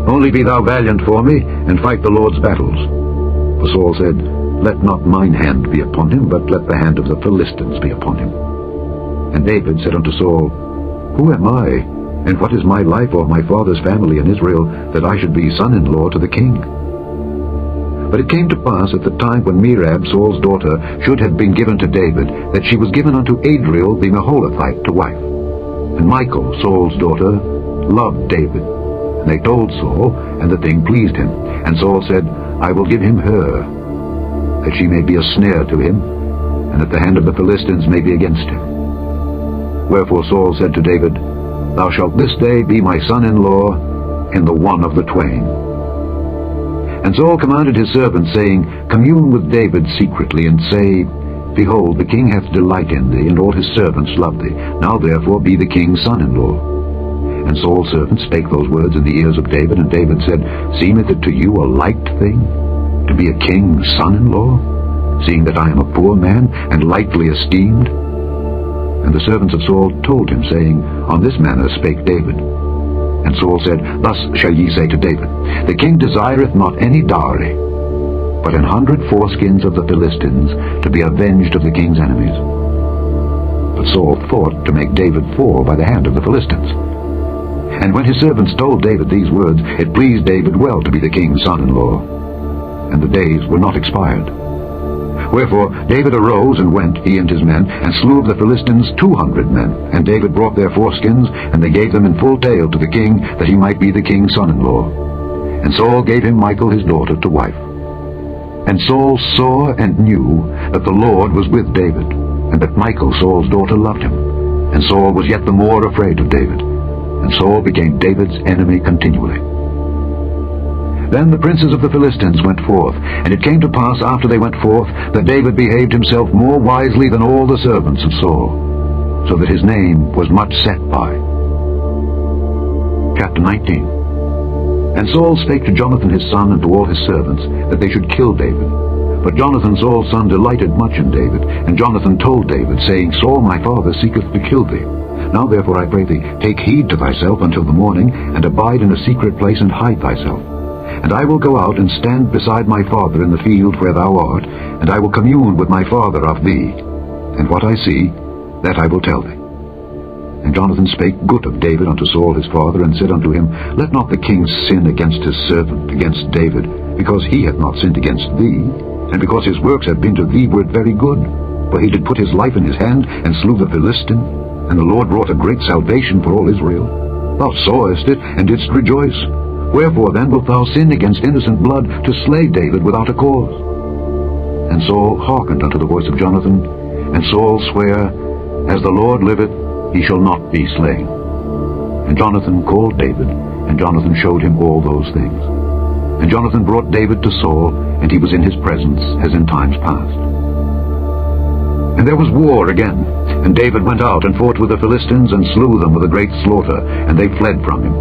Only be thou valiant for me, and fight the Lord's battles. For Saul said, Let not mine hand be upon him, but let the hand of the Philistines be upon him. And David said unto Saul, Who am I, and what is my life or my father's family in Israel, that I should be son-in-law to the king? But it came to pass at the time when Merab, Saul's daughter, should have been given to David, that she was given unto Adriel the Meholathite to wife. And Michal, Saul's daughter, loved David. And they told Saul, and the thing pleased him. And Saul said, I will give him her, that she may be a snare to him, and that the hand of the Philistines may be against him. Wherefore Saul said to David, Thou shalt this day be my son-in-law in the one of the twain. And Saul commanded his servants, saying, Commune with David secretly, and say, Behold, the king hath delight in thee, and all his servants love thee. Now therefore be the king's son-in-law. And Saul's servants spake those words in the ears of David, and David said, Seemeth it to you a light thing, to be a king's son-in-law, seeing that I am a poor man, and lightly esteemed? And the servants of Saul told him, saying, On this manner spake David. And Saul said, Thus shall ye say to David, The king desireth not any dowry, but 100 foreskins of the Philistines, to be avenged of the king's enemies. But Saul thought to make David fall by the hand of the Philistines. And when his servants told David these words, it pleased David well to be the king's son-in-law. And the days were not expired. Wherefore David arose and went, he and his men, and slew of the Philistines 200 men. And David brought their foreskins, and they gave them in full tale to the king, that he might be the king's son-in-law. And Saul gave him Michal his daughter to wife. And Saul saw and knew that the Lord was with David, and that Michal Saul's daughter loved him. And Saul was yet the more afraid of David. And Saul became David's enemy continually. Then the princes of the Philistines went forth, and it came to pass after they went forth, that David behaved himself more wisely than all the servants of Saul, so that his name was much set by. Chapter 19. And Saul spake to Jonathan his son and to all his servants, that they should kill David. But Jonathan Saul's son delighted much in David, and Jonathan told David, saying, Saul my father seeketh to kill thee. Now therefore I pray thee, take heed to thyself until the morning, and abide in a secret place, and hide thyself. And I will go out and stand beside my father in the field where thou art, and I will commune with my father of thee. And what I see, that I will tell thee. And Jonathan spake good of David unto Saul his father, and said unto him, Let not the king sin against his servant, against David, because he hath not sinned against thee, and because his works have been to thee word very good. For he did put his life in his hand, and slew the Philistine, and the Lord wrought a great salvation for all Israel. Thou sawest it, and didst rejoice. Wherefore then wilt thou sin against innocent blood, to slay David without a cause? And Saul hearkened unto the voice of Jonathan, and Saul sware, As the Lord liveth, he shall not be slain. And Jonathan called David, and Jonathan showed him all those things. And Jonathan brought David to Saul, and he was in his presence, as in times past. And there was war again, and David went out and fought with the Philistines and slew them with a great slaughter, and they fled from him.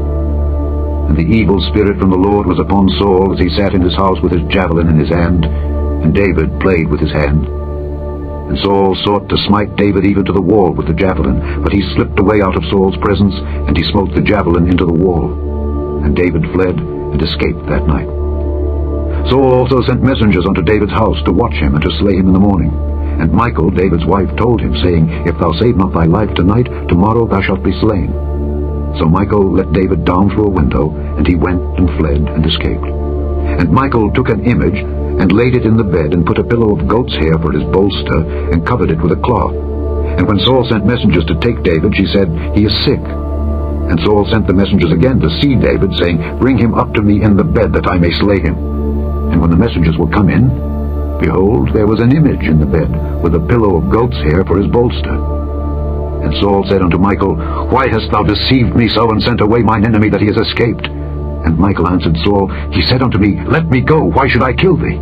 And the evil spirit from the Lord was upon Saul as he sat in his house with his javelin in his hand, and David played with his hand. And Saul sought to smite David even to the wall with the javelin, but he slipped away out of Saul's presence, and he smote the javelin into the wall. And David fled and escaped that night. Saul also sent messengers unto David's house to watch him and to slay him in the morning. And Michal, David's wife, told him, saying, If thou save not thy life tonight, tomorrow thou shalt be slain. So Michal let David down through a window, and he went and fled and escaped. And Michal took an image, and laid it in the bed, and put a pillow of goat's hair for his bolster, and covered it with a cloth. And when Saul sent messengers to take David, she said, He is sick. And Saul sent the messengers again to see David, saying, Bring him up to me in the bed, that I may slay him. And when the messengers were come in, behold, there was an image in the bed, with a pillow of goat's hair for his bolster. And Saul said unto Michal, Why hast thou deceived me so, and sent away mine enemy, that he has escaped? And Michal answered Saul, He said unto me, Let me go, why should I kill thee?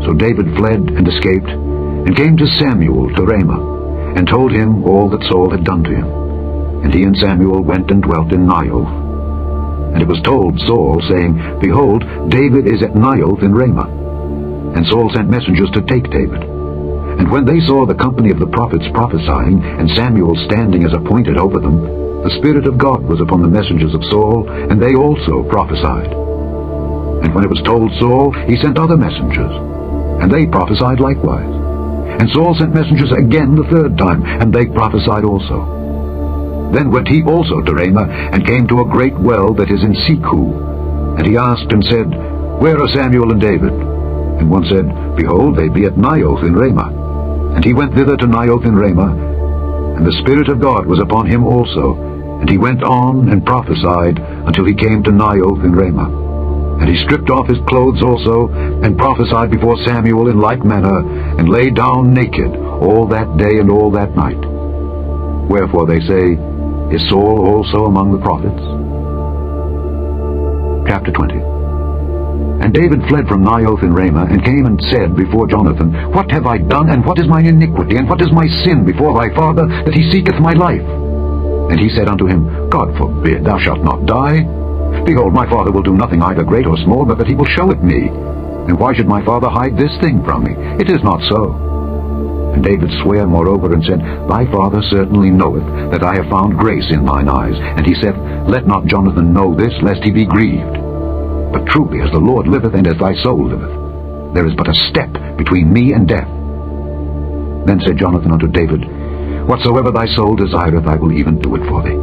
So David fled and escaped, and came to Samuel to Ramah, and told him all that Saul had done to him. And he and Samuel went and dwelt in Naioth. And it was told Saul, saying, Behold, David is at Naioth in Ramah. And Saul sent messengers to take David. And when they saw the company of the prophets prophesying, and Samuel standing as appointed over them, the Spirit of God was upon the messengers of Saul, and they also prophesied. And when it was told Saul, he sent other messengers, and they prophesied likewise. And Saul sent messengers again the third time, and they prophesied also. Then went he also to Ramah, and came to a great well that is in Sechu. And he asked and said, Where are Samuel and David? And one said, Behold, they be at Naioth in Ramah. And he went thither to Naioth in Ramah, and the Spirit of God was upon him also. And he went on and prophesied until he came to Naioth in Ramah. And he stripped off his clothes also, and prophesied before Samuel in like manner, and lay down naked all that day and all that night. Wherefore they say, Is Saul also among the prophets? Chapter 20. And David fled from Naioth in Ramah, and came and said before Jonathan, What have I done, and what is mine iniquity, and what is my sin before thy father, that he seeketh my life? And he said unto him, God forbid, thou shalt not die. Behold, my father will do nothing either great or small, but that he will show it me. And why should my father hide this thing from me? It is not so. And David sware moreover, and said, Thy father certainly knoweth that I have found grace in thine eyes. And he said, Let not Jonathan know this, lest he be grieved. But truly, as the Lord liveth, and as thy soul liveth, there is but a step between me and death. Then said Jonathan unto David, Whatsoever thy soul desireth, I will even do it for thee.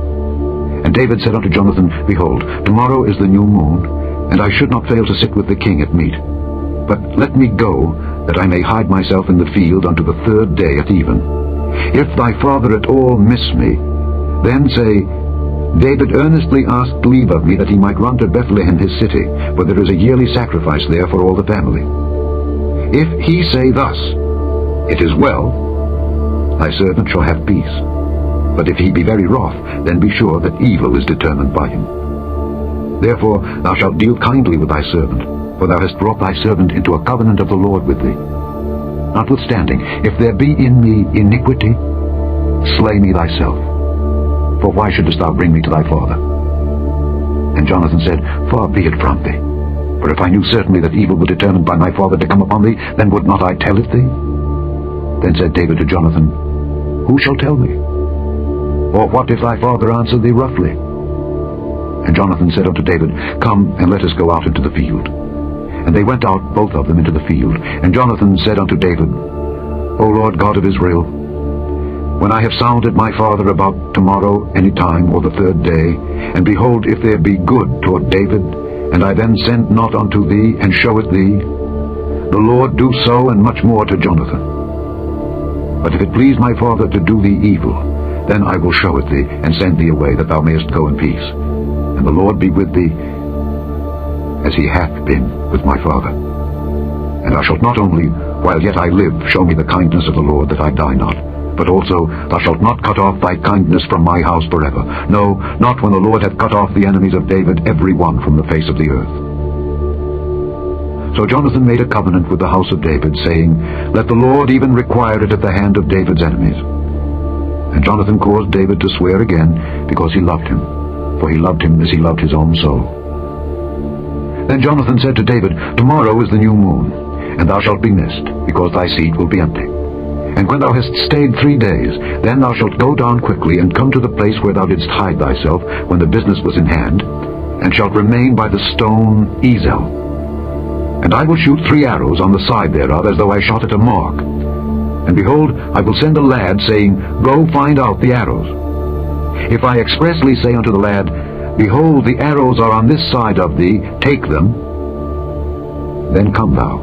And David said unto Jonathan, Behold, tomorrow is the new moon, and I should not fail to sit with the king at meat. But let me go, that I may hide myself in the field unto the third day at even. If thy father at all miss me, then say, David earnestly asked leave of me that he might run to Bethlehem his city, for there is a yearly sacrifice there for all the family. If he say thus, It is well, thy servant shall have peace. But if he be very wroth, then be sure that evil is determined by him. Therefore thou shalt deal kindly with thy servant, for thou hast brought thy servant into a covenant of the Lord with thee. Notwithstanding, if there be in me iniquity, slay me thyself. For why shouldest thou bring me to thy father? And Jonathan said, Far be it from thee. For if I knew certainly that evil were determined by my father to come upon thee, then would not I tell it thee? Then said David to Jonathan, Who shall tell me? Or what if thy father answer thee roughly? And Jonathan said unto David, Come, and let us go out into the field. And they went out, both of them, into the field. And Jonathan said unto David, O Lord God of Israel, when I have sounded my father about tomorrow any time, or the third day, and behold, if there be good toward David, and I then send not unto thee, and show it thee, the Lord do so, and much more to Jonathan. But if it please my father to do thee evil, then I will show it thee, and send thee away, that thou mayest go in peace. And the Lord be with thee, as he hath been with my father. And thou shalt not only, while yet I live, show me the kindness of the Lord, that I die not, but also thou shalt not cut off thy kindness from my house forever. No, not when the Lord hath cut off the enemies of David, every one from the face of the earth. So Jonathan made a covenant with the house of David, saying, Let the Lord even require it at the hand of David's enemies. And Jonathan caused David to swear again, because he loved him, for he loved him as he loved his own soul. Then Jonathan said to David, Tomorrow is the new moon, and thou shalt be missed, because thy seat will be empty. And when thou hast stayed 3 days, then thou shalt go down quickly, and come to the place where thou didst hide thyself, when the business was in hand, and shalt remain by the stone Ezel. And I will shoot 3 arrows on the side thereof, as though I shot at a mark. And behold, I will send a lad, saying, Go find out the arrows. If I expressly say unto the lad, Behold, the arrows are on this side of thee, take them, then come thou,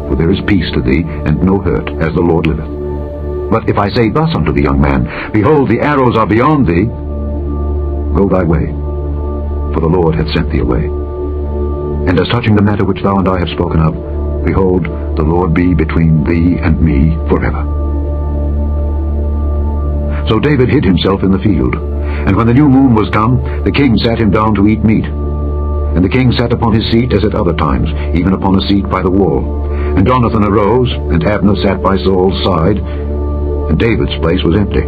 for there is peace to thee, and no hurt, as the Lord liveth. But if I say thus unto the young man, Behold, the arrows are beyond thee, go thy way, for the Lord hath sent thee away. And as touching the matter which thou and I have spoken of, behold, the Lord be between thee and me forever. So David hid himself in the field, and when the new moon was come, the king sat him down to eat meat. And the king sat upon his seat as at other times, even upon a seat by the wall. And Jonathan arose, and Abner sat by Saul's side, and David's place was empty.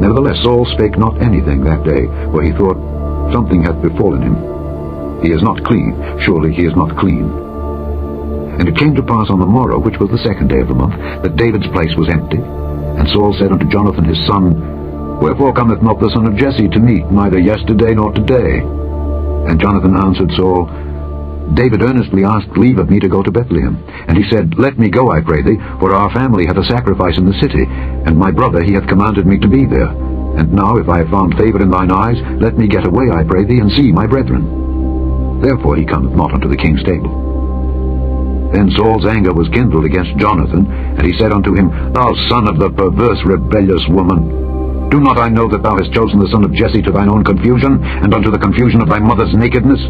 Nevertheless Saul spake not anything that day, for he thought, Something hath befallen him. He is not clean, surely he is not clean. And it came to pass on the morrow, which was the 2nd day of the month, that David's place was empty. And Saul said unto Jonathan his son, Wherefore cometh not the son of Jesse to meat, neither yesterday nor today? And Jonathan answered Saul, David earnestly asked leave of me to go to Bethlehem. And he said, Let me go, I pray thee, for our family hath a sacrifice in the city, and my brother he hath commanded me to be there. And now, if I have found favor in thine eyes, let me get away, I pray thee, and see my brethren. Therefore he cometh not unto the king's table. Then Saul's anger was kindled against Jonathan, and he said unto him, Thou son of the perverse, rebellious woman, do not I know that thou hast chosen the son of Jesse to thine own confusion, and unto the confusion of thy mother's nakedness?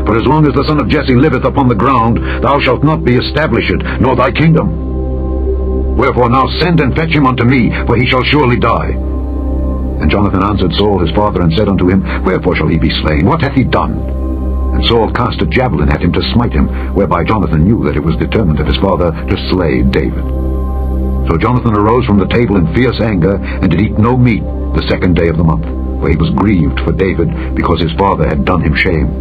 For as long as the son of Jesse liveth upon the ground, thou shalt not be established, nor thy kingdom. Wherefore now send and fetch him unto me, for he shall surely die. And Jonathan answered Saul his father, and said unto him, Wherefore shall he be slain? What hath he done? And Saul cast a javelin at him to smite him, whereby Jonathan knew that it was determined of his father to slay David. So Jonathan arose from the table in fierce anger, and did eat no meat the 2nd day of the month, for he was grieved for David, because his father had done him shame.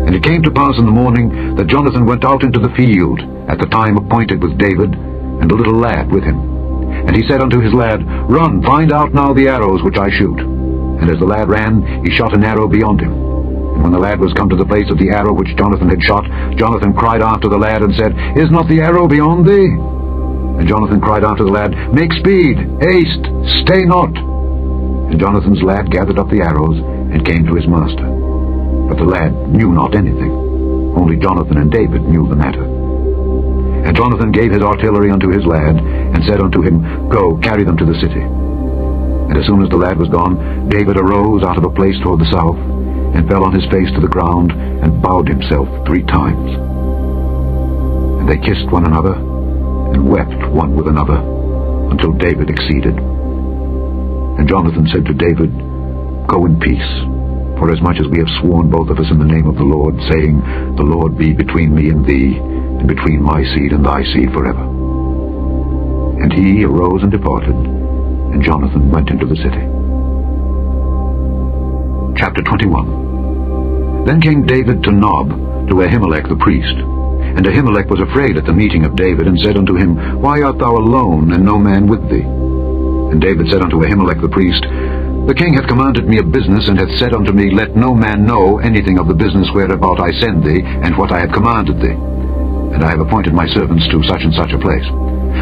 And it came to pass in the morning that Jonathan went out into the field at the time appointed with David, and a little lad with him. And he said unto his lad, Run, find out now the arrows which I shoot. And as the lad ran, he shot an arrow beyond him. And when the lad was come to the place of the arrow which Jonathan had shot, Jonathan cried after the lad, and said, Is not the arrow beyond thee? And Jonathan cried after the lad, Make speed, haste, stay not. And Jonathan's lad gathered up the arrows, and came to his master. But the lad knew not anything. Only Jonathan and David knew the matter. And Jonathan gave his artillery unto his lad, and said unto him, Go, carry them to the city. And as soon as the lad was gone, David arose out of a place toward the south, and fell on his face to the ground, and bowed himself 3 times. And they kissed one another, and wept one with another, until David exceeded. And Jonathan said to David, Go in peace, forasmuch as we have sworn both of us in the name of the Lord, saying, The Lord be between me and thee, and between my seed and thy seed forever. And he arose and departed, and Jonathan went into the city. Chapter 21. Then came David to Nob, to Ahimelech the priest. And Ahimelech was afraid at the meeting of David, and said unto him, Why art thou alone, and no man with thee? And David said unto Ahimelech the priest, The king hath commanded me a business, and hath said unto me, Let no man know anything of the business whereabout I send thee, and what I have commanded thee. And I have appointed my servants to such and such a place.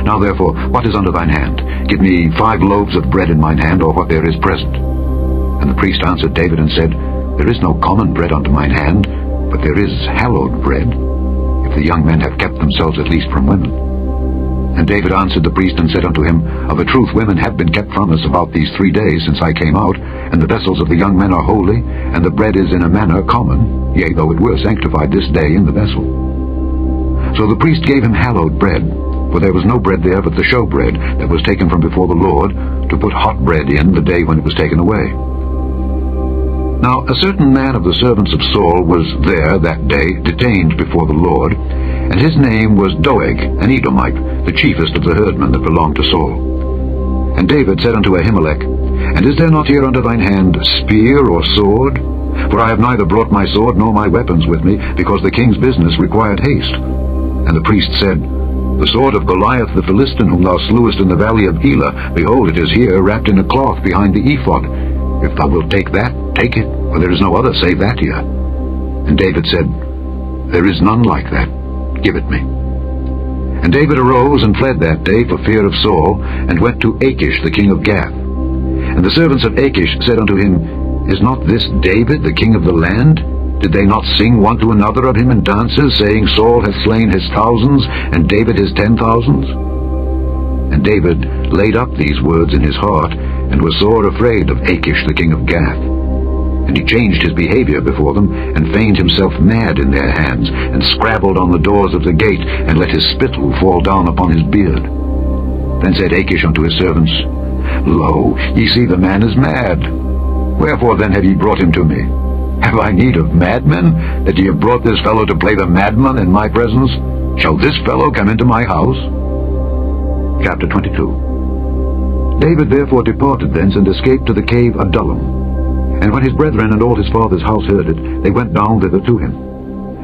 Now therefore, what is under thine hand? Give me 5 loaves of bread in mine hand, or what there is present. And the priest answered David, and said, There is no common bread unto mine hand, but there is hallowed bread, if the young men have kept themselves at least from women. And David answered the priest, and said unto him, Of a truth women have been kept from us about these 3 days since I came out, and the vessels of the young men are holy, and the bread is in a manner common, yea, though it were sanctified this day in the vessel. So the priest gave him hallowed bread, for there was no bread there but the showbread that was taken from before the Lord, to put hot bread in the day when it was taken away. Now a certain man of the servants of Saul was there that day, detained before the Lord, and his name was Doeg, an Edomite, the chiefest of the herdmen that belonged to Saul. And David said unto Ahimelech, And is there not here under thine hand spear or sword? For I have neither brought my sword nor my weapons with me, because the king's business required haste. And the priest said, The sword of Goliath the Philistine, whom thou slewest in the valley of Elah, behold, it is here, wrapped in a cloth behind the ephod. If thou wilt take that, take it, for there is no other save that here. And David said, There is none like that. Give it me. And David arose and fled that day for fear of Saul, and went to Achish the king of Gath. And the servants of Achish said unto him, Is not this David the king of the land? Did they not sing one to another of him in dances, saying, Saul hath slain his thousands, and David his 10,000s? And David laid up these words in his heart, and was sore afraid of Achish the king of Gath. And he changed his behavior before them, and feigned himself mad in their hands, and scrabbled on the doors of the gate, and let his spittle fall down upon his beard. Then said Achish unto his servants, Lo, ye see the man is mad. Wherefore then have ye brought him to me? Have I need of madmen, that ye have brought this fellow to play the madman in my presence? Shall this fellow come into my house? Chapter 22. David therefore departed thence, and escaped to the cave Adullam. And when his brethren and all his father's house heard it, they went down thither to him.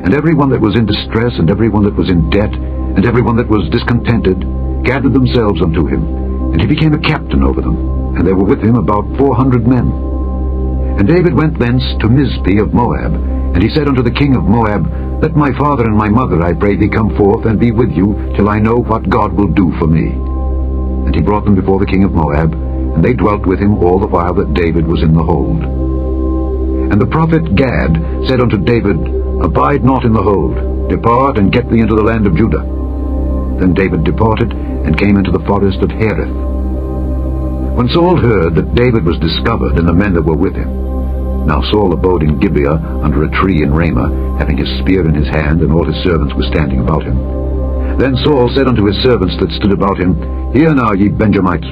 And every one that was in distress, and every one that was in debt, and every one that was discontented, gathered themselves unto him. And he became a captain over them, and there were with him about 400 men. And David went thence to Mizpeh of Moab, and he said unto the king of Moab, Let my father and my mother, I pray thee, come forth and be with you, till I know what God will do for me. And he brought them before the king of Moab, and they dwelt with him all the while that David was in the hold. And the prophet Gad said unto David, Abide not in the hold, depart and get thee into the land of Judah. Then David departed, and came into the forest of Hereth. When Saul heard that David was discovered, and the men that were with him, now Saul abode in Gibeah under a tree in Ramah, having his spear in his hand, and all his servants were standing about him. Then Saul said unto his servants that stood about him, Hear now, ye Benjamites,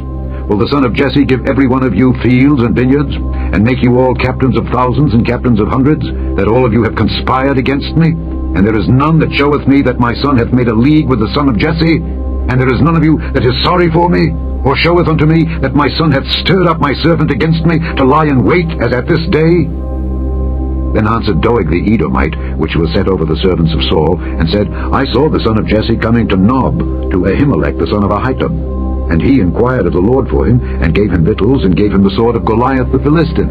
will the son of Jesse give every one of you fields and vineyards, and make you all captains of thousands and captains of hundreds, that all of you have conspired against me? And there is none that showeth me that my son hath made a league with the son of Jesse? And there is none of you that is sorry for me, or showeth unto me that my son hath stirred up my servant against me, to lie in wait, as at this day? Then answered Doeg the Edomite, which was set over the servants of Saul, and said, I saw the son of Jesse coming to Nob, to Ahimelech the son of Ahitub. And he inquired of the Lord for him, and gave him victuals, and gave him the sword of Goliath the Philistine.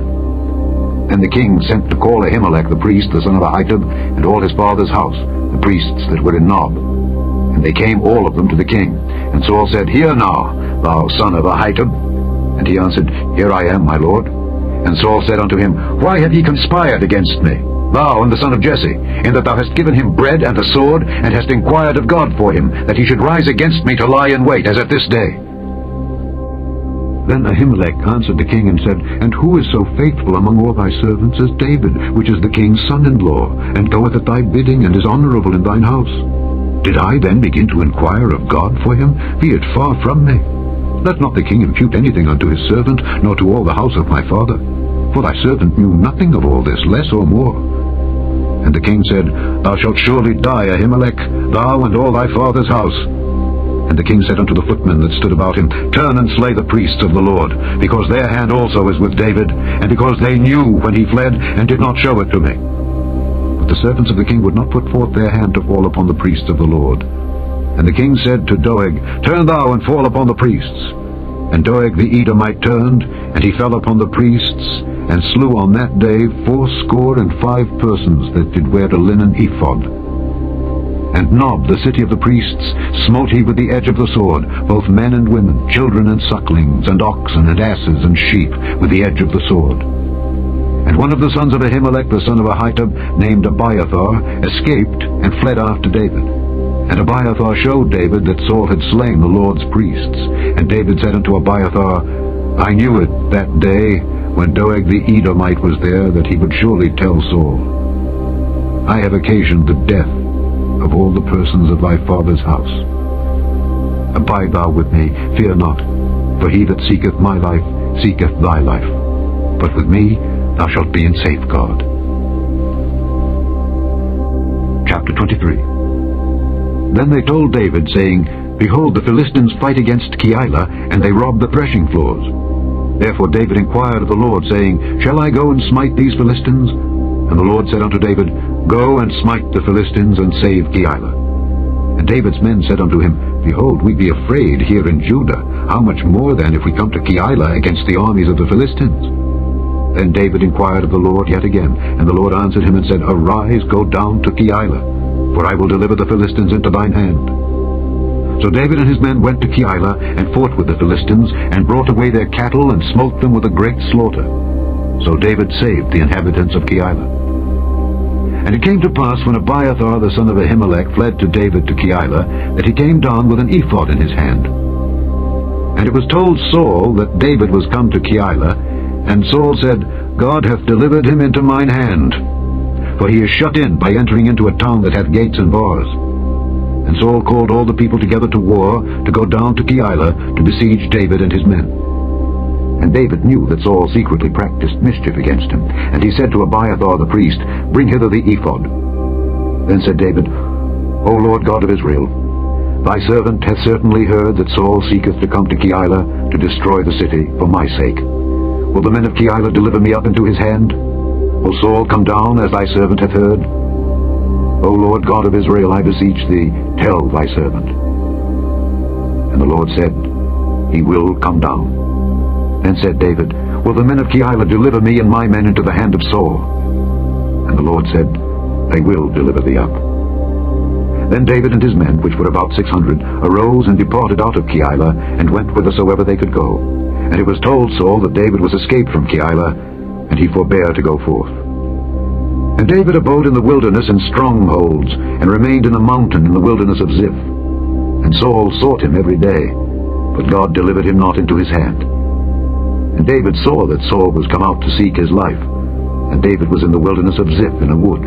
And the king sent to call Ahimelech the priest, the son of Ahitub, and all his father's house, the priests that were in Nob. And they came all of them to the king. And Saul said, Hear now, thou son of Ahitub. And he answered, Here I am, my lord. And Saul said unto him, Why have ye conspired against me, thou and the son of Jesse, in that thou hast given him bread and a sword, and hast inquired of God for him, that he should rise against me to lie in wait, as at this day? Then Ahimelech answered the king and said, And who is so faithful among all thy servants as David, which is the king's son-in-law, and goeth at thy bidding, and is honorable in thine house? Did I then begin to inquire of God for him? Be it far from me. Let not the king impute anything unto his servant, nor to all the house of my father. For thy servant knew nothing of all this, less or more. And the king said, Thou shalt surely die, Ahimelech, thou and all thy father's house. And the king said unto the footmen that stood about him, Turn and slay the priests of the Lord, because their hand also is with David, and because they knew when he fled, and did not show it to me. But the servants of the king would not put forth their hand to fall upon the priests of the Lord. And the king said to Doeg, Turn thou and fall upon the priests. And Doeg the Edomite turned, and he fell upon the priests, and slew on that day 75 persons that did wear a linen ephod. And Nob, the city of the priests, smote he with the edge of the sword, both men and women, children and sucklings, and oxen and asses and sheep, with the edge of the sword. And one of the sons of Ahimelech, the son of Ahitub, named Abiathar, escaped and fled after David. And Abiathar showed David that Saul had slain the Lord's priests. And David said unto Abiathar, I knew it that day, when Doeg the Edomite was there, that he would surely tell Saul, I have occasioned the death of all the persons of thy father's house. Abide thou with me, fear not, for he that seeketh my life seeketh thy life. But with me thou shalt be in safeguard. Chapter 23. Then they told David, saying, Behold, the Philistines fight against Keilah, and they rob the threshing floors. Therefore David inquired of the Lord, saying, Shall I go and smite these Philistines? And the Lord said unto David, Go and smite the Philistines, and save Keilah. And David's men said unto him, Behold, we be afraid here in Judah. How much more then if we come to Keilah against the armies of the Philistines? Then David inquired of the Lord yet again, and the Lord answered him and said, Arise, go down to Keilah, for I will deliver the Philistines into thine hand. So David and his men went to Keilah, and fought with the Philistines, and brought away their cattle, and smote them with a great slaughter. So David saved the inhabitants of Keilah. And it came to pass, when Abiathar the son of Ahimelech fled to David to Keilah, that he came down with an ephod in his hand. And it was told Saul that David was come to Keilah, and Saul said, God hath delivered him into mine hand, for he is shut in by entering into a town that hath gates and bars. And Saul called all the people together to war, to go down to Keilah, to besiege David and his men. And David knew that Saul secretly practiced mischief against him. And he said to Abiathar the priest, Bring hither the ephod. Then said David, O Lord God of Israel, thy servant hath certainly heard that Saul seeketh to come to Keilah, to destroy the city for my sake. Will the men of Keilah deliver me up into his hand? Will Saul come down, as thy servant hath heard? O Lord God of Israel, I beseech thee, tell thy servant. And the Lord said, He will come down. Then said David, Will the men of Keilah deliver me and my men into the hand of Saul? And the Lord said, They will deliver thee up. Then David and his men, which were about 600, arose and departed out of Keilah, and went whithersoever they could go. And it was told Saul that David was escaped from Keilah, and he forbare to go forth. And David abode in the wilderness in strongholds, and remained in a mountain in the wilderness of Ziph. And Saul sought him every day, but God delivered him not into his hand. And David saw that Saul was come out to seek his life, and David was in the wilderness of Ziph in a wood.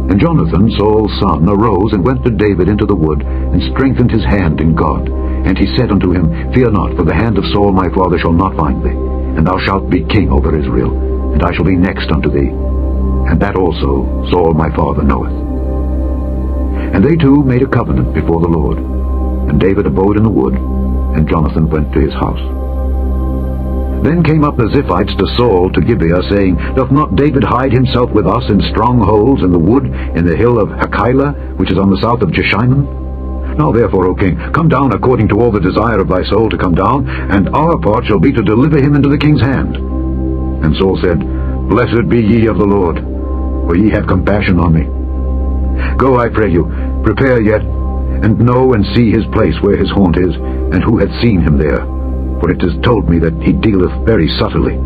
And Jonathan, Saul's son, arose and went to David into the wood, and strengthened his hand in God. And he said unto him, Fear not, for the hand of Saul my father shall not find thee, and thou shalt be king over Israel, and I shall be next unto thee. And that also Saul my father knoweth. And they two made a covenant before the Lord. And David abode in the wood, and Jonathan went to his house. Then came up the Ziphites to Saul to Gibeah, saying, Doth not David hide himself with us in strongholds in the wood, in the hill of Hakeilah, which is on the south of Jeshimon? Now therefore, O king, come down according to all the desire of thy soul to come down, and our part shall be to deliver him into the king's hand. And Saul said, Blessed be ye of the Lord, for ye have compassion on me. Go, I pray you, prepare yet, and know and see his place where his haunt is, and who hath seen him there. For it is told me that he dealeth very subtly.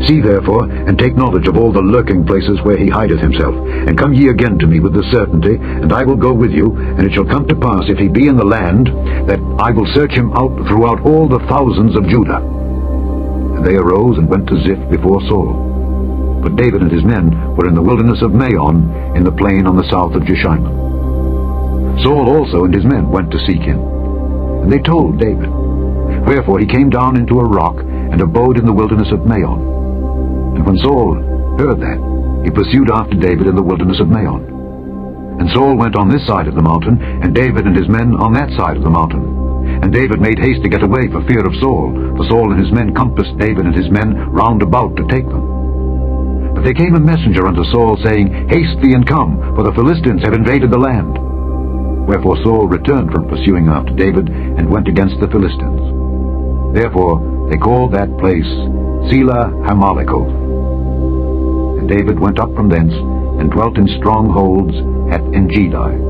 See therefore, and take knowledge of all the lurking places where he hideth himself, and come ye again to me with the certainty, and I will go with you, and it shall come to pass, if he be in the land, that I will search him out throughout all the thousands of Judah. And they arose and went to Ziph before Saul. But David and his men were in the wilderness of Maon, in the plain on the south of Jeshimon. Saul also and his men went to seek him. And they told David. Wherefore he came down into a rock, and abode in the wilderness of Maon. And when Saul heard that, he pursued after David in the wilderness of Maon. And Saul went on this side of the mountain, and David and his men on that side of the mountain. And David made haste to get away for fear of Saul, for Saul and his men compassed David and his men round about to take them. But there came a messenger unto Saul, saying, Haste thee and come, for the Philistines have invaded the land. Wherefore Saul returned from pursuing after David, and went against the Philistines. Therefore they called that place Selah Hamalekoth. And David went up from thence, and dwelt in strongholds at Engedi.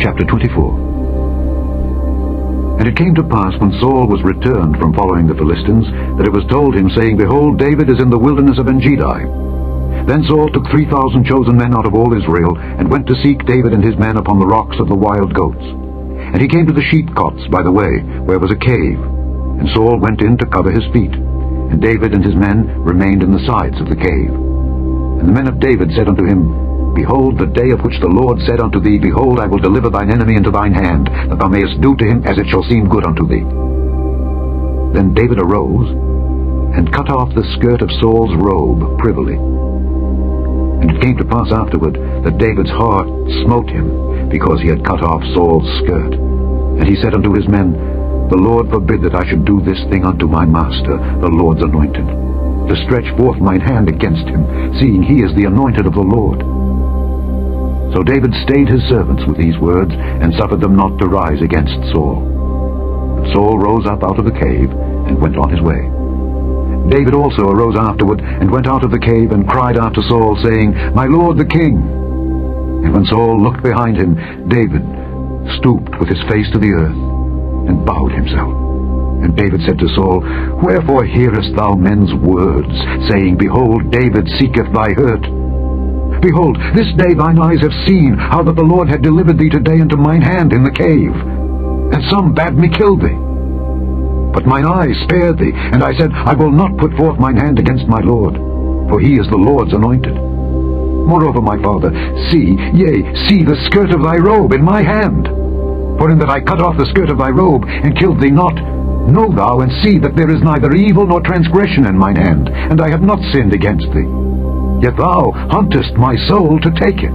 Chapter 24. And it came to pass, when Saul was returned from following the Philistines, that it was told him, saying, Behold, David is in the wilderness of Engedi. Then Saul took 3,000 chosen men out of all Israel, and went to seek David and his men upon the rocks of the wild goats. And he came to the sheepcotes by the way, where was a cave. And Saul went in to cover his feet. And David and his men remained in the sides of the cave. And the men of David said unto him, Behold, the day of which the Lord said unto thee, Behold, I will deliver thine enemy into thine hand, that thou mayest do to him as it shall seem good unto thee. Then David arose and cut off the skirt of Saul's robe privily. And it came to pass afterward that David's heart smote him, because he had cut off Saul's skirt. And he said unto his men, The Lord forbid that I should do this thing unto my master, the Lord's anointed, to stretch forth mine hand against him, seeing he is the anointed of the Lord. So David stayed his servants with these words, and suffered them not to rise against Saul. And Saul rose up out of the cave, and went on his way. David also arose afterward, and went out of the cave, and cried after Saul, saying, My lord the king. And when Saul looked behind him, David stooped with his face to the earth, and bowed himself. And David said to Saul, Wherefore hearest thou men's words, saying, Behold, David seeketh thy hurt? Behold, this day thine eyes have seen how that the Lord had delivered thee today into mine hand in the cave, and some bade me kill thee. But mine eyes spared thee, and I said, I will not put forth mine hand against my Lord, for he is the Lord's anointed. Moreover, my father, see the skirt of thy robe in my hand. For in that I cut off the skirt of thy robe, and killed thee not, know thou and see that there is neither evil nor transgression in mine hand, and I have not sinned against thee. Yet thou huntest my soul to take it.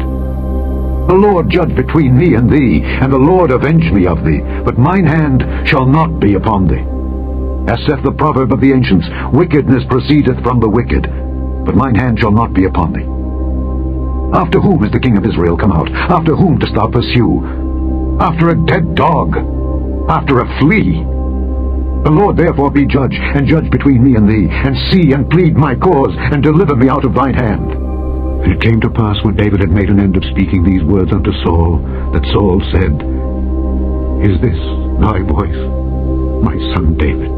The Lord judge between me and thee, and the Lord avenge me of thee, but mine hand shall not be upon thee. As saith the proverb of the ancients, Wickedness proceedeth from the wicked, but mine hand shall not be upon thee. After whom is the king of Israel come out? After whom dost thou pursue? After a dead dog, after a flea. The Lord therefore be judge, and judge between me and thee, and see and plead my cause, and deliver me out of thine hand. And it came to pass, when David had made an end of speaking these words unto Saul, that Saul said, Is this thy voice, my son David?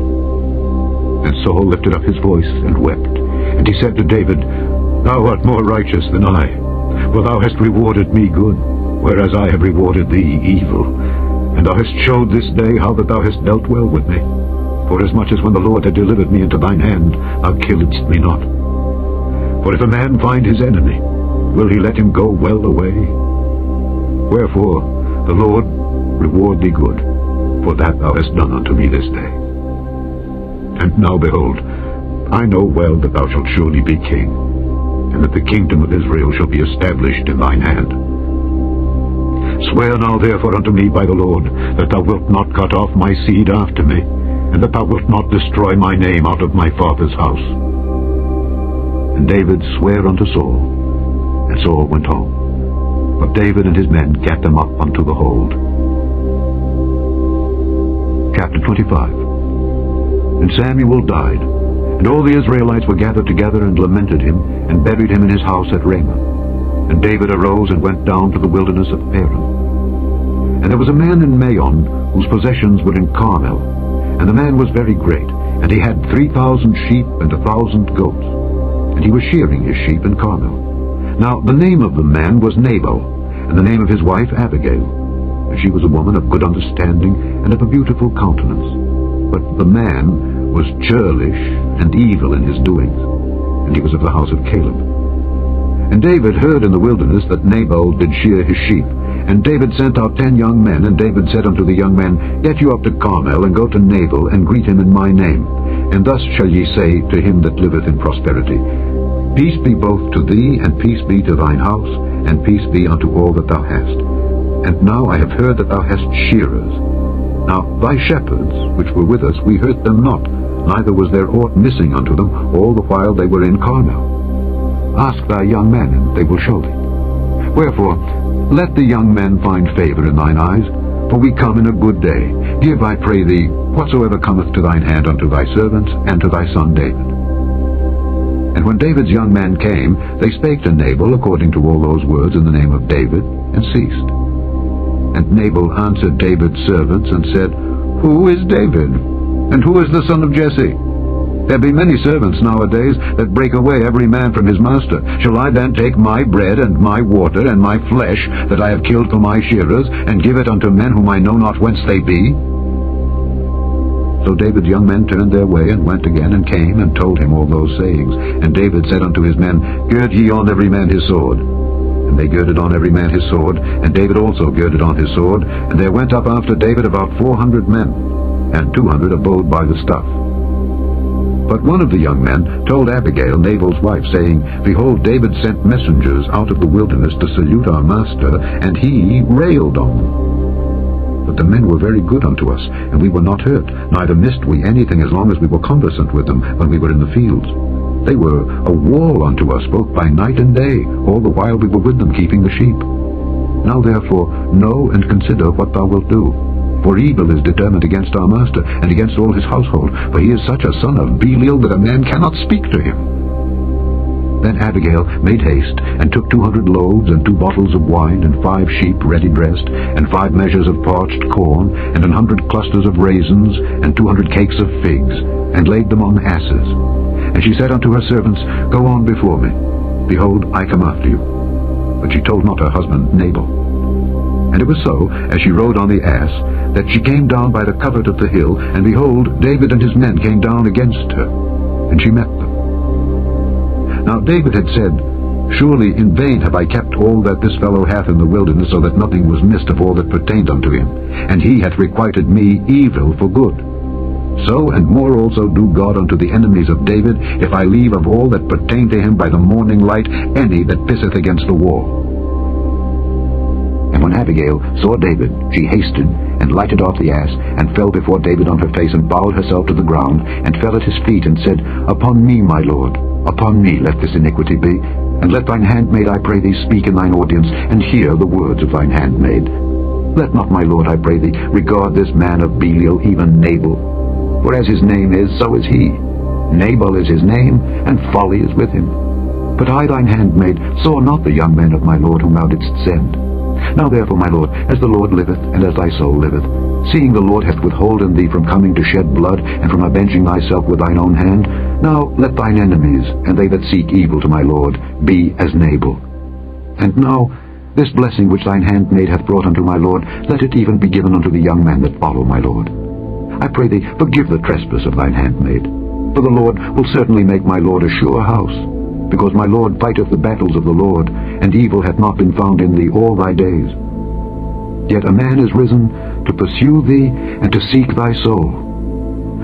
And Saul lifted up his voice and wept. And he said to David, Thou art more righteous than I, for thou hast rewarded me good, whereas I have rewarded thee evil. And thou hast showed this day how that thou hast dealt well with me. Forasmuch as when the Lord had delivered me into thine hand, thou killedst me not. For if a man find his enemy, will he let him go well away? Wherefore the Lord reward thee good, for that thou hast done unto me this day. And now behold, I know well that thou shalt surely be king, and that the kingdom of Israel shall be established in thine hand. Swear now therefore unto me by the Lord, that thou wilt not cut off my seed after me, and that thou wilt not destroy my name out of my father's house. And David sware unto Saul, and Saul went home. But David and his men gat them up unto the hold. Chapter 25. And Samuel died, and all the Israelites were gathered together, and lamented him, and buried him in his house at Ramah. And David arose and went down to the wilderness of Paran. And there was a man in Maon, whose possessions were in Carmel. And the man was very great, and he had 3,000 sheep and 1,000 goats. And he was shearing his sheep in Carmel. Now the name of the man was Nabal, and the name of his wife Abigail. And she was a woman of good understanding, and of a beautiful countenance. But the man was churlish and evil in his doings, and he was of the house of Caleb. And David heard in the wilderness that Nabal did shear his sheep. And David sent out 10 young men, and David said unto the young men, Get you up to Carmel, and go to Nabal, and greet him in my name. And thus shall ye say to him that liveth in prosperity, Peace be both to thee, and peace be to thine house, and peace be unto all that thou hast. And now I have heard that thou hast shearers. Now thy shepherds, which were with us, we hurt them not, neither was there aught missing unto them, all the while they were in Carmel. Ask thy young men, and they will show thee. Wherefore, let the young men find favor in thine eyes, for we come in a good day. Give, I pray thee, whatsoever cometh to thine hand unto thy servants, and to thy son David. And when David's young men came, they spake to Nabal according to all those words in the name of David, and ceased. And Nabal answered David's servants, and said, Who is David? And who is the son of Jesse? There be many servants nowadays that break away every man from his master. Shall I then take my bread and my water and my flesh that I have killed for my shearers, and give it unto men whom I know not whence they be? So David's young men turned their way, and went again, and came, and told him all those sayings. And David said unto his men, Gird ye on every man his sword. And they girded on every man his sword, and David also girded on his sword. And there went up after David about 400 men, and 200 abode by the stuff. But one of the young men told Abigail, Nabal's wife, saying, Behold, David sent messengers out of the wilderness to salute our master, and he railed on them. But the men were very good unto us, and we were not hurt, neither missed we anything as long as we were conversant with them when we were in the fields. They were a wall unto us both by night and day, all the while we were with them keeping the sheep. Now therefore know and consider what thou wilt do. For evil is determined against our master, and against all his household, for he is such a son of Belial that a man cannot speak to him. Then Abigail made haste, and took 200 loaves, and 2 bottles of wine, and 5 sheep ready dressed, and 5 measures of parched corn, and 100 clusters of raisins, and 200 cakes of figs, and laid them on asses. And she said unto her servants, Go on before me. Behold, I come after you. But she told not her husband Nabal. And it was so, as she rode on the ass, that she came down by the covert of the hill, and behold, David and his men came down against her, and she met them. Now David had said, Surely in vain have I kept all that this fellow hath in the wilderness, so that nothing was missed of all that pertained unto him. And he hath requited me evil for good. So and more also do God unto the enemies of David, if I leave of all that pertain to him by the morning light any that pisseth against the wall. And when Abigail saw David, she hasted, and lighted off the ass, and fell before David on her face, and bowed herself to the ground, and fell at his feet, and said, Upon me, my lord, upon me let this iniquity be, and let thine handmaid, I pray thee, speak in thine audience, and hear the words of thine handmaid. Let not, my lord, I pray thee, regard this man of Belial, even Nabal. For as his name is, so is he. Nabal is his name, and folly is with him. But I, thine handmaid, saw not the young men of my lord whom thou didst send. Now therefore, my lord, as the Lord liveth, and as thy soul liveth, seeing the Lord hath withholden thee from coming to shed blood, and from avenging thyself with thine own hand, now let thine enemies, and they that seek evil to my lord, be as Nabal. And now this blessing which thine handmaid hath brought unto my lord, let it even be given unto the young men that follow my lord. I pray thee, forgive the trespass of thine handmaid. For the Lord will certainly make my lord a sure house, because my lord fighteth the battles of the Lord, and evil hath not been found in thee all thy days. Yet a man is risen to pursue thee, and to seek thy soul.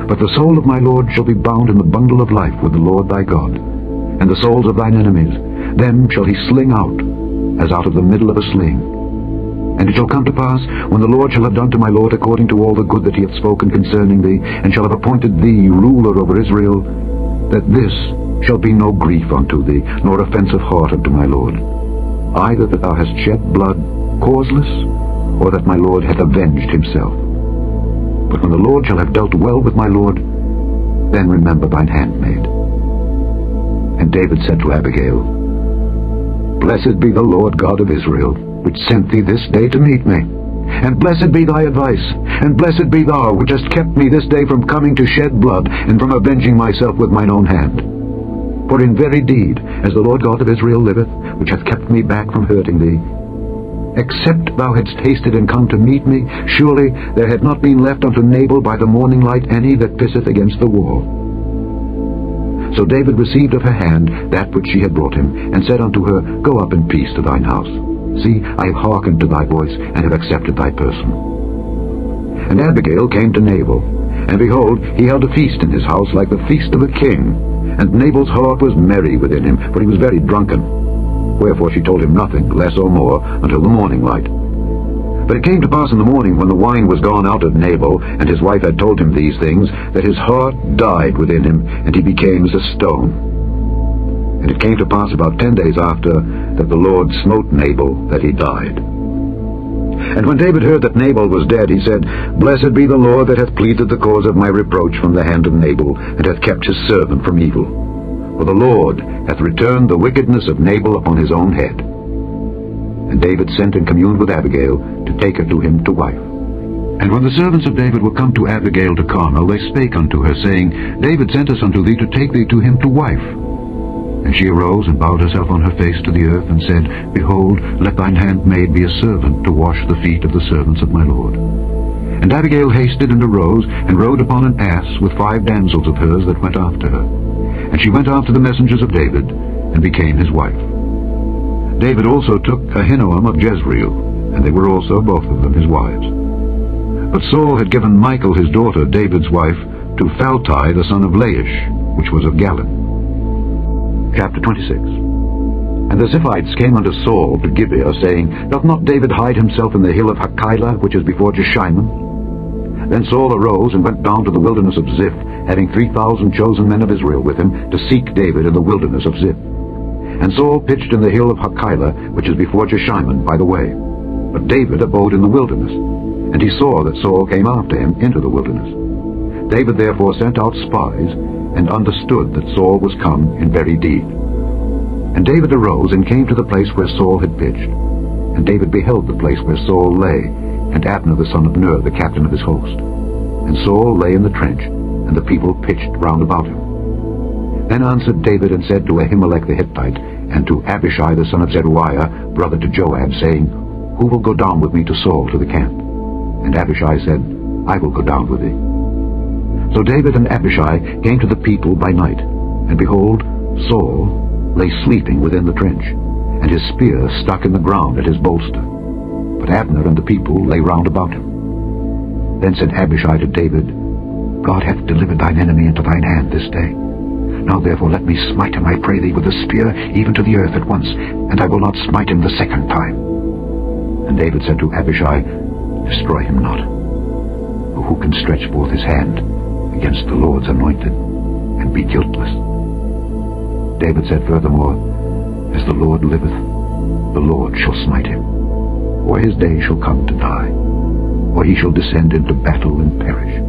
But the soul of my lord shall be bound in the bundle of life with the Lord thy God, and the souls of thine enemies, them shall he sling out, as out of the middle of a sling. And it shall come to pass, when the Lord shall have done to my lord according to all the good that he hath spoken concerning thee, and shall have appointed thee ruler over Israel, that this shall be no grief unto thee, nor offense of heart unto my lord, either that thou hast shed blood causeless, or that my lord hath avenged himself. But when the Lord shall have dealt well with my lord, then remember thine handmaid. And David said to Abigail, Blessed be the Lord God of Israel, which sent thee this day to meet me. And blessed be thy advice, and blessed be thou, which hast kept me this day from coming to shed blood, and from avenging myself with mine own hand. For in very deed, as the Lord God of Israel liveth, which hath kept me back from hurting thee, except thou hadst hasted and come to meet me, surely there had not been left unto Nabal by the morning light any that pisseth against the wall. So David received of her hand that which she had brought him, and said unto her, Go up in peace to thine house. See, I have hearkened to thy voice, and have accepted thy person. And Abigail came to Nabal, and behold, he held a feast in his house like the feast of a king. And Nabal's heart was merry within him, for he was very drunken. Wherefore she told him nothing, less or more, until the morning light. But it came to pass in the morning, when the wine was gone out of Nabal, and his wife had told him these things, that his heart died within him, and he became as a stone. And it came to pass about 10 days after, that the Lord smote Nabal, that he died. And when David heard that Nabal was dead, he said, Blessed be the Lord that hath pleaded the cause of my reproach from the hand of Nabal, and hath kept his servant from evil. For the Lord hath returned the wickedness of Nabal upon his own head. And David sent and communed with Abigail, to take her to him to wife. And when the servants of David were come to Abigail to Carmel, they spake unto her, saying, David sent us unto thee to take thee to him to wife. And she arose and bowed herself on her face to the earth, and said, Behold, let thine handmaid be a servant to wash the feet of the servants of my lord. And Abigail hasted and arose, and rode upon an ass with 5 damsels of hers that went after her. And she went after the messengers of David, and became his wife. David also took Ahinoam of Jezreel, and they were also both of them his wives. But Saul had given Michal his daughter, David's wife, to Phalti the son of Laish. which was of Gallon. Chapter 26. And the Ziphites came unto Saul to Gibeah, saying, Doth not David hide himself in the hill of Hachilah, which is before Jeshimon? Then Saul arose and went down to the wilderness of Ziph, having 3,000 chosen men of Israel with him, to seek David in the wilderness of Ziph. And Saul pitched in the hill of Hachilah, which is before Jeshimon, by the way. But David abode in the wilderness, and he saw that Saul came after him into the wilderness. David therefore sent out spies, and understood that Saul was come in very deed. And David arose and came to the place where Saul had pitched. And David beheld the place where Saul lay, and Abner the son of Ner, the captain of his host. And Saul lay in the trench, and the people pitched round about him. Then answered David and said to Ahimelech the Hittite, and to Abishai the son of Zeruiah, brother to Joab, saying, Who will go down with me to Saul to the camp? And Abishai said, I will go down with thee. So David and Abishai came to the people by night, and behold, Saul lay sleeping within the trench, and his spear stuck in the ground at his bolster. But Abner and the people lay round about him. Then said Abishai to David, God hath delivered thine enemy into thine hand this day. Now therefore let me smite him, I pray thee, with a spear even to the earth at once, and I will not smite him the second time. And David said to Abishai, Destroy him not. For who can stretch forth his hand against the Lord's anointed, and be guiltless? David said furthermore, As the Lord liveth, the Lord shall smite him, or his day shall come to die, or he shall descend into battle and perish.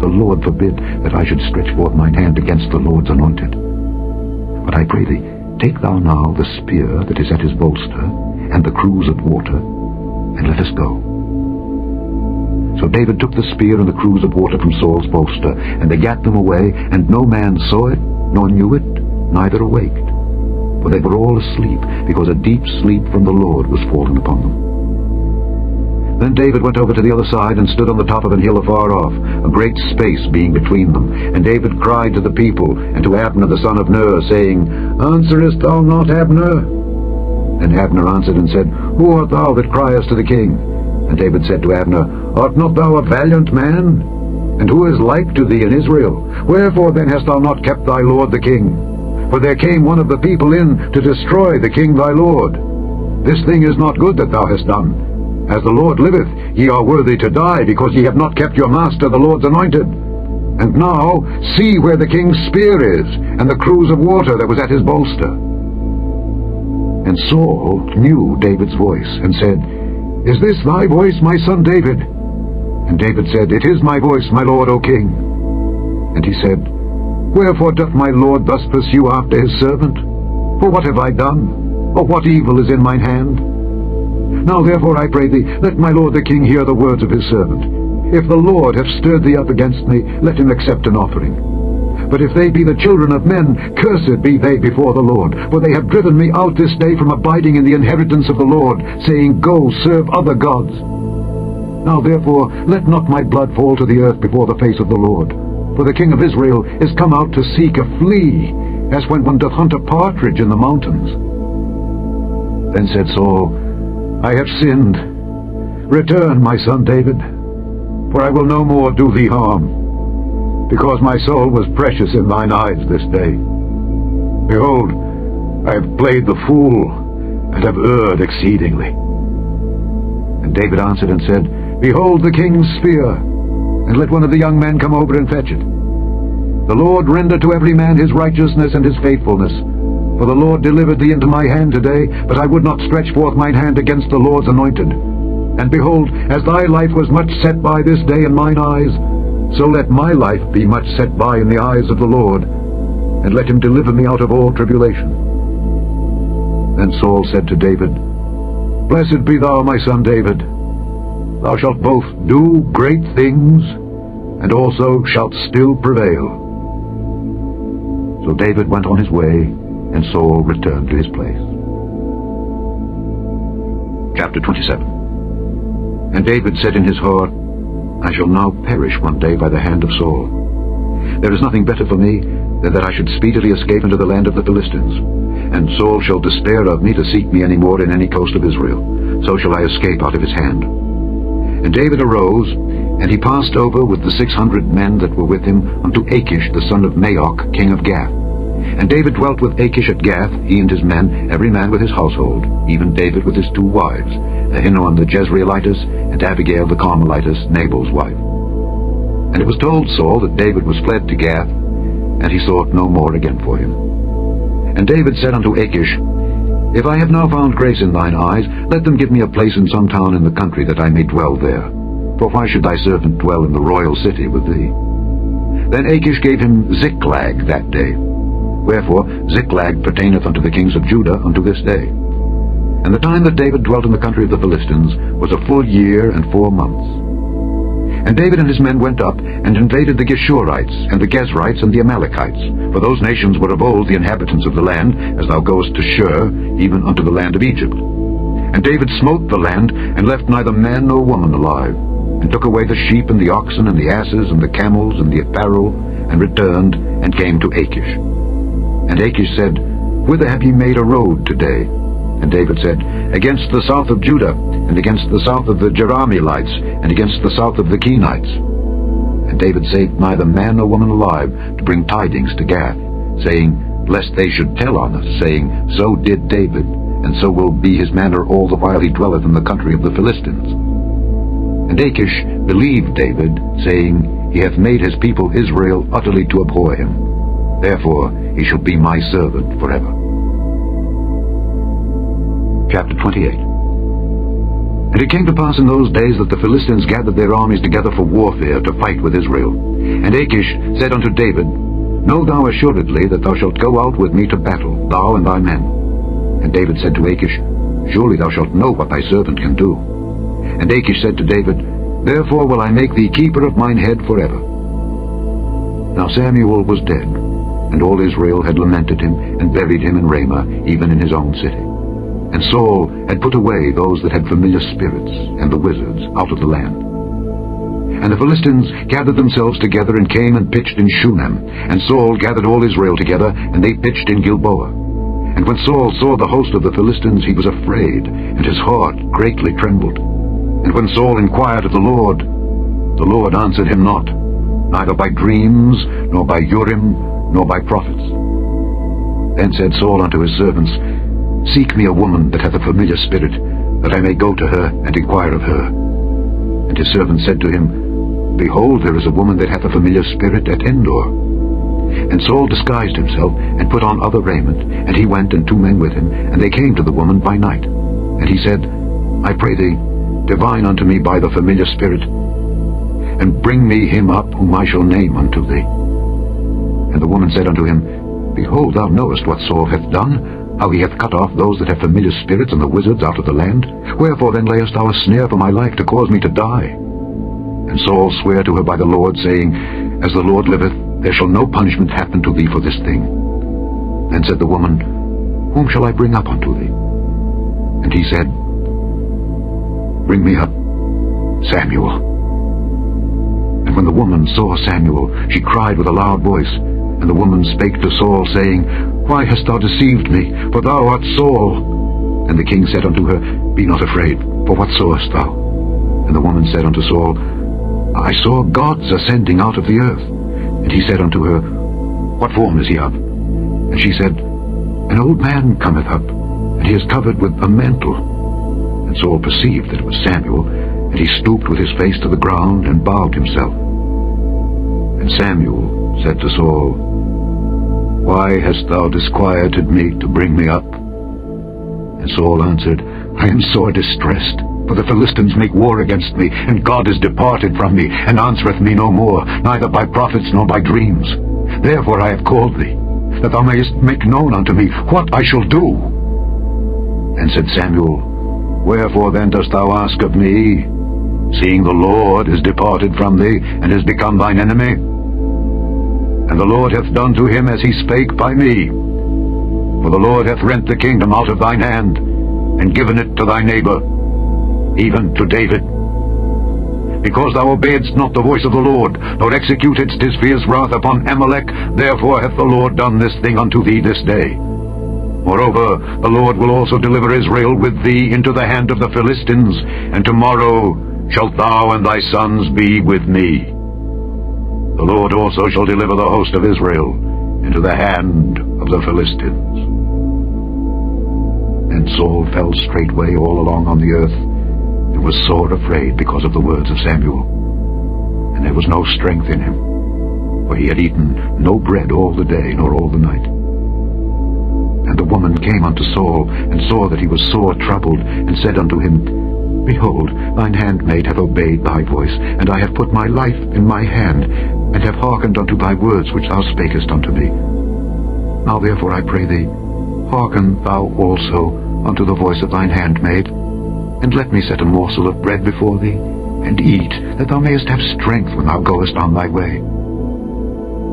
The Lord forbid that I should stretch forth mine hand against the Lord's anointed. But I pray thee, take thou now the spear that is at his bolster, and the cruse of water, and let us go. So David took the spear and the cruse of water from Saul's bolster, and they gat them away, and no man saw it, nor knew it, neither awaked. For they were all asleep, because a deep sleep from the Lord was fallen upon them. Then David went over to the other side, and stood on the top of an hill afar off, a great space being between them. And David cried to the people, and to Abner the son of Ner, saying, Answerest thou not, Abner? And Abner answered and said, Who art thou that criest to the king? And David said to Abner, Art not thou a valiant man? And who is like to thee in Israel? Wherefore then hast thou not kept thy lord the king? For there came one of the people in to destroy the king thy lord. This thing is not good that thou hast done. As the Lord liveth, ye are worthy to die, because ye have not kept your master the Lord's anointed. And now see where the king's spear is, and the cruse of water that was at his bolster. And Saul knew David's voice, and said, Is this thy voice, my son David? And David said, It is my voice, my lord, O king. And he said, Wherefore doth my lord thus pursue after his servant? For what have I done? Or what evil is in mine hand? Now therefore I pray thee, let my lord the king hear the words of his servant. If the Lord have stirred thee up against me, let him accept an offering. But if they be the children of men, cursed be they before the Lord. For they have driven me out this day from abiding in the inheritance of the Lord, saying, Go, serve other gods. Now therefore let not my blood fall to the earth before the face of the Lord. For the king of Israel is come out to seek a flea, as when one doth hunt a partridge in the mountains. Then said Saul, I have sinned. Return, my son David, for I will no more do thee harm, because my soul was precious in thine eyes this day. Behold, I have played the fool, and have erred exceedingly. And David answered and said, Behold the king's spear, and let one of the young men come over and fetch it. The Lord render to every man his righteousness and his faithfulness. For the Lord delivered thee into my hand today, but I would not stretch forth mine hand against the Lord's anointed. And behold, as thy life was much set by this day in mine eyes, so let my life be much set by in the eyes of the Lord, and let him deliver me out of all tribulation. Then Saul said to David, Blessed be thou, my son David. Thou shalt both do great things, and also shalt still prevail. So David went on his way, and Saul returned to his place. Chapter 27. And David said in his heart, I shall now perish one day by the hand of Saul. There is nothing better for me than that I should speedily escape into the land of the Philistines. And Saul shall despair of me to seek me any more in any coast of Israel. So shall I escape out of his hand. And David arose, And he passed over with the 600 men that were with him unto Achish the son of Maoch, king of Gath. And David dwelt with Achish at Gath, he and his men, every man with his household, even David with his 2 wives, Ahinoam the Jezreelitess, and Abigail the Carmelitess, Nabal's wife. And it was told Saul that David was fled to Gath, and he sought no more again for him. And David said unto Achish, If I have now found grace in thine eyes, let them give me a place in some town in the country, that I may dwell there. For why should thy servant dwell in the royal city with thee? Then Achish gave him Ziklag that day. Wherefore Ziklag pertaineth unto the kings of Judah unto this day. And the time that David dwelt in the country of the Philistines was a full year and 4 months. And David and his men went up, and invaded the Geshurites, and the Gezrites, and the Amalekites. For those nations were of old the inhabitants of the land, as thou goest to Shur, even unto the land of Egypt. And David smote the land, and left neither man nor woman alive, and took away the sheep, and the oxen, and the asses, and the camels, and the apparel, and returned, and came to Achish. And Achish said, Whither have ye made a road today? And David said, Against the south of Judah, and against the south of the Jerahmeelites, and against the south of the Kenites. And David saved neither man nor woman alive, to bring tidings to Gath, saying, Lest they should tell on us, saying, So did David, and so will be his manner all the while he dwelleth in the country of the Philistines. And Achish believed David, saying, He hath made his people Israel utterly to abhor him. Therefore he shall be my servant forever. Chapter 28. And it came to pass in those days that the Philistines gathered their armies together for warfare to fight with Israel. And Achish said unto David, Know thou assuredly that thou shalt go out with me to battle, thou and thy men. And David said to Achish, Surely thou shalt know what thy servant can do. And Achish said to David, Therefore will I make thee keeper of mine head forever. Now Samuel was dead, and all Israel had lamented him, and buried him in Ramah, even in his own city. And Saul had put away those that had familiar spirits, and the wizards, out of the land. And the Philistines gathered themselves together, and came and pitched in Shunem. And Saul gathered all Israel together, and they pitched in Gilboa. And when Saul saw the host of the Philistines, he was afraid, and his heart greatly trembled. And when Saul inquired of the Lord answered him not, neither by dreams, nor by Urim, nor by prophets. Then said Saul unto his servants, Seek me a woman that hath a familiar spirit, that I may go to her, and inquire of her. And his servants said to him, Behold, there is a woman that hath a familiar spirit at Endor. And Saul disguised himself, and put on other raiment, and he went, and 2 men with him, and they came to the woman by night. And he said, I pray thee, divine unto me by the familiar spirit, and bring me him up whom I shall name unto thee. And the woman said unto him, Behold, thou knowest what Saul hath done, how he hath cut off those that have familiar spirits and the wizards out of the land. Wherefore then layest thou a snare for my life, to cause me to die? And Saul sware to her by the Lord, saying, As the Lord liveth, there shall no punishment happen to thee for this thing. Then said the woman, Whom shall I bring up unto thee? And he said, Bring me up Samuel. And when the woman saw Samuel, she cried with a loud voice. And the woman spake to Saul, saying, Why hast thou deceived me? For thou art Saul. And the king said unto her, Be not afraid, for what sawest thou? And the woman said unto Saul, I saw gods ascending out of the earth. And he said unto her, What form is he of? And she said, An old man cometh up, and he is covered with a mantle. And Saul perceived that it was Samuel, and he stooped with his face to the ground, and bowed himself. And Samuel said to Saul, Why hast thou disquieted me to bring me up? And Saul answered, I am sore distressed, for the Philistines make war against me, and God is departed from me, and answereth me no more, neither by prophets nor by dreams. Therefore I have called thee, that thou mayest make known unto me what I shall do. And said Samuel, Wherefore then dost thou ask of me, seeing the Lord is departed from thee, and is become thine enemy? And the Lord hath done to him as he spake by me. For the Lord hath rent the kingdom out of thine hand, and given it to thy neighbor, even to David. Because thou obeyedst not the voice of the Lord, nor executedst his fierce wrath upon Amalek, therefore hath the Lord done this thing unto thee this day. Moreover, the Lord will also deliver Israel with thee into the hand of the Philistines, and tomorrow shalt thou and thy sons be with me. The Lord also shall deliver the host of Israel into the hand of the Philistines. And Saul fell straightway all along on the earth, and was sore afraid because of the words of Samuel. And there was no strength in him, for he had eaten no bread all the day nor all the night. And the woman came unto Saul, and saw that he was sore troubled, and said unto him, Behold, thine handmaid hath obeyed thy voice, and I have put my life in my hand, and have hearkened unto thy words which thou spakest unto me. Now therefore I pray thee, hearken thou also unto the voice of thine handmaid, and let me set a morsel of bread before thee, and eat, that thou mayest have strength when thou goest on thy way.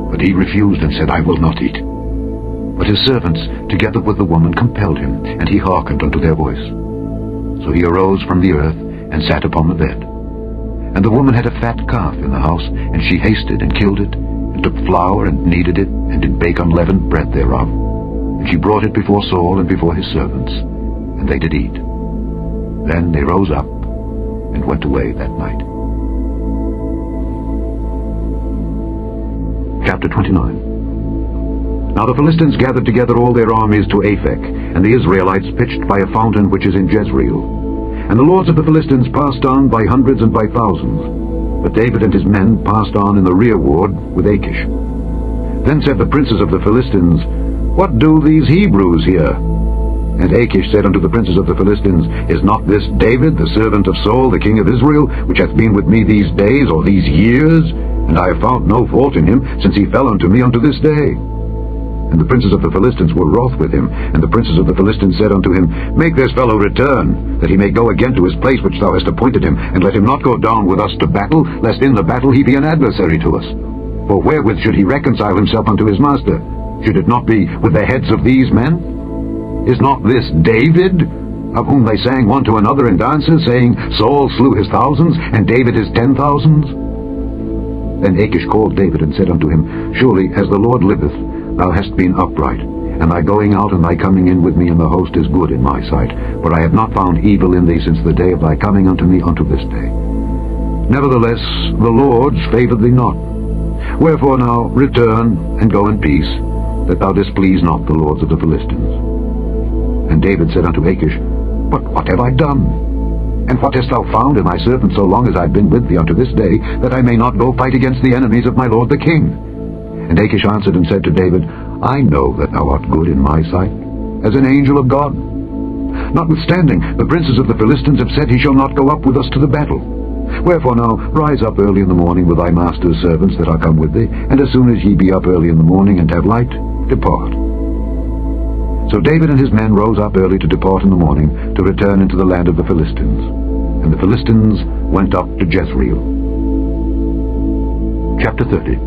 But he refused, and said, I will not eat. But his servants, together with the woman, compelled him, and he hearkened unto their voice. So he arose from the earth, and sat upon the bed. And the woman had a fat calf in the house, and she hasted and killed it, and took flour and kneaded it, and did bake unleavened bread thereof. And she brought it before Saul and before his servants, and they did eat. Then they rose up and went away that night. Chapter 29. Now the Philistines gathered together all their armies to Aphek, and the Israelites pitched by a fountain which is in Jezreel. And the lords of the Philistines passed on by hundreds and by thousands. But David and his men passed on in the rearward with Achish. Then said the princes of the Philistines, What do these Hebrews here? And Achish said unto the princes of the Philistines, Is not this David, the servant of Saul, the king of Israel, which hath been with me these days, or these years? And I have found no fault in him, since he fell unto me unto this day. And the princes of the Philistines were wroth with him. And the princes of the Philistines said unto him, Make this fellow return, that he may go again to his place which thou hast appointed him, and let him not go down with us to battle, lest in the battle he be an adversary to us. For wherewith should he reconcile himself unto his master? Should it not be with the heads of these men? Is not this David, of whom they sang one to another in dances, saying, Saul slew his thousands, and David his 10,000s? Then Achish called David, and said unto him, Surely, as the Lord liveth, thou hast been upright, and thy going out and thy coming in with me in the host is good in my sight, for I have not found evil in thee since the day of thy coming unto me unto this day. Nevertheless, the Lord's favoured thee not. Wherefore now return, and go in peace, that thou displease not the lords of the Philistines. And David said unto Achish, But what have I done? And what hast thou found in thy servant so long as I have been with thee unto this day, that I may not go fight against the enemies of my lord the king? And Achish answered and said to David, I know that thou art good in my sight, as an angel of God. Notwithstanding, the princes of the Philistines have said, He shall not go up with us to the battle. Wherefore now rise up early in the morning with thy master's servants that are come with thee, and as soon as ye be up early in the morning and have light, depart. So David and his men rose up early to depart in the morning, to return into the land of the Philistines. And the Philistines went up to Jezreel. Chapter 30.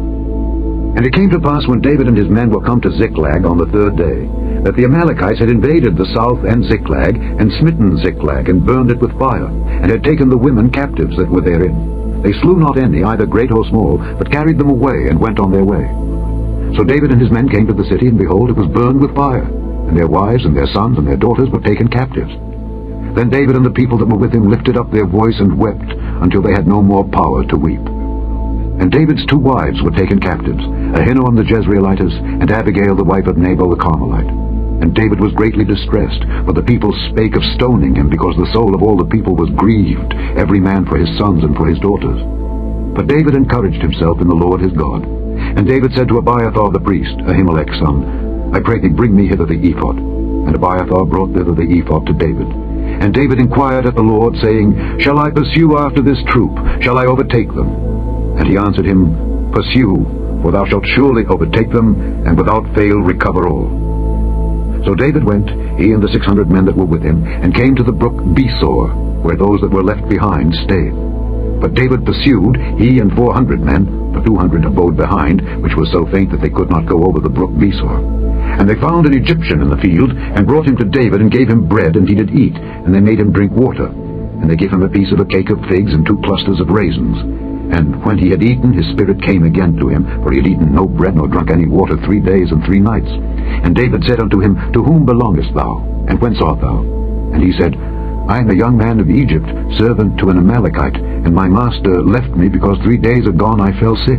And it came to pass, when David and his men were come to Ziklag on the third day, that the Amalekites had invaded the south and Ziklag, and smitten Ziklag, and burned it with fire, and had taken the women captives that were therein. They slew not any, either great or small, but carried them away, and went on their way. So David and his men came to the city, and behold, it was burned with fire, and their wives and their sons and their daughters were taken captives. Then David and the people that were with him lifted up their voice and wept, until they had no more power to weep. And David's 2 wives were taken captives, Ahinoam the Jezreelitess, and Abigail the wife of Nabal the Carmelite. And David was greatly distressed, for the people spake of stoning him, because the soul of all the people was grieved, every man for his sons and for his daughters. But David encouraged himself in the Lord his God. And David said to Abiathar the priest, Ahimelech's son, I pray thee, bring me hither the ephod. And Abiathar brought thither the ephod to David. And David inquired at the Lord, saying, Shall I pursue after this troop? Shall I overtake them? And he answered him, Pursue, for thou shalt surely overtake them, and without fail recover all. So David went, he and the 600 men that were with him, and came to the brook Besor, where those that were left behind stayed. But David pursued, he and 400 men, the 200 abode behind, which was so faint that they could not go over the brook Besor. And they found an Egyptian in the field, and brought him to David, and gave him bread, and he did eat, and they made him drink water. And they gave him a piece of a cake of figs, and 2 clusters of raisins. And when he had eaten, his spirit came again to him, for he had eaten no bread nor drunk any water 3 days and 3 nights. And David said unto him, To whom belongest thou? And whence art thou? And he said, I am a young man of Egypt, servant to an Amalekite, and my master left me because 3 days agone I fell sick.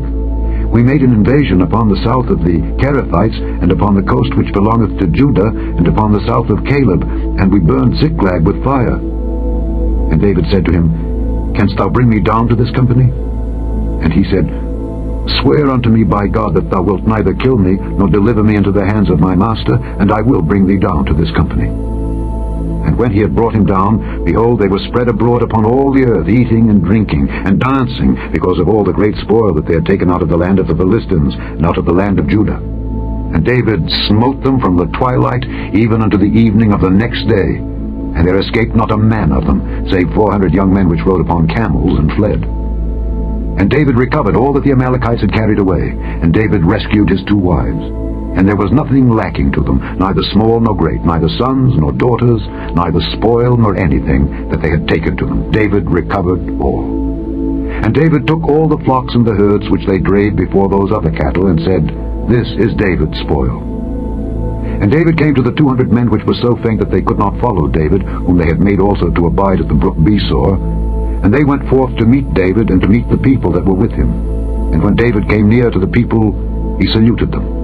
We made an invasion upon the south of the Kerethites, and upon the coast which belongeth to Judah, and upon the south of Caleb, and we burned Ziklag with fire. And David said to him, Canst thou bring me down to this company? And he said, Swear unto me by God that thou wilt neither kill me, nor deliver me into the hands of my master, and I will bring thee down to this company. And when he had brought him down, behold, they were spread abroad upon all the earth, eating and drinking, and dancing, because of all the great spoil that they had taken out of the land of the Philistines, and out of the land of Judah. And David smote them from the twilight even unto the evening of the next day, and there escaped not a man of them, save 400 young men which rode upon camels and fled. And David recovered all that the Amalekites had carried away, and David rescued his 2 wives. And there was nothing lacking to them, neither small nor great, neither sons nor daughters, neither spoil nor anything that they had taken to them. David recovered all. And David took all the flocks and the herds which they drave before those other cattle, and said, This is David's spoil. And David came to the 200 men which were so faint that they could not follow David, whom they had made also to abide at the brook Besor. And they went forth to meet David, and to meet the people that were with him. And when David came near to the people, he saluted them.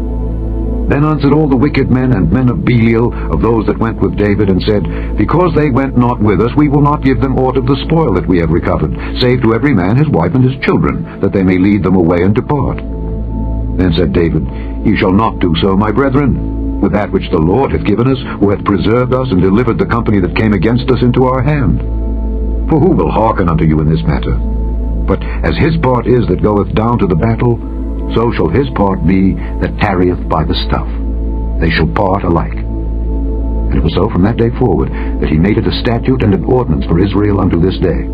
Then answered all the wicked men and men of Belial, of those that went with David, and said, Because they went not with us, we will not give them aught of the spoil that we have recovered, save to every man his wife and his children, that they may lead them away and depart. Then said David, Ye shall not do so, my brethren, with that which the Lord hath given us, who hath preserved us and delivered the company that came against us into our hand. For who will hearken unto you in this matter? But as his part is that goeth down to the battle, so shall his part be that tarrieth by the stuff. They shall part alike. And it was so from that day forward, that he made it a statute and an ordinance for Israel unto this day.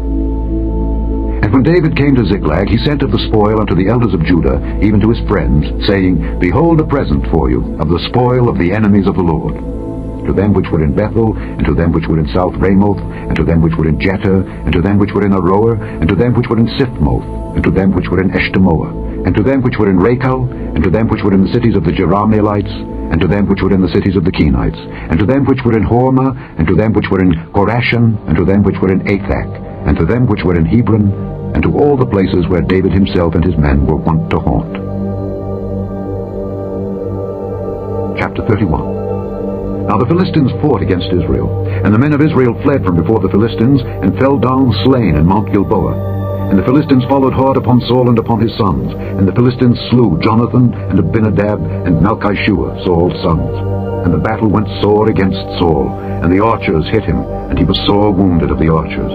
And when David came to Ziklag, he sent of the spoil unto the elders of Judah, even to his friends, saying, Behold a present for you of the spoil of the enemies of the Lord. To them which were in Bethel, and to them which were in South Ramoth, and to them which were in Jeter, and to them which were in Aroer, and to them which were in Siphmoth, and to them which were in Eshtemoa, and to them which were in Rachel, and to them which were in the cities of the Jerahmeelites, and to them which were in the cities of the Kenites, and to them which were in Hormah, and to them which were in Korashan, and to them which were in Athak, and to them which were in Hebron, and to all the places where David himself and his men were wont to haunt. Chapter 31. Now the Philistines fought against Israel, and the men of Israel fled from before the Philistines, and fell down slain in Mount Gilboa. And the Philistines followed hard upon Saul and upon his sons, and the Philistines slew Jonathan, and Abinadab, and Malchishua, Saul's sons. And the battle went sore against Saul, and the archers hit him, and he was sore wounded of the archers.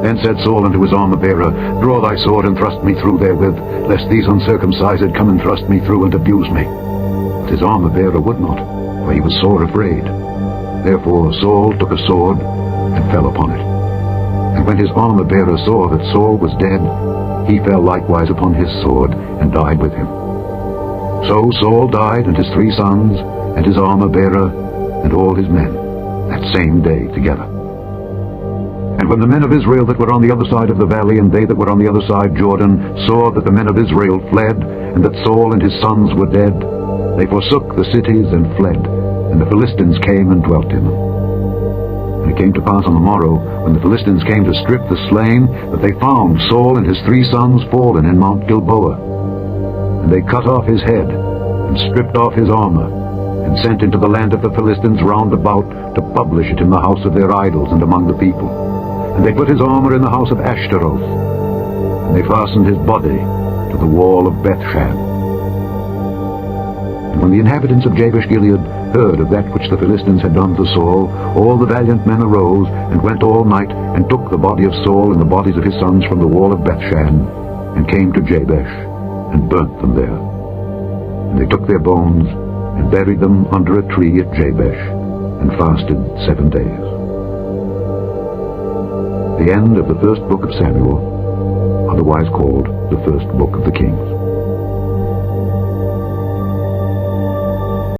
Then said Saul unto his armor-bearer, Draw thy sword, and thrust me through therewith, lest these uncircumcised come and thrust me through, and abuse me. But his armor-bearer would not, for he was sore afraid. Therefore Saul took a sword, and fell upon it. And when his armor-bearer saw that Saul was dead, he fell likewise upon his sword, and died with him. So Saul died, and his 3 sons, and his armor-bearer, and all his men, that same day together. And when the men of Israel that were on the other side of the valley, and they that were on the other side Jordan, saw that the men of Israel fled, and that Saul and his sons were dead, they forsook the cities and fled, and the Philistines came and dwelt in them. And it came to pass on the morrow, when the Philistines came to strip the slain, that they found Saul and his 3 sons fallen in Mount Gilboa. And they cut off his head, and stripped off his armor, and sent into the land of the Philistines round about to publish it in the house of their idols and among the people. And they put his armor in the house of Ashtaroth, and they fastened his body to the wall of Bethshan. And when the inhabitants of Jabesh-Gilead heard of that which the Philistines had done to Saul, all the valiant men arose, and went all night, and took the body of Saul and the bodies of his sons from the wall of Bethshan, and came to Jabesh, and burnt them there. And they took their bones, and buried them under a tree at Jabesh, and fasted 7 days. The end of the first book of Samuel, otherwise called the first book of the Kings.